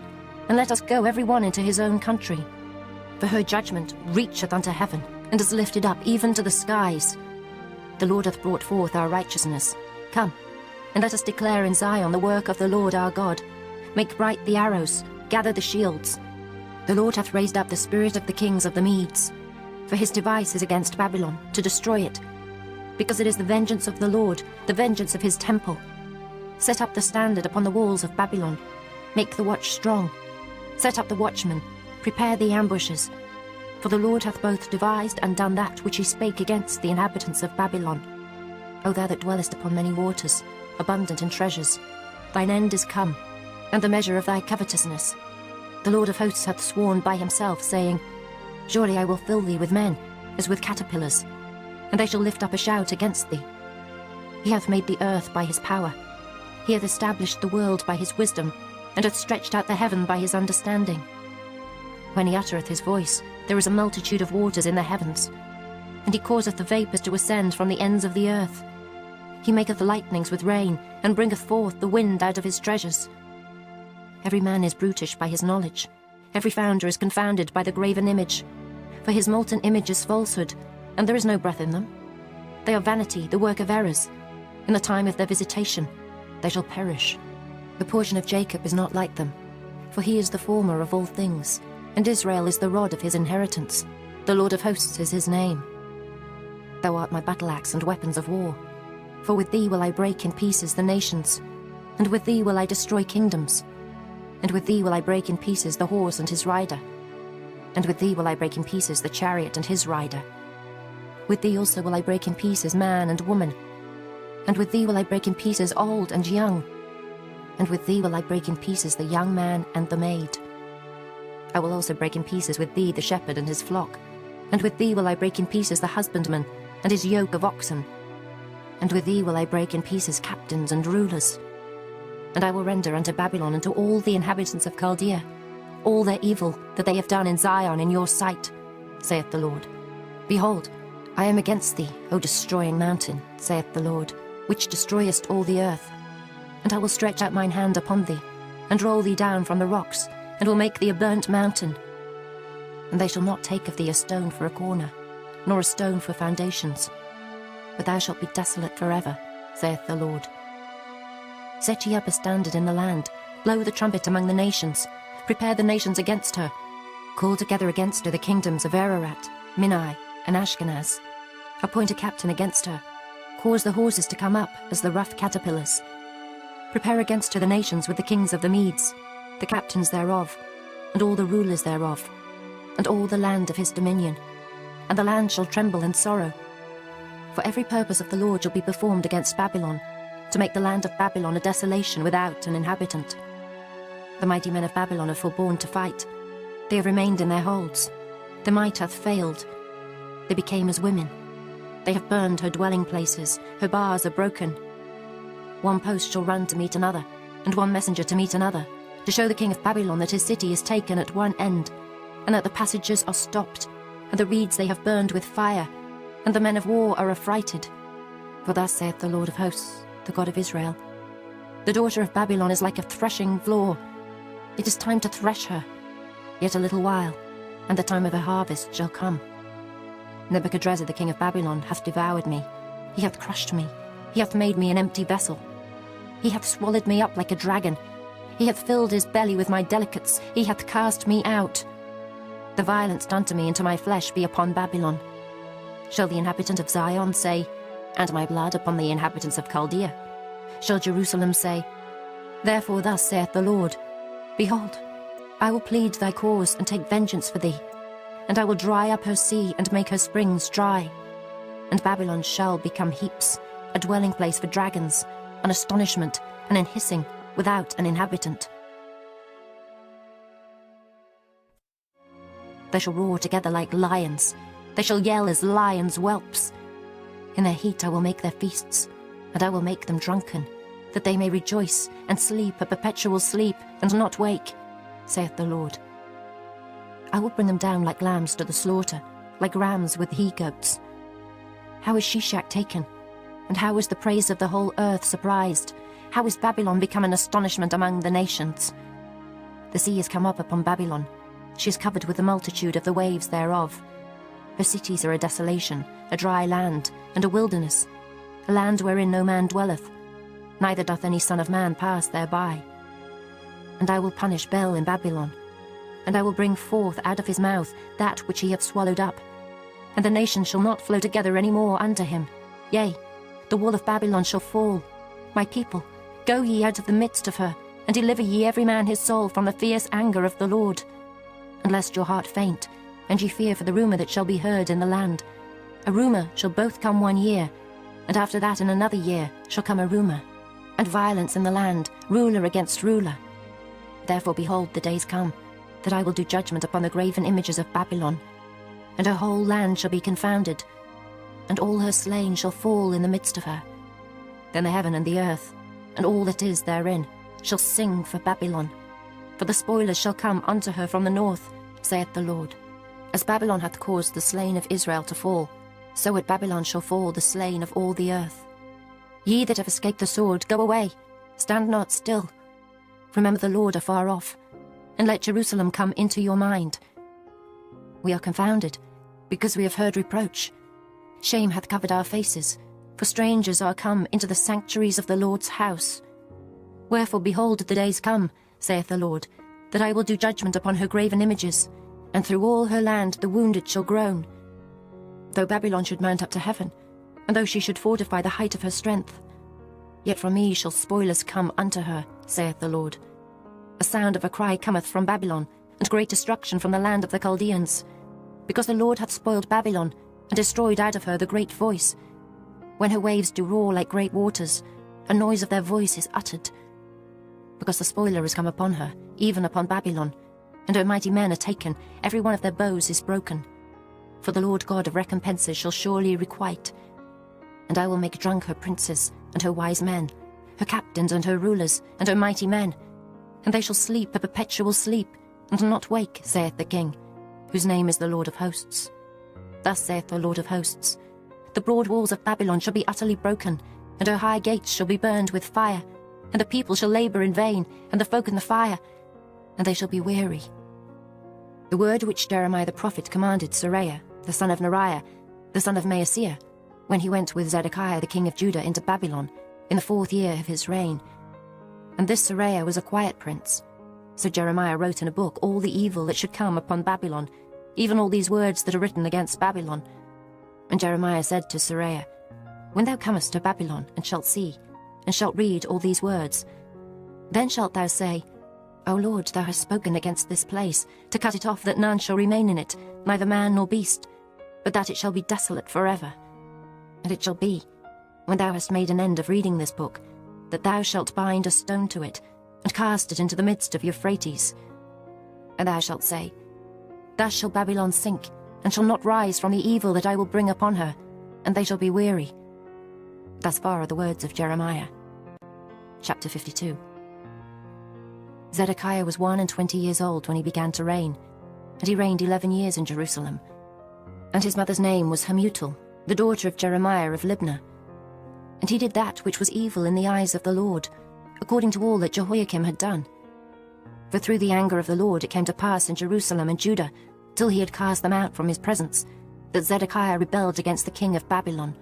and let us go every one into his own country. For her judgment reacheth unto heaven, and is lifted up even to the skies. The Lord hath brought forth our righteousness. Come, and let us declare in Zion the work of the Lord our God. Make bright the arrows, gather the shields. The Lord hath raised up the spirit of the kings of the Medes. For his device is against Babylon, to destroy it. Because it is the vengeance of the Lord, the vengeance of his temple. Set up the standard upon the walls of Babylon. Make the watch strong. Set up the watchmen. Prepare the ambushes. For the Lord hath both devised and done that which he spake against the inhabitants of Babylon. O thou that dwellest upon many waters, abundant in treasures, thine end is come, and the measure of thy covetousness. The Lord of hosts hath sworn by himself, saying, Surely I will fill thee with men, as with caterpillars, and they shall lift up a shout against thee. He hath made the earth by his power. He hath established the world by his wisdom, and hath stretched out the heaven by his understanding. When he uttereth his voice, there is a multitude of waters in the heavens, and he causeth the vapours to ascend from the ends of the earth. He maketh lightnings with rain, and bringeth forth the wind out of his treasures. Every man is brutish by his knowledge. Every founder is confounded by the graven image. For his molten image is falsehood, and there is no breath in them. They are vanity, the work of errors. In the time of their visitation, they shall perish. The portion of Jacob is not like them, for he is the former of all things, and Israel is the rod of his inheritance. The Lord of hosts is his name. Thou art my battle-axe and weapons of war. For with thee will I break in pieces the nations, and with thee will I destroy kingdoms. And with thee will I break in pieces the horse and his rider. And with thee will I break in pieces the chariot and his rider. With thee also will I break in pieces man and woman. And with thee will I break in pieces old and young. And with thee will I break in pieces the young man and the maid. I will also break in pieces with thee the shepherd and his flock. And with thee will I break in pieces the husbandman and his yoke of oxen. And with thee will I break in pieces captains and rulers. And I will render unto Babylon and to all the inhabitants of Chaldea all their evil that they have done in Zion in your sight, saith the Lord. Behold, I am against thee, O destroying mountain, saith the Lord, which destroyest all the earth. And I will stretch out mine hand upon thee, and roll thee down from the rocks, and will make thee a burnt mountain. And they shall not take of thee a stone for a corner, nor a stone for foundations. But thou shalt be desolate forever, saith the Lord. Set ye up a standard in the land, blow the trumpet among the nations, prepare the nations against her. Call together against her the kingdoms of Ararat, Minai, and Ashkenaz. Appoint a captain against her. Cause the horses to come up as the rough caterpillars. Prepare against her the nations with the kings of the Medes, the captains thereof, and all the rulers thereof, and all the land of his dominion. And the land shall tremble in sorrow. For every purpose of the Lord shall be performed against Babylon, to make the land of Babylon a desolation without an inhabitant. The mighty men of Babylon have forborne to fight. They have remained in their holds. Their might hath failed. They became as women. They have burned her dwelling places. Her bars are broken. One post shall run to meet another, and one messenger to meet another, to show the king of Babylon that his city is taken at one end, and that the passages are stopped, and the reeds they have burned with fire, and the men of war are affrighted. For thus saith the Lord of hosts, the God of Israel, the daughter of Babylon is like a threshing floor. It is time to thresh her. Yet a little while, and the time of her harvest shall come. Nebuchadrezzar the king of Babylon hath devoured me. He hath crushed me. He hath made me an empty vessel. He hath swallowed me up like a dragon. He hath filled his belly with my delicates. He hath cast me out. The violence done to me and to my flesh be upon Babylon. Shall the inhabitant of Zion say, "And my blood upon the inhabitants of Chaldea"? Shall Jerusalem say, "Therefore thus saith the Lord, Behold, I will plead thy cause and take vengeance for thee, and I will dry up her sea and make her springs dry. And Babylon shall become heaps, a dwelling place for dragons, an astonishment, and an hissing, without an inhabitant. They shall roar together like lions, they shall yell as lions' whelps. In their heat I will make their feasts, and I will make them drunken, that they may rejoice and sleep a perpetual sleep, and not wake, saith the Lord. I will bring them down like lambs to the slaughter, like rams with he-goats. How is Shishak taken? And how is the praise of the whole earth surprised? How is Babylon become an astonishment among the nations? The sea is come up upon Babylon. She is covered with the multitude of the waves thereof. Her cities are a desolation, a dry land, and a wilderness, a land wherein no man dwelleth, neither doth any son of man pass thereby. And I will punish Bel in Babylon, and I will bring forth out of his mouth that which he hath swallowed up. And the nations shall not flow together any more unto him. Yea, the wall of Babylon shall fall. My people, go ye out of the midst of her, and deliver ye every man his soul from the fierce anger of the Lord. And lest your heart faint, and ye fear for the rumour that shall be heard in the land. A rumour shall both come 1 year, and after that in another year shall come a rumour, and violence in the land, ruler against ruler. Therefore behold, the days come, that I will do judgment upon the graven images of Babylon, and her whole land shall be confounded, and all her slain shall fall in the midst of her. Then the heaven and the earth, and all that is therein, shall sing for Babylon. For the spoilers shall come unto her from the north, saith the Lord. As Babylon hath caused the slain of Israel to fall, so at Babylon shall fall the slain of all the earth. Ye that have escaped the sword, go away, stand not still. Remember the Lord afar off, and let Jerusalem come into your mind. We are confounded, because we have heard reproach. Shame hath covered our faces, for strangers are come into the sanctuaries of the Lord's house. Wherefore, behold, the days come, saith the Lord, that I will do judgment upon her graven images, and through all her land the wounded shall groan. Though Babylon should mount up to heaven, and though she should fortify the height of her strength, yet from me shall spoilers come unto her, saith the Lord. A sound of a cry cometh from Babylon, and great destruction from the land of the Chaldeans, because the Lord hath spoiled Babylon, and destroyed out of her the great voice. When her waves do roar like great waters, a noise of their voice is uttered. Because the spoiler is come upon her, even upon Babylon, and her mighty men are taken, every one of their bows is broken. For the Lord God of recompenses shall surely requite. And I will make drunk her princes, and her wise men, her captains and her rulers, and her mighty men, and they shall sleep a perpetual sleep, and not wake, saith the King, whose name is the Lord of hosts. Thus saith the Lord of hosts, the broad walls of Babylon shall be utterly broken, and her high gates shall be burned with fire, and the people shall labour in vain, and the folk in the fire, and they shall be weary. The word which Jeremiah the prophet commanded Seraiah, the son of Neriah, the son of Maaseiah, when he went with Zedekiah the king of Judah into Babylon, in the 4th year of his reign. And this Seraiah was a quiet prince. So Jeremiah wrote in a book all the evil that should come upon Babylon, even all these words that are written against Babylon. And Jeremiah said to Seraiah, When thou comest to Babylon, and shalt see, and shalt read all these words, then shalt thou say, O Lord, thou hast spoken against this place, to cut it off, that none shall remain in it, neither man nor beast, but that it shall be desolate forever. And it shall be, when thou hast made an end of reading this book, that thou shalt bind a stone to it, and cast it into the midst of Euphrates. And thou shalt say, Thus shall Babylon sink, and shall not rise from the evil that I will bring upon her, and they shall be weary. Thus far are the words of Jeremiah. Chapter 52. Zedekiah was 21 years old when he began to reign, and he reigned 11 years in Jerusalem. And his mother's name was Hamutal, the daughter of Jeremiah of Libnah. And he did that which was evil in the eyes of the Lord, according to all that Jehoiakim had done. For through the anger of the Lord it came to pass in Jerusalem and Judah, till he had cast them out from his presence, that Zedekiah rebelled against the king of Babylon.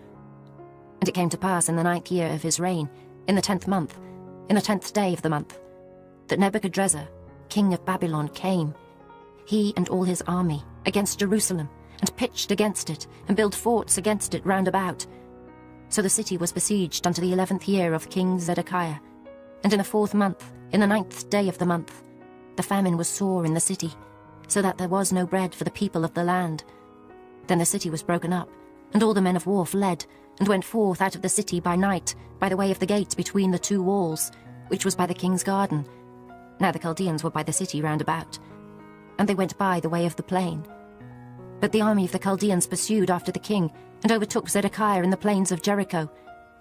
And it came to pass in the 9th year of his reign, in the 10th month, in the 10th day of the month, that Nebuchadrezzar, king of Babylon, came, he and all his army, against Jerusalem, and pitched against it, and built forts against it round about. So the city was besieged unto the 11th year of King Zedekiah. And in the 4th month, in the 9th day of the month, the famine was sore in the city, so that there was no bread for the people of the land. Then the city was broken up, and all the men of war fled, and went forth out of the city by night, by the way of the gate between the 2 walls, which was by the king's garden. Now the Chaldeans were by the city round about, and they went by the way of the plain. But the army of the Chaldeans pursued after the king, and overtook Zedekiah in the plains of Jericho,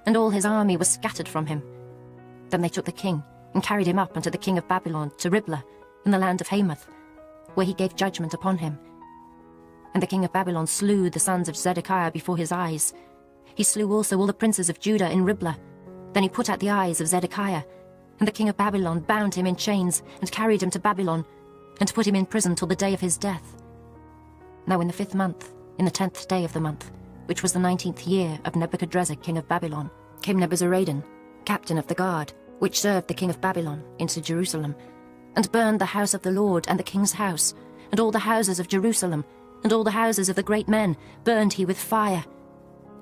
and all his army was scattered from him. Then they took the king, and carried him up unto the king of Babylon to Riblah, in the land of Hamath, where he gave judgment upon him. And the king of Babylon slew the sons of Zedekiah before his eyes. He slew also all the princes of Judah in Riblah. Then he put out the eyes of Zedekiah, and the king of Babylon bound him in chains, and carried him to Babylon, and put him in prison till the day of his death. Now in the 5th month, in the 10th day of the month, which was the 19th year of Nebuchadrezzar king of Babylon, came Nebuzaradan, captain of the guard, which served the king of Babylon, into Jerusalem, and burned the house of the Lord and the king's house, and all the houses of Jerusalem, and all the houses of the great men burned he with fire.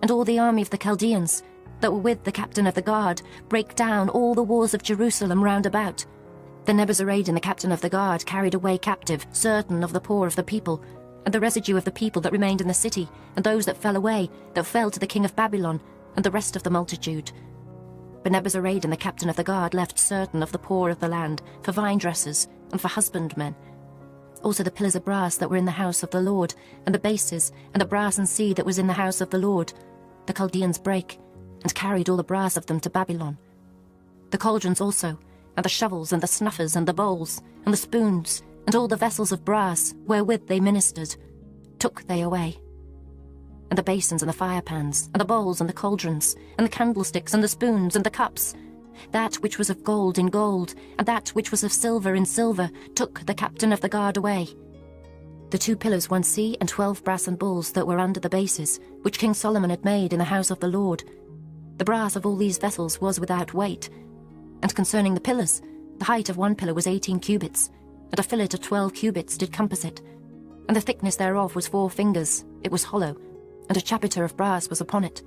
And all the army of the Chaldeans, that were with the captain of the guard, brake down all the walls of Jerusalem round about. Then Nebuzaradan the captain of the guard carried away captive certain of the poor of the people, and the residue of the people that remained in the city, and those that fell away, that fell to the king of Babylon, and the rest of the multitude. But Nebuzaradan the captain of the guard left certain of the poor of the land for vine dressers and for husbandmen. Also the pillars of brass that were in the house of the Lord, and the bases, and the brass and sea that was in the house of the Lord, the Chaldeans brake, and carried all the brass of them to Babylon. The cauldrons also, and the shovels, and the snuffers, and the bowls, and the spoons, and all the vessels of brass wherewith they ministered, took they away. And the basins, and the firepans, and the bowls, and the cauldrons, and the candlesticks, and the spoons, and the cups, that which was of gold in gold, and that which was of silver in silver, took the captain of the guard away. The 2 pillars, 1 sea, and 12 brassen bulls that were under the bases, which King Solomon had made in the house of the Lord. The brass of all these vessels was without weight. And concerning the pillars, the height of 1 pillar was 18 cubits, and a fillet of 12 cubits did compass it. And the thickness thereof was 4 fingers, it was hollow, and a chapiter of brass was upon it.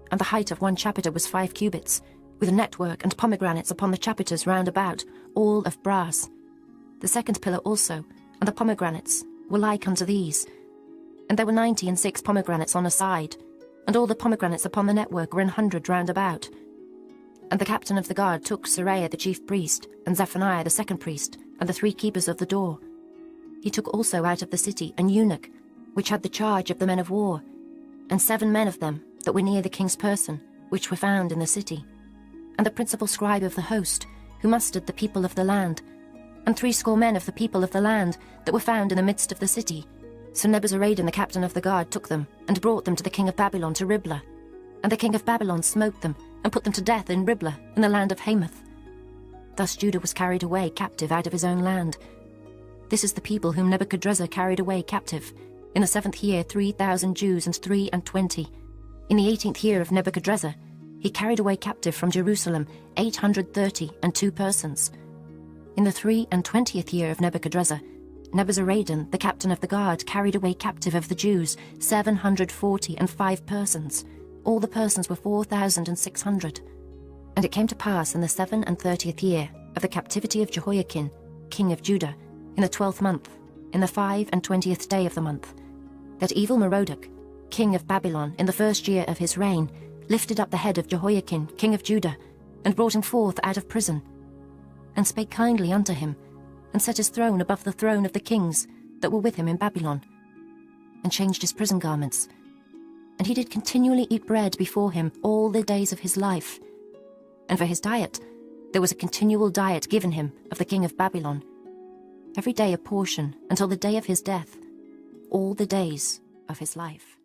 And the height of 1 chapiter was 5 cubits, with network and pomegranates upon the chapiters round about, all of brass. The 2nd pillar also, and the pomegranates, were like unto these. And there were 96 pomegranates on a side, and all the pomegranates upon the network were 100 round about. And the captain of the guard took Seraiah the chief priest, and Zephaniah the 2nd priest, and the 3 keepers of the door. He took also out of the city an eunuch, which had the charge of the men of war, and 7 men of them that were near the king's person, which were found in the city, and the principal scribe of the host, who mustered the people of the land, and 60 men of the people of the land that were found in the midst of the city. So Nebuzaradan the captain of the guard took them, and brought them to the king of Babylon to Riblah. And the king of Babylon smote them, and put them to death in Riblah, in the land of Hamath. Thus Judah was carried away captive out of his own land. This is the people whom Nebuchadrezzar carried away captive. In the 7th year 3,000 Jews and 23. In the 18th year of Nebuchadrezzar, he carried away captive from Jerusalem 832 persons. In the 23 year of Nebuchadrezzar, Nebuzaradan, the captain of the guard, carried away captive of the Jews 745 persons. All the persons were 4,600. And it came to pass in the 37th year of the captivity of Jehoiakim, king of Judah, in the 12th month, in the 25th day of the month, that evil Merodach, king of Babylon, in the 1st year of his reign, lifted up the head of Jehoiakim, king of Judah, and brought him forth out of prison, and spake kindly unto him, and set his throne above the throne of the kings that were with him in Babylon, and changed his prison garments. And he did continually eat bread before him all the days of his life. And for his diet, there was a continual diet given him of the king of Babylon, every day a portion until the day of his death, all the days of his life.